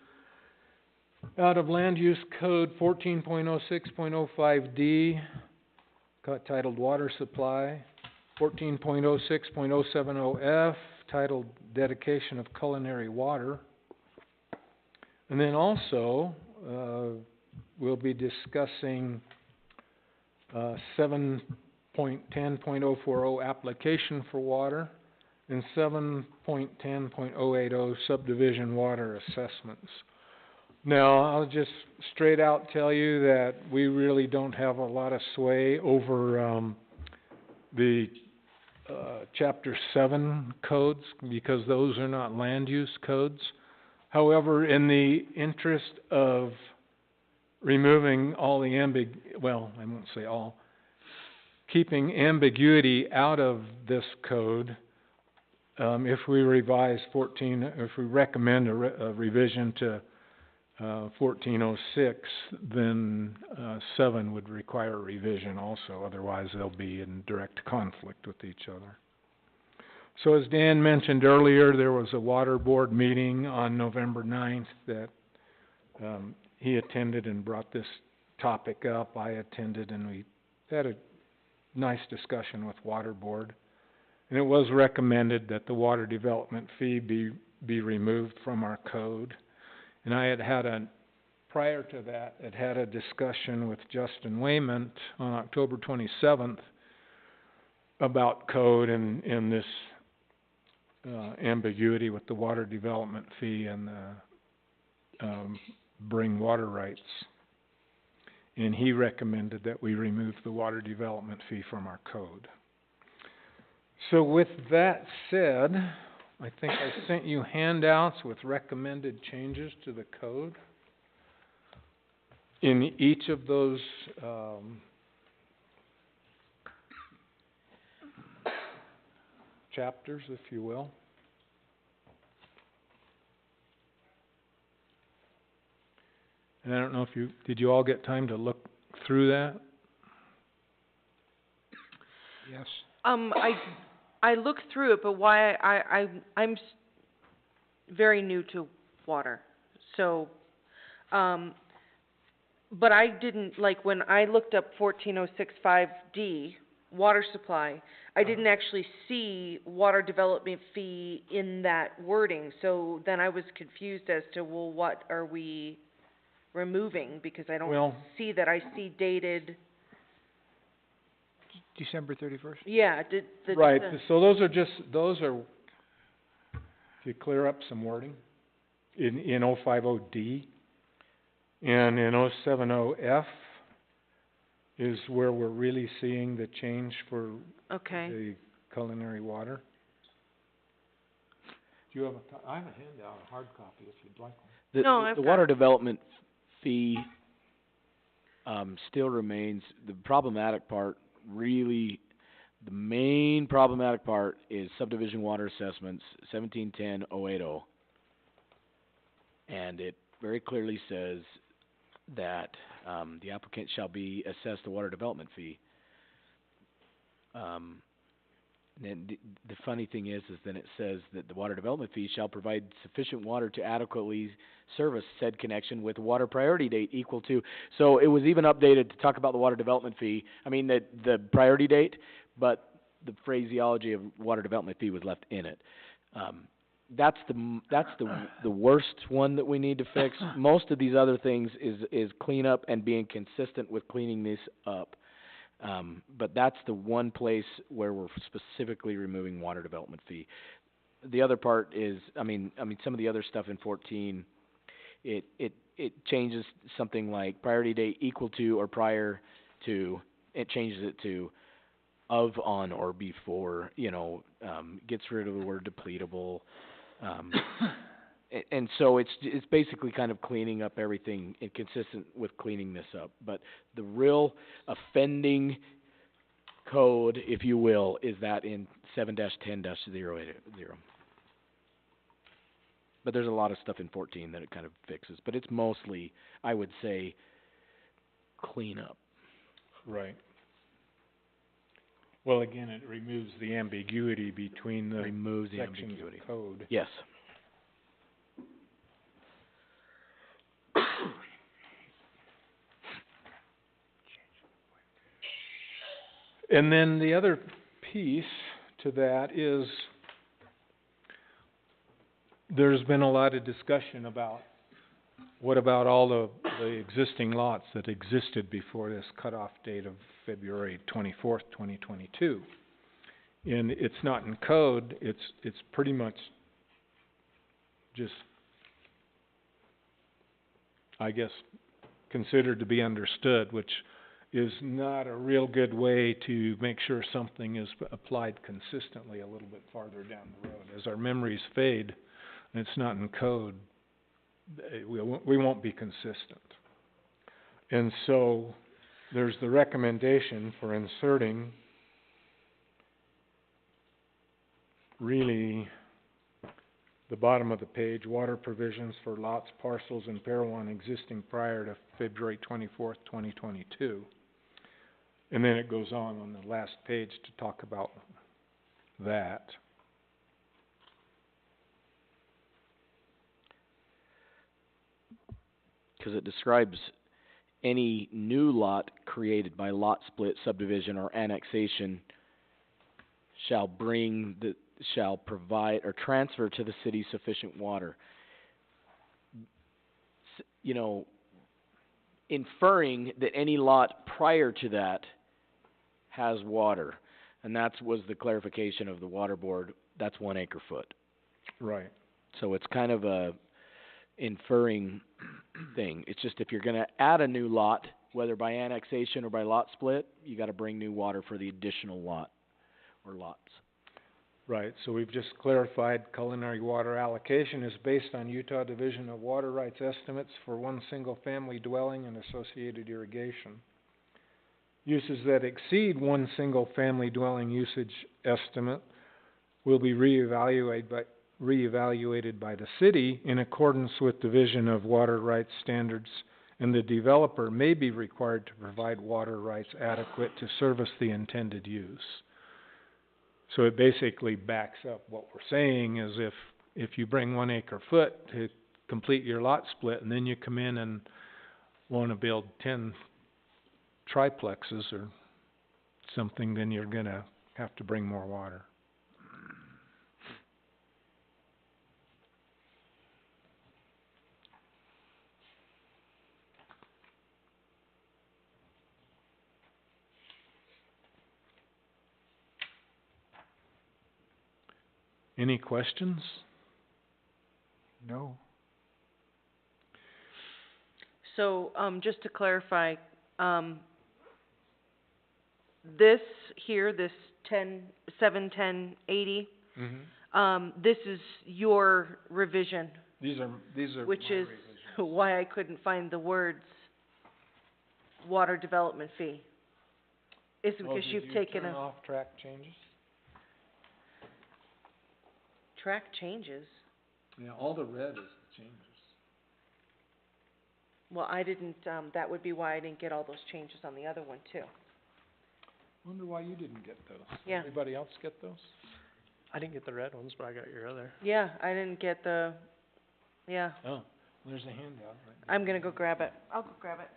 out of Land Use Code 14.06.05D, titled Water Supply, 14.06.070F, titled Dedication of Culinary Water. And then also, we'll be discussing 7.10.040 Application for Water, and 7.10.080 Subdivision Water Assessments. Now, I'll just straight out tell you that we really don't have a lot of sway over the Chapter 7 codes, because those are not land use codes. However, in the interest of removing all the I won't say all, keeping ambiguity out of this code, if we revise if we recommend a revision to, 1406, then, 7 would require a revision also, otherwise they'll be in direct conflict with each other. So as Dan mentioned earlier, there was a water board meeting on November 9th that, he attended and brought this topic up. I attended, and we had a nice discussion with water board. And it was recommended that the water development fee be removed from our code. And I prior to that, had a discussion with Justin Waymont on October 27th about code and this, ambiguity with the water development fee and the, bring water rights. And he recommended that we remove the water development fee from our code. So with that said, I think I sent you handouts with recommended changes to the code. In each of those, chapters, if you will. And I don't know if did you all get time to look through that? Yes. I looked through it, but I'm very new to water, so, but I didn't, like, when I looked up 14065D, water supply, I didn't actually see water development fee in that wording, so then I was confused as to, well, what are we removing, because I don't see that. I see dated, December 31st? yeah, Right, so those are, if you clear up some wording, in 050D, and in 070F is where we're really seeing the change for okay. the culinary water. Do you have I have a handout, a hard copy, if you'd like one. The water development fee, still remains, the problematic part, really, the main problematic part is subdivision water assessments, 1710-080. And it very clearly says that, the applicant shall be assessed a water development fee. And the funny thing is then it says that the water development fee shall provide sufficient water to adequately service said connection with water priority date equal to, so it was even updated to talk about the water development fee, the priority date, but the phraseology of water development fee was left in it. That's the worst one that we need to fix. Most of these other things is clean up and being consistent with cleaning this up. But that's the one place where we're specifically removing water development fee. The other part is, some of the other stuff in 14, it changes something like priority date equal to or prior to, it changes it to of, on, or before, gets rid of the word depletable. And so it's basically kind of cleaning up everything and consistent with cleaning this up. But the real offending code, if you will, is that in 7-10-080. But there's a lot of stuff in 14 that it kind of fixes. But it's mostly, I would say, cleanup. Right. Well, again, it removes the ambiguity between the sections of code. Yes. And then the other piece to that is there's been a lot of discussion about what about all the existing lots that existed before this cutoff date of February 24th, 2022. And it's not in code, it's pretty much just, I guess, considered to be understood, which is not a real good way to make sure something is applied consistently a little bit farther down the road. As our memories fade and it's not in code, we won't be consistent. And so there's the recommendation for inserting really, the bottom of the page, water provisions for lots, parcels, and Parowan existing prior to February 24th, 2022. And then it goes on the last page to talk about that. Cause it describes any new lot created by lot split, subdivision, or annexation shall provide or transfer to the city sufficient water. You know, inferring that any lot prior to that has water, and was the clarification of the water board, that's 1 acre foot. Right. So it's kind of a inferring thing. It's just if you're gonna add a new lot, whether by annexation or by lot split, you gotta bring new water for the additional lot or lots. Right, so we've just clarified culinary water allocation is based on Utah Division of Water Rights estimates for one single-family dwelling and associated irrigation. Uses that exceed one single-family dwelling usage estimate will be reevaluated by the city in accordance with Division of Water Rights standards, and the developer may be required to provide water rights adequate to service the intended use. So it basically backs up what we're saying is if you bring 1 acre foot to complete your lot split and then you come in and wanna build 10 triplexes or something, then you're gonna have to bring more water. Any questions? No. So, just to clarify, this here, this 71080, this is your revision, These are which my is revisions. why I couldn't find the words water development fee. Is because you've taken Turn a off track changes? track changes. Yeah, all the red is the changes. Well, I didn't, that would be why I didn't get all those changes on the other one too. Wonder why you didn't get those. Yeah. Everybody else get those? I didn't get the red ones, but I got your other. Yeah, I didn't get the, yeah, Oh, there's a handout right there. I'm gonna go grab it. I'll go grab it.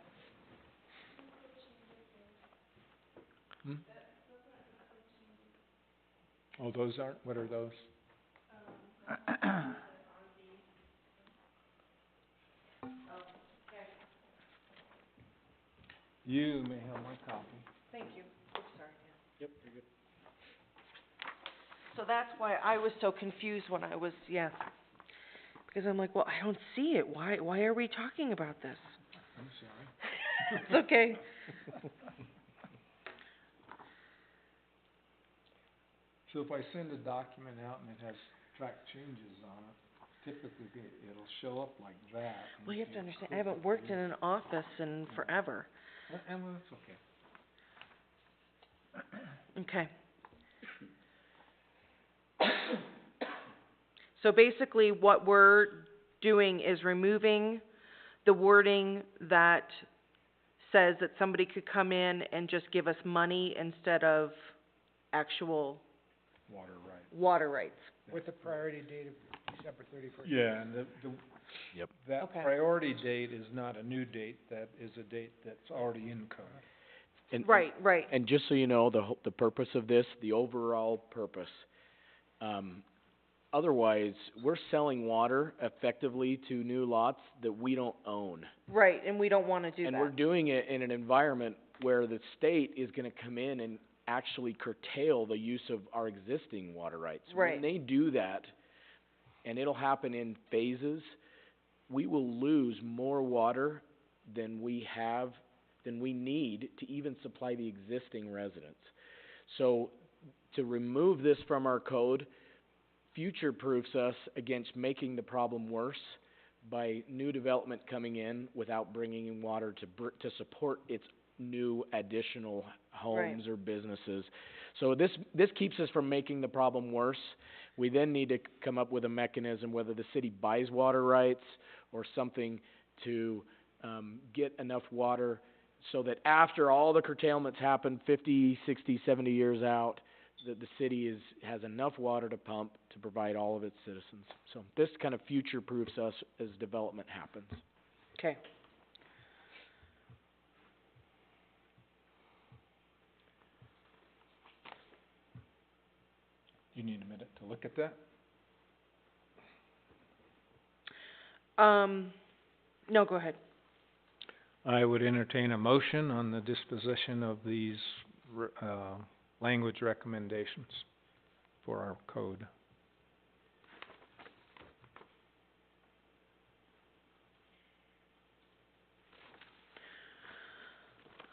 Oh, those aren't, what are those? You may have my copy. Thank you. Oops, sorry. Yep, you're good. So that's why I was so confused when I was, yeah. Because I'm like, well, I don't see it. Why are we talking about this? I'm sorry. It's okay. So if I send a document out and it has track changes on it, typically it'll show up like that. and Well, you have to can't understand, I click haven't it. worked in an office in forever. And well, that's okay. Okay. So basically, what we're doing is removing the wording that says that somebody could come in and just give us money instead of actual Water right. water rights. With the priority date of December 31st. Yeah, and Yep. that Okay. priority date is not a new date, that is a date that's already in code. And, Right, right. And just so you know, the purpose of this, the overall purpose, otherwise, we're selling water effectively to new lots that we don't own. Right, and we don't wanna do And that. we're doing it in an environment where the state is gonna come in and actually curtail the use of our existing water rights. Right. When they do that, and it'll happen in phases, we will lose more water than we need to even supply the existing residents. So, to remove this from our code future-proofs us against making the problem worse by new development coming in without bringing in water to support its new additional homes or businesses. So this keeps us from making the problem worse. We then need to come up with a mechanism, whether the city buys water rights or something, to get enough water so that after all the curtailments happen 50, 60, 70 years out, that the city has enough water to pump to provide all of its citizens. So this kind of future-proofs us as development happens. Okay. You need a minute to look at that? No, go ahead. I would entertain a motion on the disposition of these language recommendations for our code.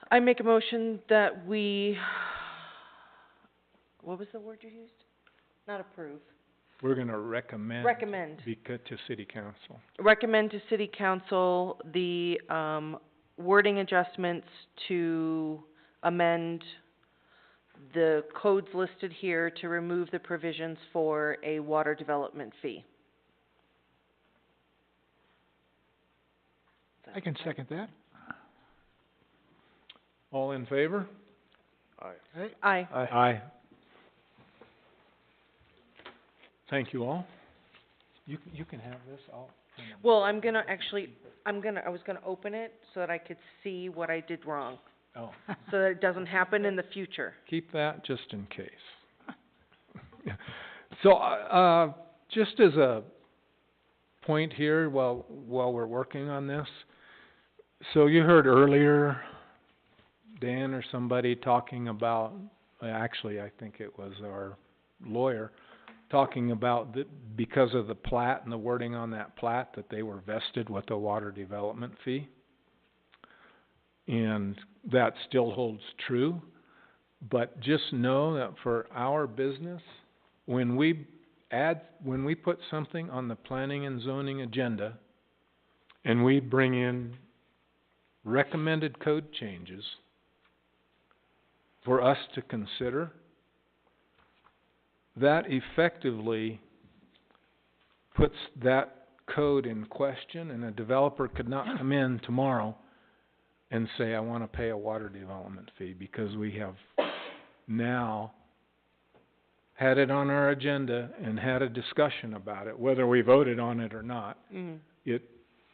I make a motion that we, what was the word you used? Not approve. We're gonna recommend. Recommend. To city council. Recommend to city council the, wording adjustments to amend the codes listed here to remove the provisions for a water development fee. I can second that. All in favor? Aye. Aye. Aye. Thank you all. You can have this, Well, I was gonna open it so that I could see what I did wrong, oh, so that it doesn't happen in the future. keep that just in case. So, just as a point here while we're working on this, so you heard earlier Dan or somebody talking about, actually I think it was our lawyer, talking about that because of the plat and the wording on that plat, that they were vested with a water development fee. And that still holds true, but just know that for our business, when we put something on the planning and zoning agenda, and we bring in recommended code changes for us to consider, that effectively puts that code in question, and a developer could not come in tomorrow and say, I want to pay a water development fee, because we have now had it on our agenda and had a discussion about it, whether we voted on it or not.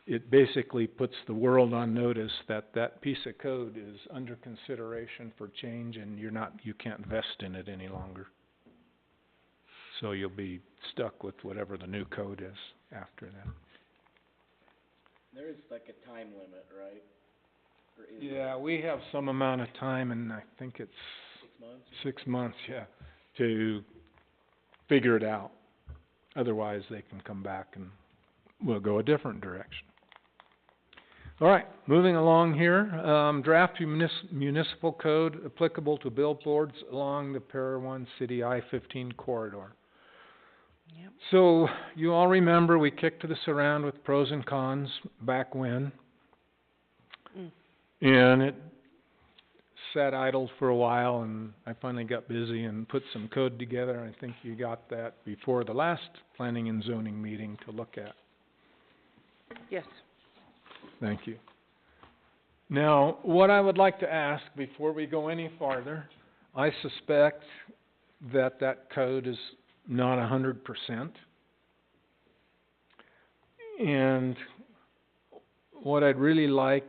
It basically puts the world on notice that that piece of code is under consideration for change, and you can't vest in it any longer. So you'll be stuck with whatever the new code is after that. There is like a time limit, right? Or is Yeah, we have some amount of time, and I think it's 6 months? 6 months, yeah, to figure it out. Otherwise, they can come back and we'll go a different direction. All right, moving along here, draft municipal code applicable to billboards along the Parowan City I-15 corridor. Yep. So, you all remember we kicked this around with pros and cons back when. And it sat idle for a while, and I finally got busy and put some code together. I think you got that before the last planning and zoning meeting to look at. Yes. Thank you. Now, what I would like to ask before we go any farther, I suspect that that code is not 100%. And what I'd really like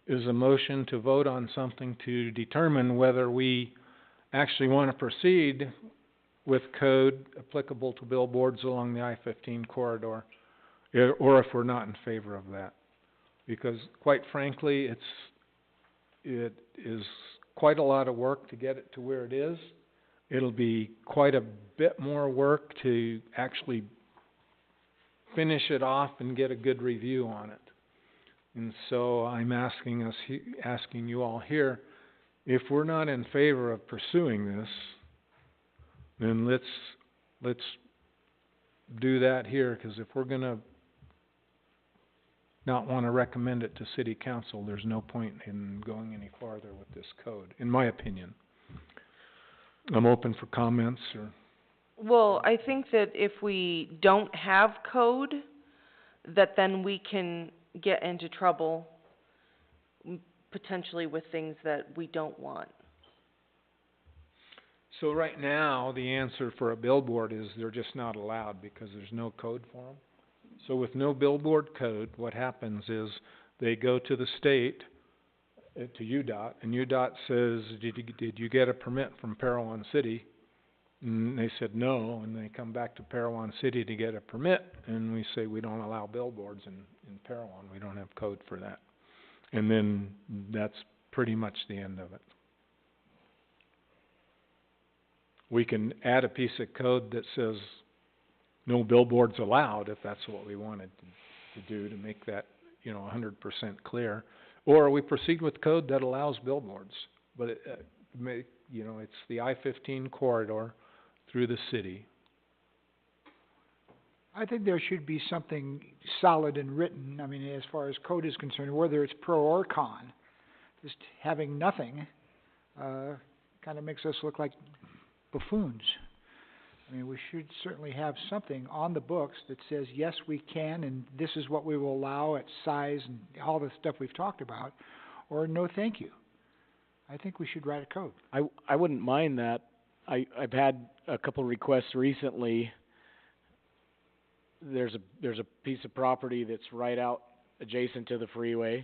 is a motion to vote on something to determine whether we actually want to proceed with code applicable to billboards along the I-15 corridor, or if we're not in favor of that. Because quite frankly, it is quite a lot of work to get it to where it is. It'll be quite a bit more work to actually finish it off and get a good review on it. And so I'm asking you all here, if we're not in favor of pursuing this, then let's do that here, because if we're gonna not wanna recommend it to city council, there's no point in going any farther with this code, in my opinion. I'm open for comments or... Well, I think that if we don't have code, that then we can get into trouble potentially with things that we don't want. So right now, the answer for a billboard is they're just not allowed because there's no code for them. So with no billboard code, what happens is they go to the state, to UDOT, and UDOT says, did you get a permit from Parowan City? And they said no, and they come back to Parowan City to get a permit, and we say we don't allow billboards in Parowan, we don't have code for that. And then that's pretty much the end of it. We can add a piece of code that says no billboards allowed, if that's what we wanted to do, to make that, 100% clear. Or we proceed with code that allows billboards, but it's the I-15 corridor through the city. I think there should be something solid and written, I mean, as far as code is concerned, whether it's pro or con. Just having nothing, kinda makes us look like buffoons. I mean, we should certainly have something on the books that says, yes, we can, and this is what we will allow at size and all the stuff we've talked about, or no thank you. I think we should write a code. I wouldn't mind that. I've had a couple requests recently. There's a piece of property that's right out adjacent to the freeway,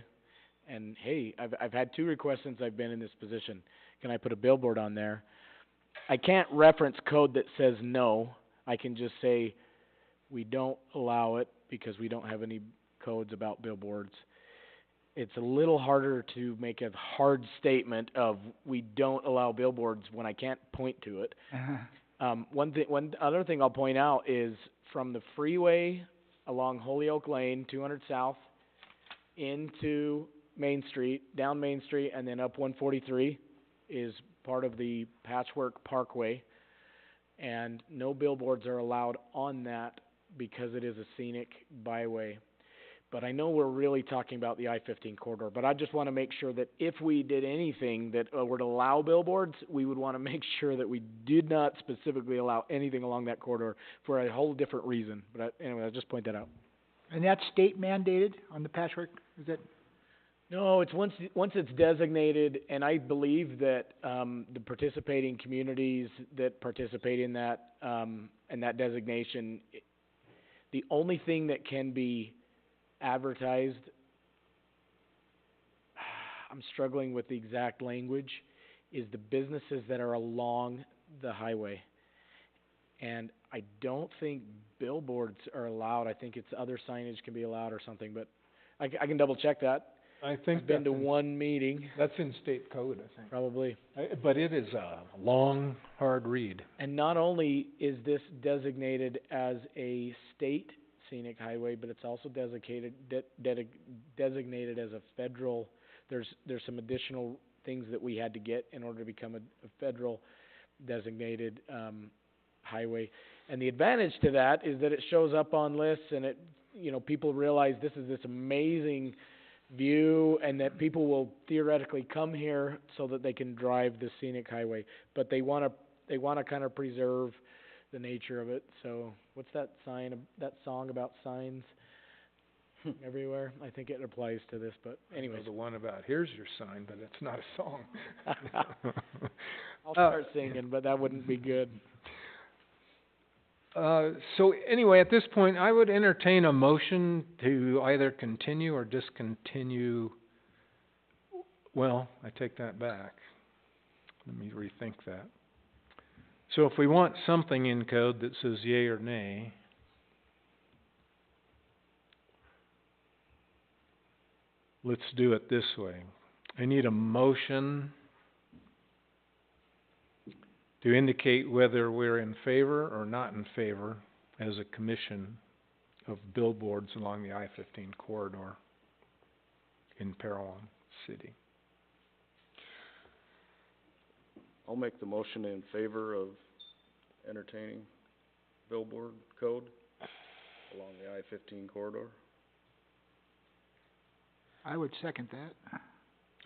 and hey, I've had 2 requests since I've been in this position. Can I put a billboard on there? I can't reference code that says no. I can just say we don't allow it because we don't have any codes about billboards. It's a little harder to make a hard statement of we don't allow billboards when I can't point to it. One other thing I'll point out is from the freeway along Holyoke Lane, 200 South, into Main Street, down Main Street, and then up 143 is part of the Patchwork Parkway, and no billboards are allowed on that because it is a scenic byway. But I know we're really talking about the I-15 corridor, but I just want to make sure that if we did anything that were to allow billboards, we would want to make sure that we did not specifically allow anything along that corridor for a whole different reason. But anyway, I'll just point that out. And that's state mandated on the patchwork, is that? No, it's once it's designated, and I believe that the participating communities that participate in that and that designation, the only thing that can be advertised, I'm struggling with the exact language, is the businesses that are along the highway. And I don't think billboards are allowed. I think it's other signage can be allowed or something, but I can double check that. I think I've been to one meeting. That's in state code, I think. Probably. But it is a long, hard read. And not only is this designated as a state scenic highway, but it's also designated as a federal. There's some additional things that we had to get in order to become a federal designated highway. And the advantage to that is that it shows up on lists, and it, people realize this is this amazing view, and that people will theoretically come here so that they can drive the scenic highway. But they want to kind of preserve the nature of it. So what's that song about signs everywhere? I think it applies to this, but anyways. The one about here's your sign, but it's not a song. I'll start singing, but that wouldn't be good. So anyway, at this point, I would entertain a motion to either continue or discontinue. Well, I take that back. Let me rethink that. So if we want something in code that says yea or nay, let's do it this way. I need a motion to indicate whether we're in favor or not in favor as a commission of billboards along the I-15 corridor in Parowan City. I'll make the motion in favor of entertaining billboard code along the I-15 corridor. I would second that.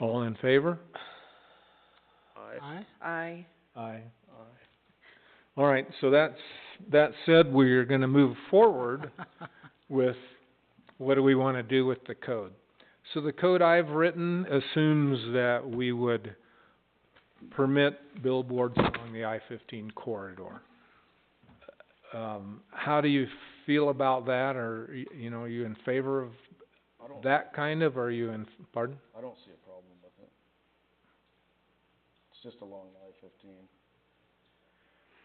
All in favor? Aye. Aye. Aye. All right, so that said, we're gonna move forward with what do we wanna do with the code. So the code I've written assumes that we would permit billboards along the I-15 corridor. How do you feel about that, or, you know, are you in favor of I don't, that kind of, or are you in, pardon? I don't see a problem with it. It's just along I-15.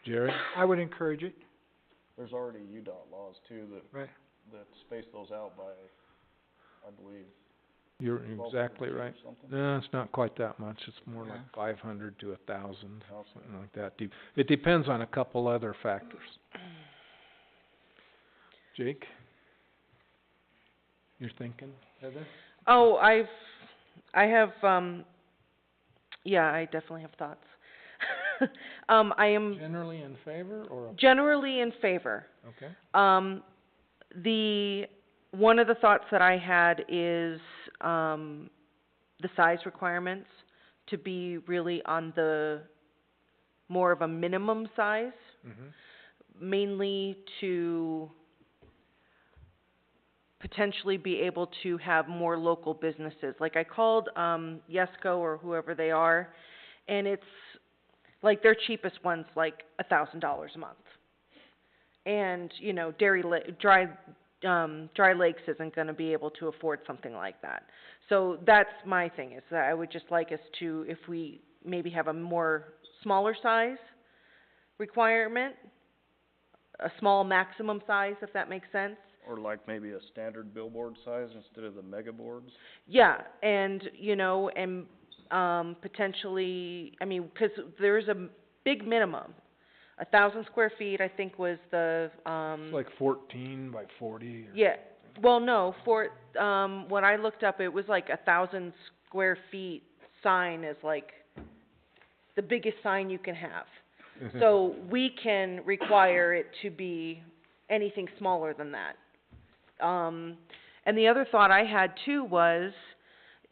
Jerry? I would encourage it. There's already UDOT laws too Right. that space those out by, I believe, You're 1,200 exactly feet or right. something. No, it's not quite that much, it's more Yeah. like 500 to 1,000, Okay. something like that. It depends on a couple other factors. Jake? You're thinking, Heather? Oh, I have, yeah, I definitely have thoughts. I am Generally in favor, or? generally in favor. Okay. One of the thoughts that I had is, the size requirements to be really on the more of a minimum size, Mm-hmm. mainly to potentially be able to have more local businesses. Like I called, Yesco or whoever they are, and it's, like their cheapest one's like $1,000 a month. And, you know, Dry Lakes isn't gonna be able to afford something like that. So that's my thing, is that I would just like us to, if we maybe have a more smaller size requirement, a small maximum size, if that makes sense. Or like maybe a standard billboard size instead of the mega boards. Yeah, and, you know, and, potentially, I mean, 'cause there's a big minimum. 1,000 square feet, I think, was the, It's like 14 by 40 or. yeah, well, no, for, when I looked up, it was like 1,000 square feet sign is like the biggest sign you can have. So we can require it to be anything smaller than that. And the other thought I had too was,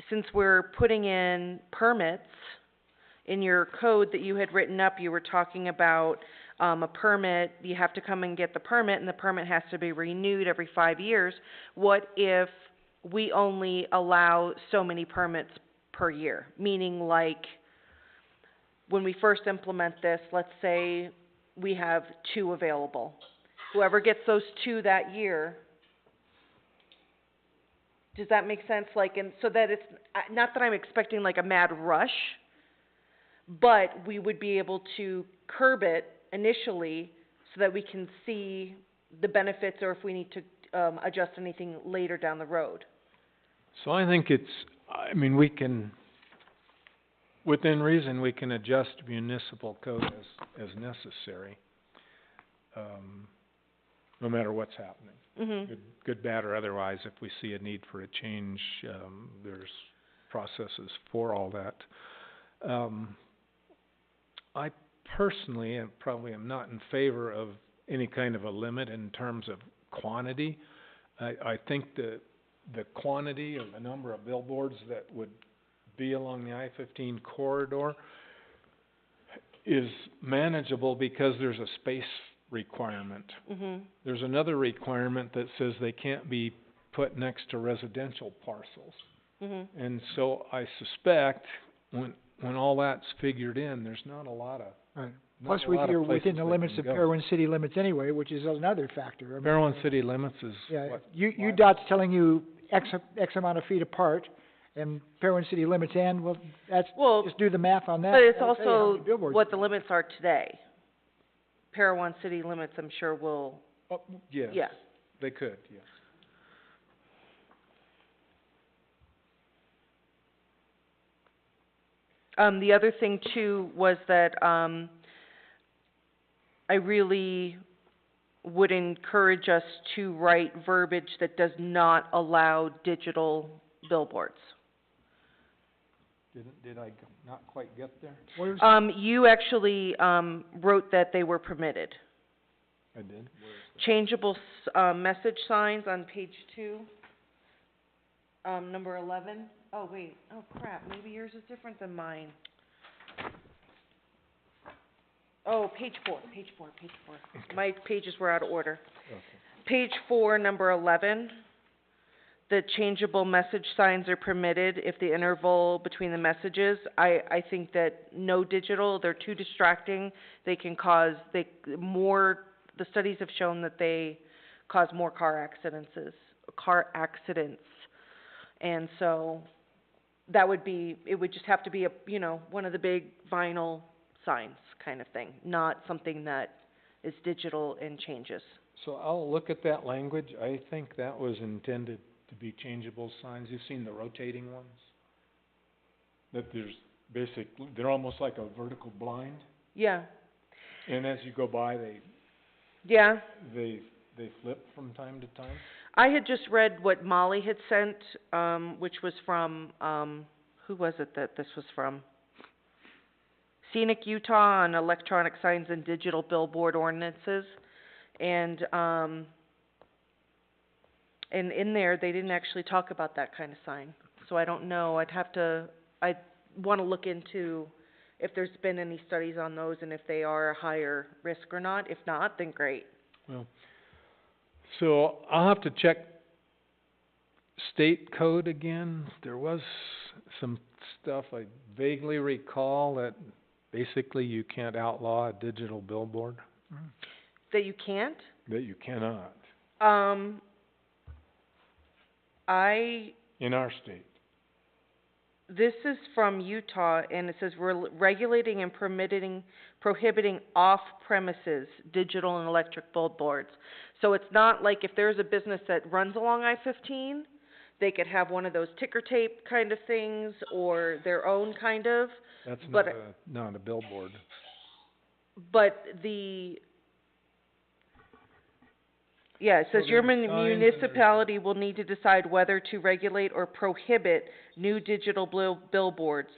since we're putting in permits, in your code that you had written up, you were talking about, a permit, you have to come and get the permit, and the permit has to be renewed every 5 years. What if we only allow so many permits per year? Meaning like, when we first implement this, let's say we have 2 available. Whoever gets those 2 that year, does that make sense? Like, and so that it's, not that I'm expecting like a mad rush, but we would be able to curb it initially so that we can see the benefits, or if we need to, adjust anything later down the road. So I think I mean, we can, within reason, we can adjust municipal code as necessary, no matter what's happening. Mhm. Good, bad, or otherwise. If we see a need for a change, there's processes for all that. I personally, and probably am not in favor of any kind of a limit in terms of quantity. I think the quantity or the number of billboards that would be along the I-15 corridor is manageable because there's a space requirement. Mhm. There's another requirement that says they can't be put next to residential parcels. Mhm. And so I suspect when all that's figured in, there's not a lot of, Right. not Plus, a lot you're of within places the they limits can of go. Parowan city limits anyway, which is another factor. I mean, Parowan city limits is yeah, what? UDOT's telling you X amount of feet apart, and Parowan city limits end, well, that's, Well, just do the math on that. but it's That'll tell you how also many billboards what you the got. limits are today. Parowan city limits, I'm sure will, Oh, yes. yeah. They could, yes. The other thing too was that, I really would encourage us to write verbiage that does not allow digital billboards. Did I not quite get there? What is, You actually, wrote that they were permitted. I did. Changeable message signs on page 2. Number 11? Oh, wait, oh crap, maybe yours is different than mine. Oh, page 4. My pages were out of order. Page 4, number 11. The changeable message signs are permitted if the interval between the messages. I think that no digital, they're too distracting. They can cause, the studies have shown that they cause more car accidents. And so, it would just have to be one of the big vinyl signs kind of thing, not something that is digital and changes. So I'll look at that language. I think that was intended to be changeable signs. You've seen the rotating ones? That they're almost like a vertical blind, Yeah, and as you go by, they flip from time to time. I had just read what Molly had sent, which was from, who was it that this was from? Scenic Utah on electronic signs and digital billboard ordinances. And in there, they didn't actually talk about that kind of sign. So I don't know, I'd wanna look into if there's been any studies on those and if they are a higher risk or not. If not, then great. Well, so I'll have to check state code again. There was some stuff I vaguely recall that basically you can't outlaw a digital billboard. That you can't? That you cannot. In our state. This is from Utah, and it says we're regulating and prohibiting off-premises digital and electric billboards. So it's not like if there's a business that runs along I-15, they could have one of those ticker tape kind of things, or their own kind of. That's but, not a billboard. But it says your municipality will need to decide whether to regulate or prohibit new digital billboards.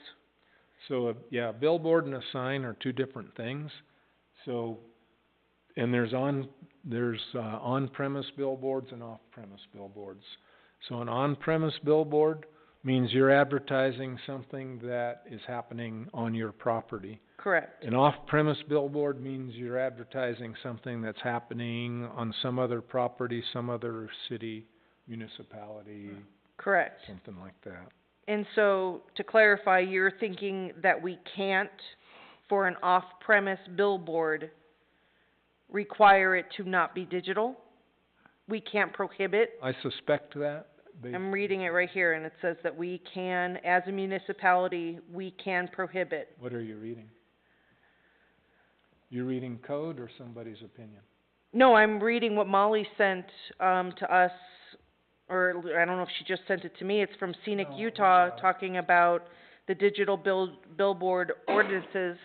So, a billboard and a sign are two different things. So, and there's on-premise billboards and off-premise billboards. So an on-premise billboard means you're advertising something that is happening on your property. Correct. An off-premise billboard means you're advertising something that's happening on some other property, some other city, municipality. Correct. Something like that. And so, to clarify, you're thinking that we can't, for an off-premise billboard, require it to not be digital? We can't prohibit? I suspect that. I'm reading it right here, and it says that we can, as a municipality, we can prohibit. What are you reading? You reading code or somebody's opinion? No, I'm reading what Molly sent to us, or I don't know if she just sent it to me. It's from Scenic Utah, talking about the digital billboard ordinances.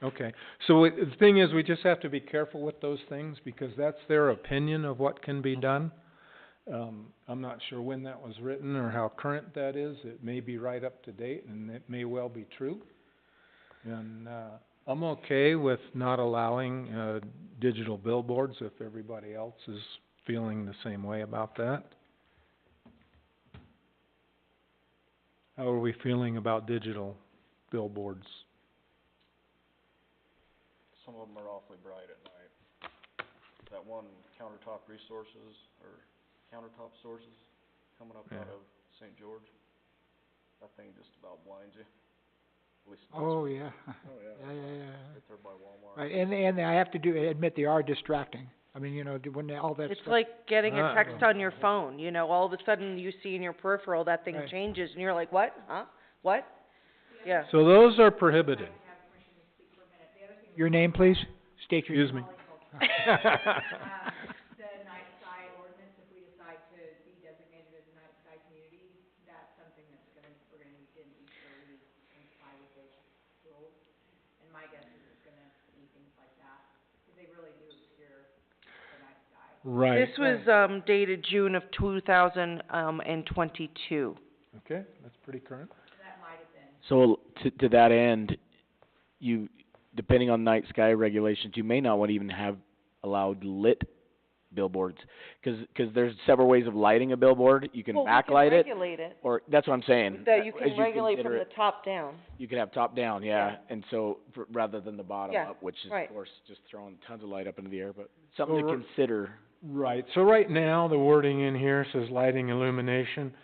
Okay, so the thing is, we just have to be careful with those things, because that's their opinion of what can be done. I'm not sure when that was written or how current that is. It may be right up to date, and it may well be true. And I'm okay with not allowing digital billboards if everybody else is feeling the same way about that. How are we feeling about digital billboards? Some of them are awfully bright at night. That one countertop resources, or countertop sources, coming up out of St. George, that thing just about blinds you. At least Oh, yeah. Oh, yeah. Yeah. Right there by Walmart. Right, and I have to admit, they are distracting. I mean, when all that It's stuff. like getting a text on your phone, all of a sudden you see in your peripheral that thing Right. changes, and you're like, what? Huh? What? Yeah. So those are prohibited. Your name, please? State your Excuse me. The night sky ordinance, if we decide to be designated as a night sky community, that's something we're gonna need to be sure we comply with those rules. And my guess is it's gonna be things like that, because they really do obscure the night sky. Right. This was dated June of 2022. Okay, that's pretty current. That might have been. So to that end, depending on night sky regulations, you may not want to even have allowed lit billboards. 'Cause there's several ways of lighting a billboard. You can backlight it, regulate it, or, that's what I'm saying. that you As can regulate consider from the it, top down. you could have top down, yeah, Yeah. and so, rather than the bottom Yeah, up, which is, right. of course, just throwing tons of light up into the air, but something to So consider. Right, so right now, the wording in here says lighting illumination.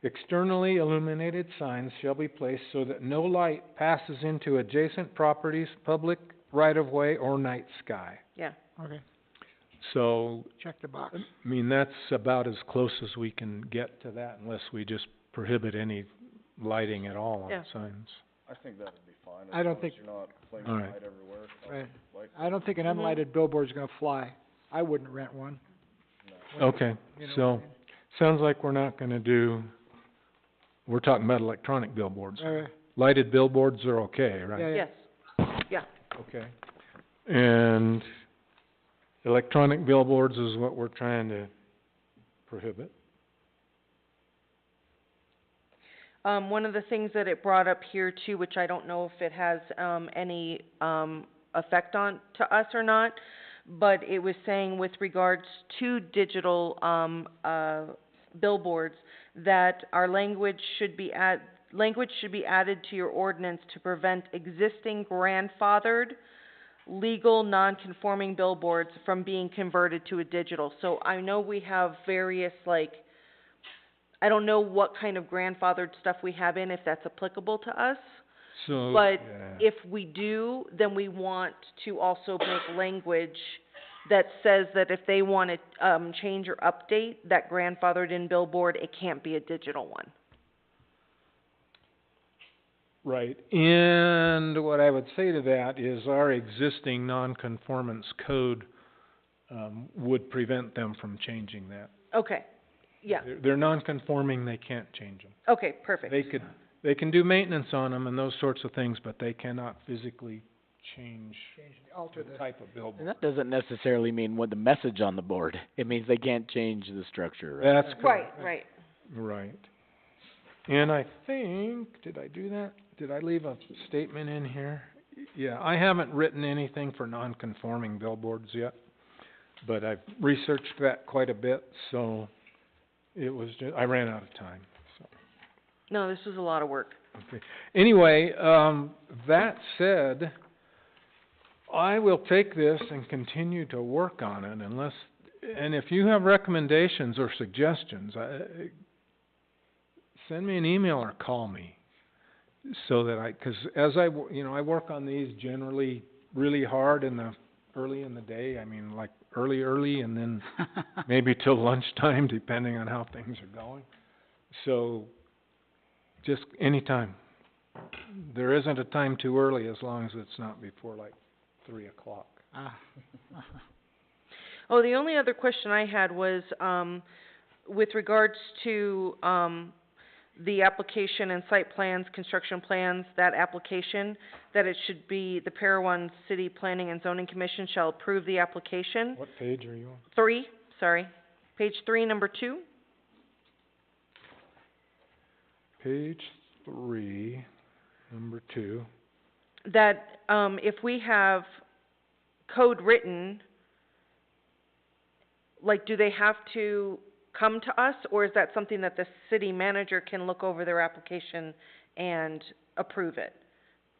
Externally illuminated signs shall be placed so that no light passes into adjacent properties, public right-of-way, or night sky. Yeah. Okay, So, check the box. I mean, that's about as close as we can get to that unless we just prohibit any lighting at all Yeah. on signs. I think that'd be fine, I as don't long as think- you're not flinging Alright. light everywhere. Right. Like, I don't think an Mhm. unlighted billboard's gonna fly. I wouldn't rent one. no. Okay, You know so, what I mean? sounds like we're not gonna do, we're talking about electronic billboards. Right. Lighted billboards are okay, right? Yeah, yeah. Yes. Yeah. Okay. And electronic billboards is what we're trying to prohibit. One of the things that it brought up here too, which I don't know if it has, any, effect on, to us or not, but it was saying with regards to digital, billboards, that our language should be added to your ordinance to prevent existing grandfathered, legal, non-conforming billboards from being converted to a digital. So I know we have various, like, I don't know what kind of grandfathered stuff we have in, if that's applicable to us. So, But yeah. if we do, then we want to also make language that says that if they wanna, change or update that grandfathered in billboard, it can't be a digital one. Right, and what I would say to that is our existing nonconformance code, would prevent them from changing that. Okay, yeah, They're nonconforming, they can't change them. okay, perfect. They can do maintenance on them and those sorts of things, but they cannot physically change Alter the the, type of billboard. And that doesn't necessarily mean what the message on the board. It means they can't change the structure, right? That's Right, correct. right. Right. And I think, did I do that? Did I leave a statement in here? Yeah, I haven't written anything for non-conforming billboards yet, but I've researched that quite a bit, so it was I ran out of time, so. No, this was a lot of work. Okay. Anyway, that said, I will take this and continue to work on it and if you have recommendations or suggestions, send me an email or call me. So that 'cause as I work on these generally really hard early in the day, I mean like early and then maybe till lunchtime depending on how things are going. So, just anytime. There isn't a time too early as long as it's not before like 3:00. Oh, the only other question I had was, with regards to, the application and site plans, construction plans, that application, that it should be, the Parowan City Planning and Zoning Commission shall approve the application. What page are you on? Page 3, number 2. Page 3, number 2. That, if we have code written, like, do they have to come to us, or is that something that the city manager can look over their application and approve it?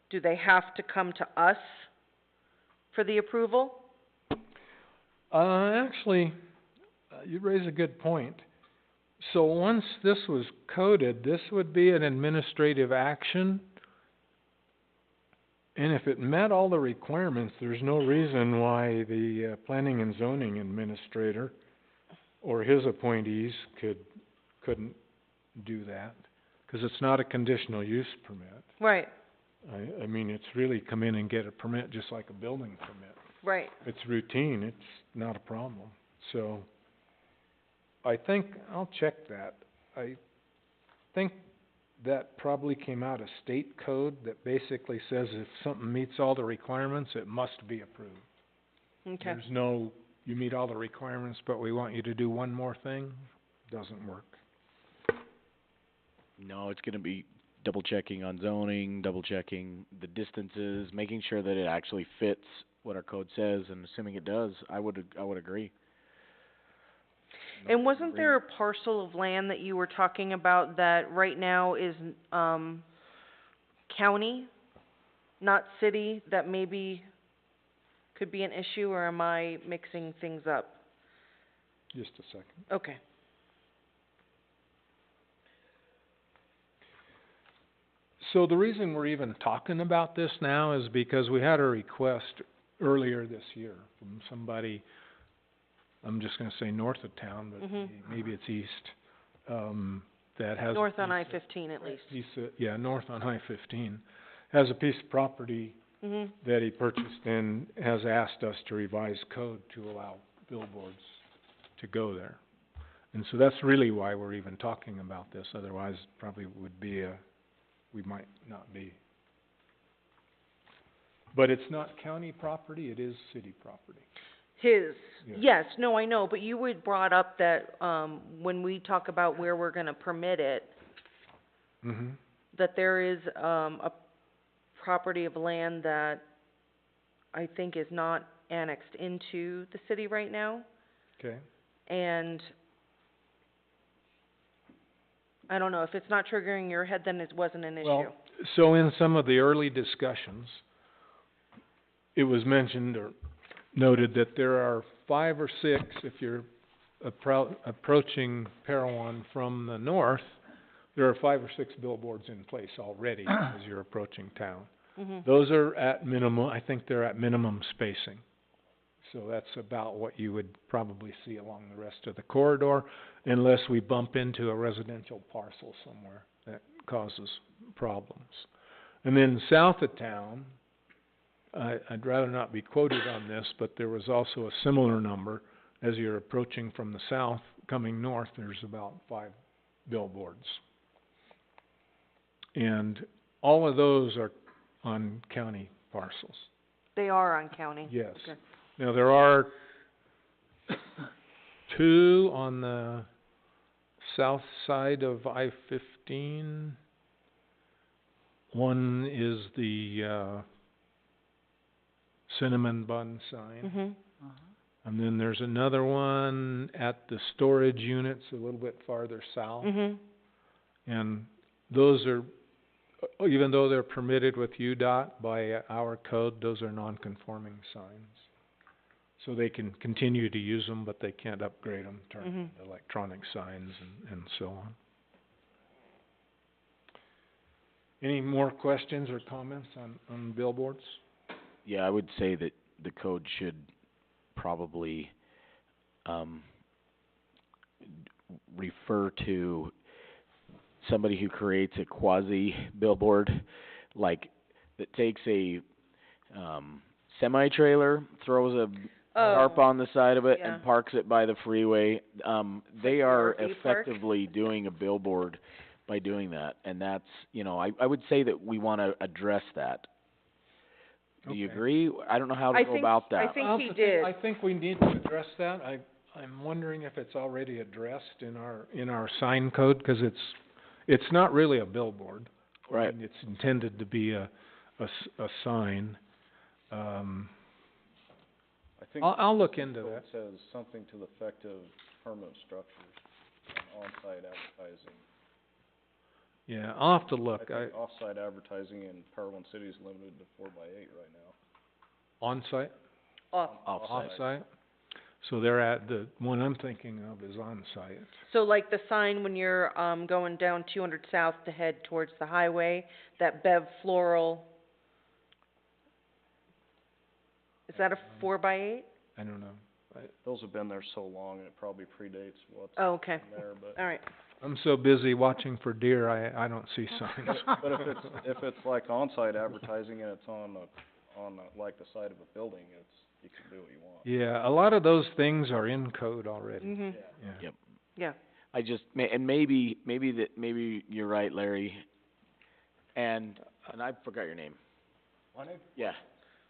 Do they have to come to us for the approval? Actually, you raise a good point. So once this was coded, this would be an administrative action. And if it met all the requirements, there's no reason why the planning and zoning administrator or his appointees couldn't do that. 'Cause it's not a conditional use permit. Right, I mean, it's really come in and get a permit just like a building permit. right. It's routine, it's not a problem. So, I think, I'll check that. I think that probably came out of state code that basically says if something meets all the requirements, it must be approved. Okay. There's no, you meet all the requirements, but we want you to do one more thing, doesn't work. No, it's gonna be double checking on zoning, double checking the distances, making sure that it actually fits what our code says, and assuming it does, I would agree. And wasn't there a parcel of land that you were talking about that right now is, county, not city, that maybe could be an issue, or am I mixing things up? Just a second. Okay. So the reason we're even talking about this now is because we had a request earlier this year from somebody, I'm just gonna say north of town, but Mhm. maybe it's east, that has. North on I-15 at least. Yeah, north on I-15, has a piece of property Mhm. that he purchased and has asked us to revise code to allow billboards to go there. And so that's really why we're even talking about this, otherwise probably would be we might not be. But it's not county property, it is city property. His, Yeah. yes, no, I know, but you had brought up that, when we talk about where we're gonna permit it, Mm-hmm. that there is, a property of land that I think is not annexed into the city right now, Okay. and I don't know, if it's not triggering your head, then it wasn't an issue. Well, so in some of the early discussions, it was mentioned or noted that there are 5 or 6, if you're approaching Parowan from the north, there are 5 or 6 billboards in place already as you're approaching town. Mhm. Those are at minimum, I think they're at minimum spacing. So that's about what you would probably see along the rest of the corridor, unless we bump into a residential parcel somewhere that causes problems. And then south of town, I'd rather not be quoted on this, but there was also a similar number. As you're approaching from the south, coming north, there's about 5 billboards. And all of those are on county parcels. They are on county? Yes. Okay. Now, there are 2 on the south side of I-15. One is the, cinnamon bun sign. Mhm. And then there's another one at the storage units a little bit farther south. Mhm. And those are, even though they're permitted with UDOT by our code, those are non-conforming signs. So they can continue to use them, but they can't upgrade them, turn them into electronic signs and so on. Any more questions or comments on billboards? Yeah, I would say that the code should probably, refer to somebody who creates a quasi billboard, like, that takes a, semi-trailer, throws a tarp on the side of it yeah. and parks it by the freeway. They are RV park? effectively doing a billboard by doing that, and that's, I would say that we wanna address that. Do you Okay. agree? I don't know how to I go think- about that. I think I'll he have to did. I think we need to address that. I'm wondering if it's already addressed in our sign code, 'cause it's not really a billboard. Right. I mean, it's intended to be a sign. I think I'll look into code that. says something to the effect of permanent structures and on-site advertising. Yeah, I'll have to look. I think off-site advertising in Parowan City is limited to 4x8 right now. On-site? Off. Off-site? So they're at, the one I'm thinking of is on-site. So like the sign when you're, going down 200 South to head towards the highway, that Bev Floral, is that a 4x8? I don't know. Those have been there so long, and it probably predates what's Oh, okay. in there, but. All right. I'm so busy watching for deer, I don't see signs. But if it's like on-site advertising and it's on like the side of a building, you can do what you want. Yeah, a lot of those things are in code already, Mhm. yeah. Yep. Yeah. I just, maybe you're right, Larry. And I forgot your name. My name? Yeah.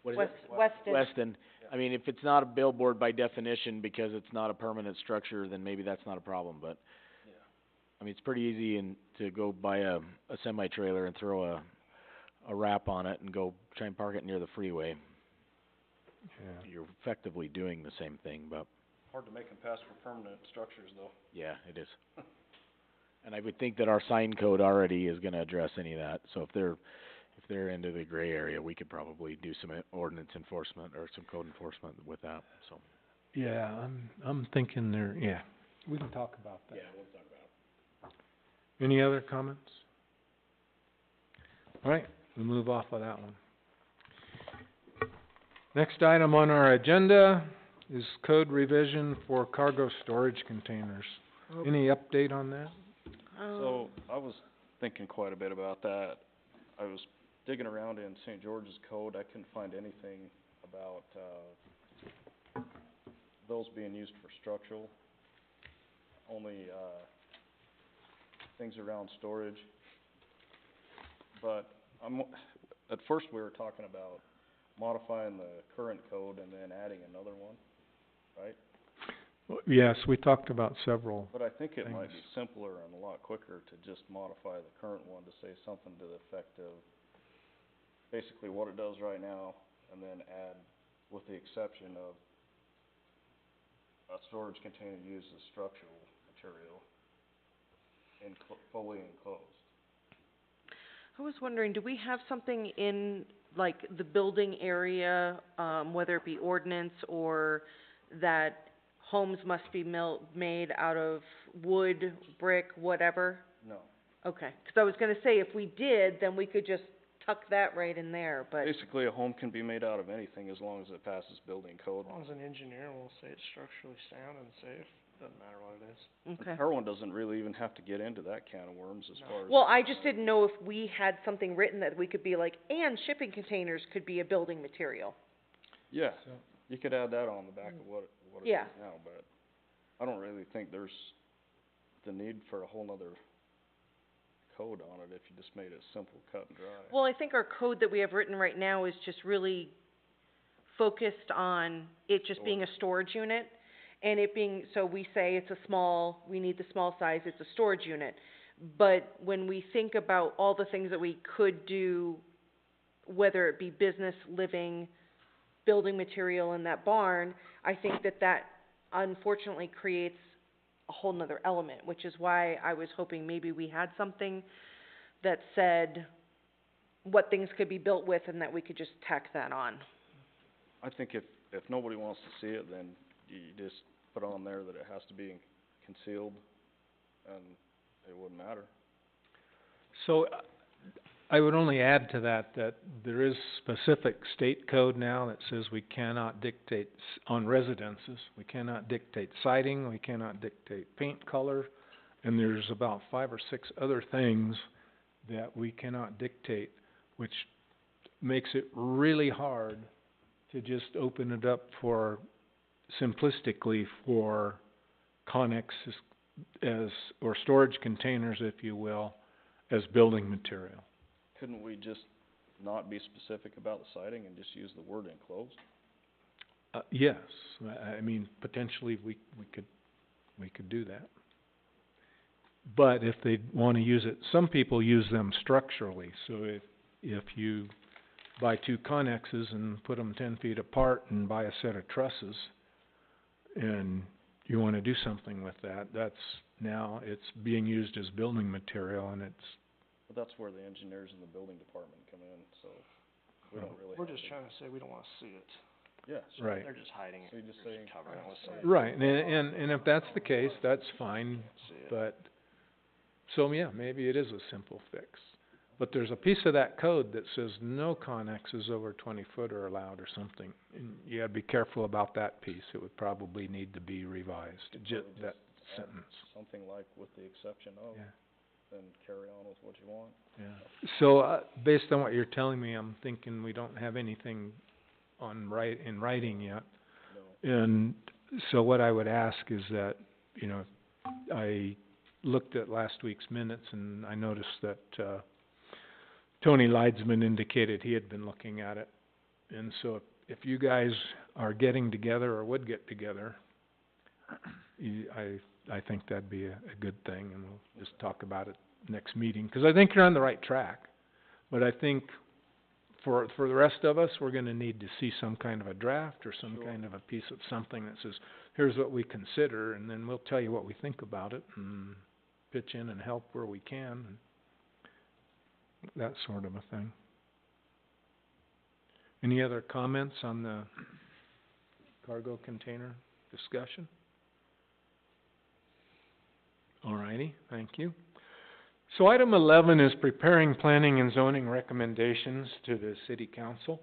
What is it? Weston. Weston. I mean, if it's not a billboard by definition because it's not a permanent structure, then maybe that's not a problem, but. Yeah. I mean, it's pretty easy to go buy a semi-trailer and throw a wrap on it and go try and park it near the freeway. Yeah. You're effectively doing the same thing, but. Hard to make them pass for permanent structures, though. Yeah, it is. And I would think that our sign code already is gonna address any of that, so if they're into the gray area, we could probably do some ordinance enforcement or some code enforcement with that, so. Yeah, I'm thinking there, yeah, we can talk about that. we'll talk about Any other comments? All right, we'll move off of that one. Next item on our agenda is code revision for cargo storage containers. Any update on that? So, I was thinking quite a bit about that. I was digging around in St. George's code, I couldn't find anything about, those being used for structural. Only, things around storage. But at first we were talking about modifying the current code and then adding another one, right? Yes, we talked about several. But I think it might things. be simpler and a lot quicker to just modify the current one to say something to the effect of basically what it does right now, and then add, with the exception of a storage container used as structural material fully enclosed. I was wondering, do we have something in, like, the building area, whether it be ordinance or that homes must be made out of wood, brick, whatever? No. Okay, 'cause I was gonna say, if we did, then we could just tuck that right in there, but, Basically, a home can be made out of anything as long as it passes building code. As long as an engineer will say it's structurally sound and safe, doesn't matter what it is. okay. Parowan doesn't really even have to get into that can of worms as far as. Well, I just didn't know if we had something written that we could be like, and shipping containers could be a building material. Yeah, you could add that on the back of what it Yeah. is now, but I don't really think there's the need for a whole nother code on it if you just made it simple, cut and dry. Well, I think our code that we have written right now is just really focused on it just being a storage unit, and it being, so we say it's we need the small size, it's a storage unit. But when we think about all the things that we could do, whether it be business, living, building material in that barn, I think that unfortunately creates a whole nother element, which is why I was hoping maybe we had something that said what things could be built with and that we could just tack that on. I think if nobody wants to see it, then you just put on there that it has to be concealed, and it wouldn't matter. So, I would only add to that there is specific state code now that says we cannot dictate on residences, we cannot dictate siding, we cannot dictate paint color, and there's about 5 or 6 other things that we cannot dictate, which makes it really hard to just open it up for, simplistically, for connexes or storage containers, if you will, as building material. Couldn't we just not be specific about the siding and just use the word enclosed? Yes, I mean, potentially we could do that. But if they wanna use it, some people use them structurally, so if you buy 2 connexes and put them 10 feet apart and buy a set of trusses, and you wanna do something with that, now it's being used as building material, and it's. But that's where the engineers in the building department come in, so we don't really We're have just to- trying to say we don't wanna see it. Yeah, Right. They're just hiding it, so you just say. covering it with something. Right, and if that's the case, that's fine, See it. but, so yeah, maybe it is a simple fix. But there's a piece of that code that says no connexes over 20 foot are allowed or something, and you gotta be careful about that piece, it would probably need to be revised, Probably that add sentence, something like with the exception of, yeah. then carry on with what you want. Yeah, so, based on what you're telling me, I'm thinking we don't have anything in writing yet. No. And so what I would ask is that, I looked at last week's minutes and I noticed that, Tony Leidsman indicated he had been looking at it. And so if you guys are getting together or would get together, I think that'd be a good thing, and we'll just talk about it next meeting, 'cause I think you're on the right track. But I think for the rest of us, we're gonna need to see some kind of a draft or some Sure. kind of a piece of something that says, here's what we consider, and then we'll tell you what we think about it and pitch in and help where we can, and that sort of a thing. Any other comments on the cargo container discussion? Alrighty, thank you. So item 11 is preparing planning and zoning recommendations to the city council.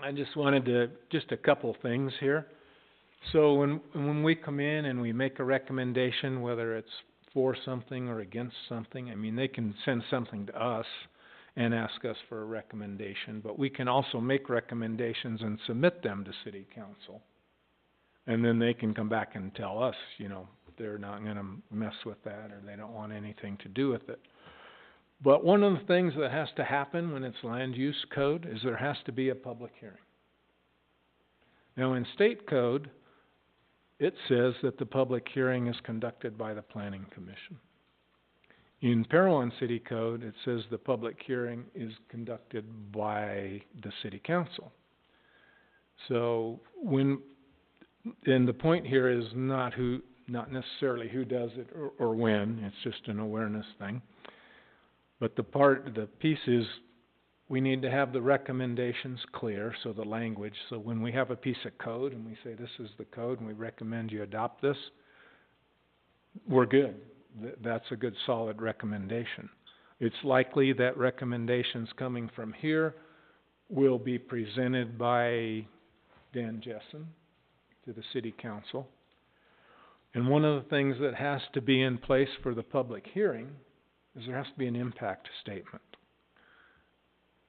I just wanted to, just a couple things here. So when we come in and we make a recommendation, whether it's for something or against something, I mean, they can send something to us and ask us for a recommendation, but we can also make recommendations and submit them to city council. And then they can come back and tell us, you know, they're not gonna mess with that, or they don't want anything to do with it. But one of the things that has to happen when it's land use code is there has to be a public hearing. Now, in state code, it says that the public hearing is conducted by the planning commission. In Parowan City Code, it says the public hearing is conducted by the city council. So and the point here is not necessarily who does it or when, it's just an awareness thing. But the piece is, we need to have the recommendations clear, so the language, so when we have a piece of code and we say this is the code and we recommend you adopt this, we're good. That's a good solid recommendation. It's likely that recommendations coming from here will be presented by Dan Jessen to the city council. And one of the things that has to be in place for the public hearing is there has to be an impact statement.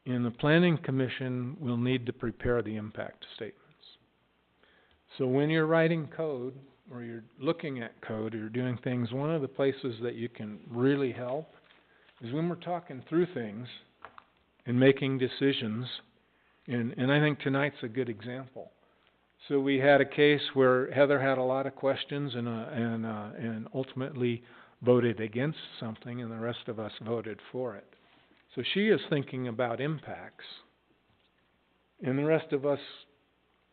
And the planning commission will need to prepare the impact statements. So when you're writing code, or you're looking at code, or you're doing things, one of the places that you can really help is when we're talking through things and making decisions, and I think tonight's a good example. So we had a case where Heather had a lot of questions and ultimately voted against something, and the rest of us voted for it. So she is thinking about impacts, and the rest of us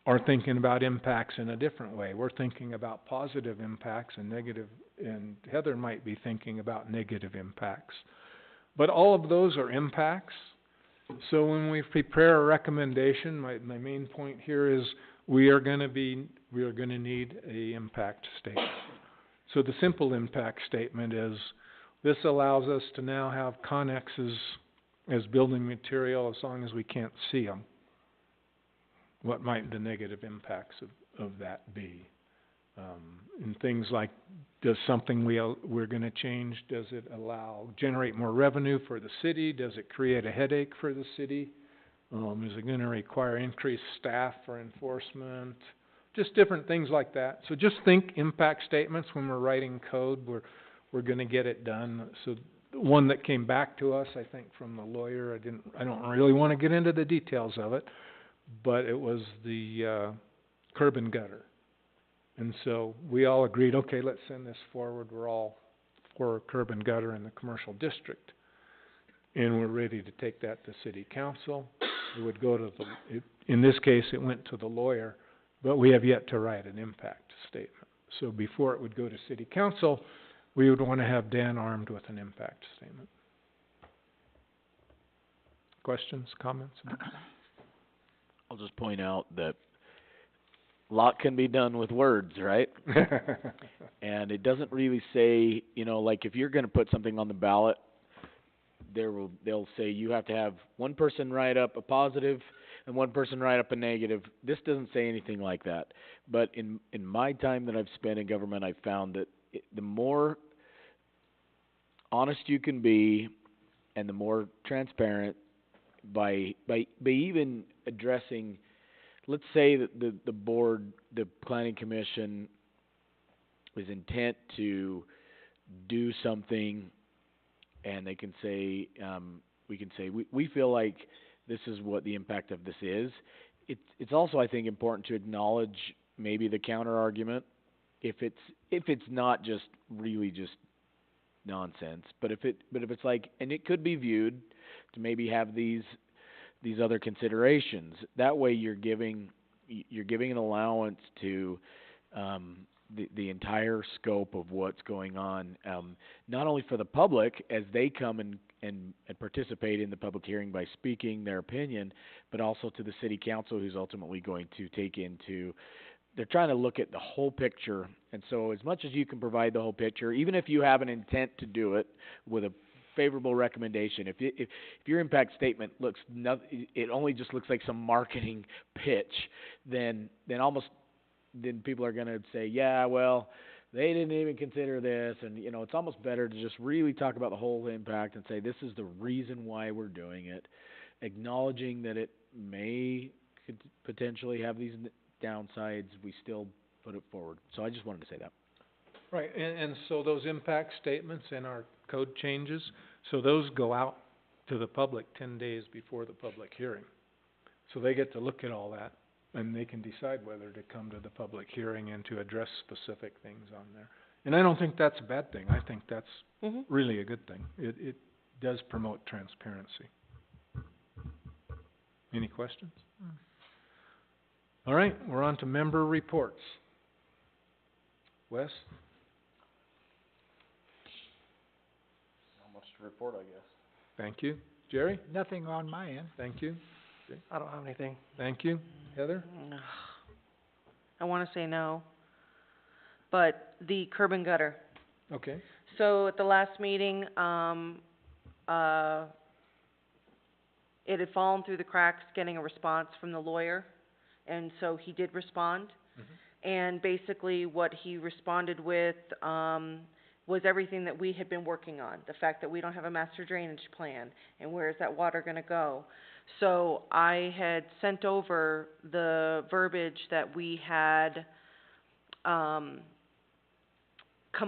are thinking about impacts in a different way. We're thinking about positive impacts and negative, and Heather might be thinking about negative impacts. But all of those are impacts. So when we prepare a recommendation, my main point here is we are gonna need a impact statement. So the simple impact statement is, this allows us to now have connexes as building material as long as we can't see them. What might the negative impacts of that be? And things like, does something we're gonna change, does it generate more revenue for the city? Does it create a headache for the city? Is it gonna require increased staff for enforcement? Just different things like that. So just think impact statements when we're writing code, we're gonna get it done. So one that came back to us, I think from the lawyer, I don't really wanna get into the details of it, but it was the curb and gutter. And so we all agreed, okay, let's send this forward, we're all for curb and gutter in the commercial district. And we're ready to take that to city council. It would go to in this case, it went to the lawyer, but we have yet to write an impact statement. So before it would go to city council, we would wanna have Dan armed with an impact statement. Questions, comments? I'll just point out that a lot can be done with words, right? And it doesn't really say, like if you're gonna put something on the ballot, they'll say you have to have one person write up a positive and one person write up a negative. This doesn't say anything like that. But in my time that I've spent in government, I've found that the more honest you can be and the more transparent by even addressing, let's say that the board, the planning commission is intent to do something, and they can say, we feel like this is what the impact of this is. It's also, I think, important to acknowledge maybe the counter argument, if it's not just really just nonsense, but if it's like, and it could be viewed to maybe have these these other considerations. That way you're giving an allowance to, the entire scope of what's going on, not only for the public as they come and participate in the public hearing by speaking their opinion, but also to the city council who's ultimately going to take into, they're trying to look at the whole picture. And so as much as you can provide the whole picture, even if you have an intent to do it with a favorable recommendation, if your impact statement looks it only just looks like some marketing pitch, then people are going to say, yeah, well, they didn't even consider this, and it's almost better to just really talk about the whole impact and say this is the reason why we're doing it, acknowledging that it could potentially have these downsides. We still put it forward. So I just wanted to say that. Right, and so those impact statements and our code changes, so those go out to the public 10 days before the public hearing. So they get to look at all that, and they can decide whether to come to the public hearing and to address specific things on there. And I don't think that's a bad thing. I think that's really a good thing. It does promote transparency. Any questions? All right, we're on to member reports. Wes? Not much to report, I guess. Thank you. Jerry? Nothing on my end. Thank you. I don't have anything. Thank you. Heather? I wanna say no, but the curb and gutter. Okay. So at the last meeting, it had fallen through the cracks getting a response from the lawyer, and so he did respond. And basically what he responded with, was everything that we had been working on. The fact that we don't have a master drainage plan, and where is that water gonna go? So I had sent over the verbiage that we had, come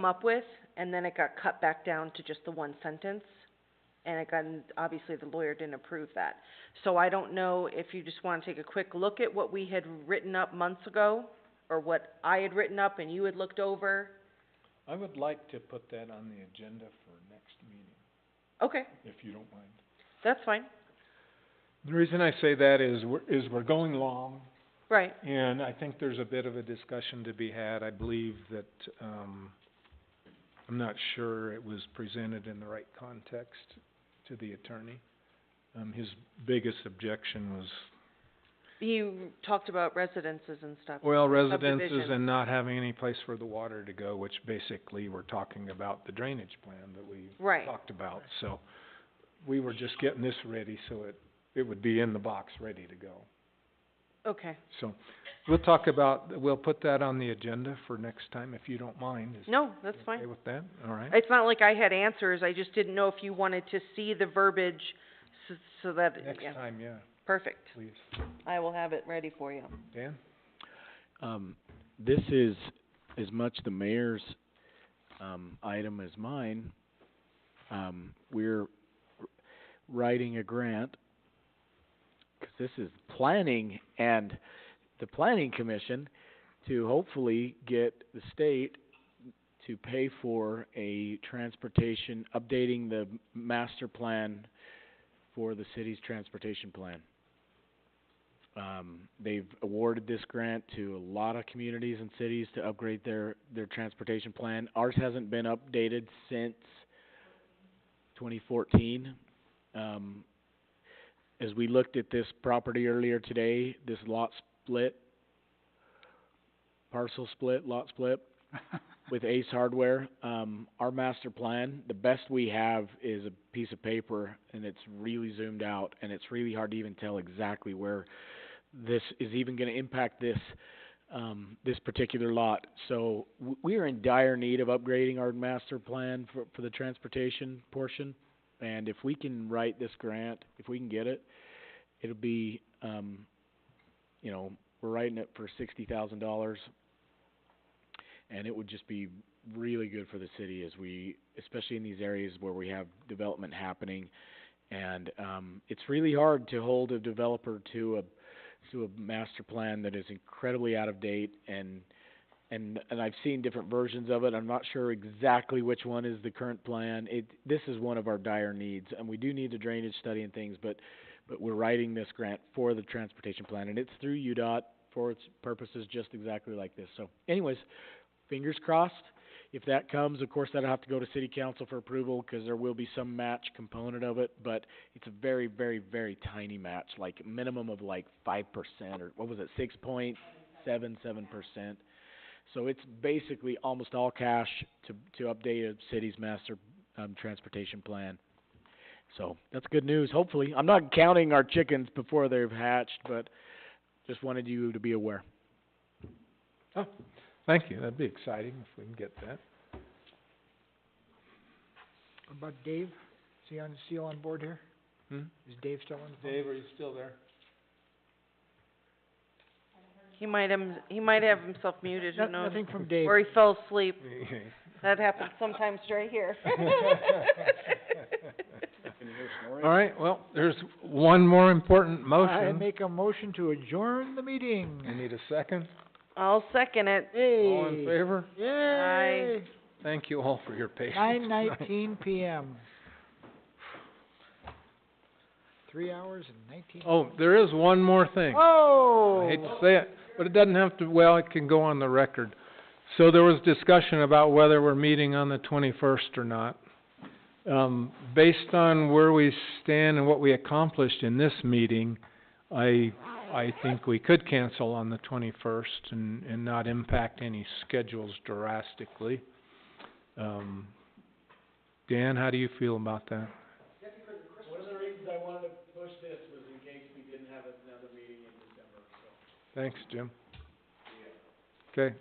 up with, and then it got cut back down to just the one sentence. And obviously the lawyer didn't approve that. So I don't know if you just wanna take a quick look at what we had written up months ago, or what I had written up and you had looked over. I would like to put that on the agenda for next meeting, Okay, if you don't mind. that's fine. The reason I say that is we're going long, Right. and I think there's a bit of a discussion to be had. I believe that, I'm not sure it was presented in the right context to the attorney. His biggest objection was, You talked about residences and stuff. well, residences Subdivision. and not having any place for the water to go, which basically we're talking about the drainage plan that we Right. talked about. So we were just getting this ready so it would be in the box, ready to go. Okay. So we'll put that on the agenda for next time, if you don't mind. Is No, that's okay fine. with that? All right. It's not like I had answers, I just didn't know if you wanted to see the verbiage so that, Next yeah, time, yeah, perfect. please. I will have it ready for you. Dan? This is as much the mayor's, item as mine. We're writing a grant, 'cause this is planning and the planning commission, to hopefully get the state to pay for a updating the master plan for the city's transportation plan. They've awarded this grant to a lot of communities and cities to upgrade their transportation plan. Ours hasn't been updated since 2014. As we looked at this property earlier today, this lot split with Ace Hardware, our master plan, the best we have is a piece of paper, and it's really zoomed out, and it's really hard to even tell exactly where this is even gonna impact this particular lot. So we are in dire need of upgrading our master plan for the transportation portion. And if we can write this grant, if we can get it, it'll be, we're writing it for $60,000. And it would just be really good for the city especially in these areas where we have development happening. And, it's really hard to hold a developer to a master plan that is incredibly out of date and and I've seen different versions of it. I'm not sure exactly which one is the current plan. This is one of our dire needs, and we do need a drainage study and things, but we're writing this grant for the transportation plan, and it's through UDOT for its purposes, just exactly like this. So anyways, fingers crossed. If that comes, of course, that'll have to go to city council for approval, 'cause there will be some match component of it, but it's a very, very, very tiny match, like a minimum of like 5%, or what was it, 6.77%. So it's basically almost all cash to update a city's master, transportation plan. So that's good news, hopefully. I'm not counting our chickens before they've hatched, but just wanted you to be aware. Thank you, that'd be exciting if we can get that. What about Dave? Is he still on board here? Is Dave still on the phone? Dave, are you still there? He might have himself muted, who knows? Nothing from Dave. Or he fell asleep. That happens sometimes right here. Can you hear snoring? All right, well, there's one more important I motion. make a motion to adjourn the meeting. I need a second. I'll second it. All in favor? Yay! Thank you all for your patience. 9:19 PM. 3 hours and 19. Oh, there is one more thing. Oh! I hate to say it, but it doesn't have to, well, it can go on the record. So there was discussion about whether we're meeting on the 21st or not. Based on where we stand and what we accomplished in this meeting, I think we could cancel on the 21st and not impact any schedules drastically. Dan, how do you feel about that? One of the reasons I wanted to push this was in case we didn't have another meeting in December, so. Thanks, Jim. Okay.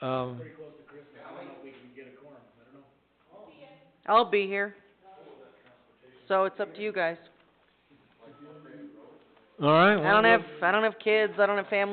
Pretty close to Christmas, I don't know if we can get a quorum, I don't know. I'll be here. So it's up to you guys. All right. I don't have kids, I don't have family.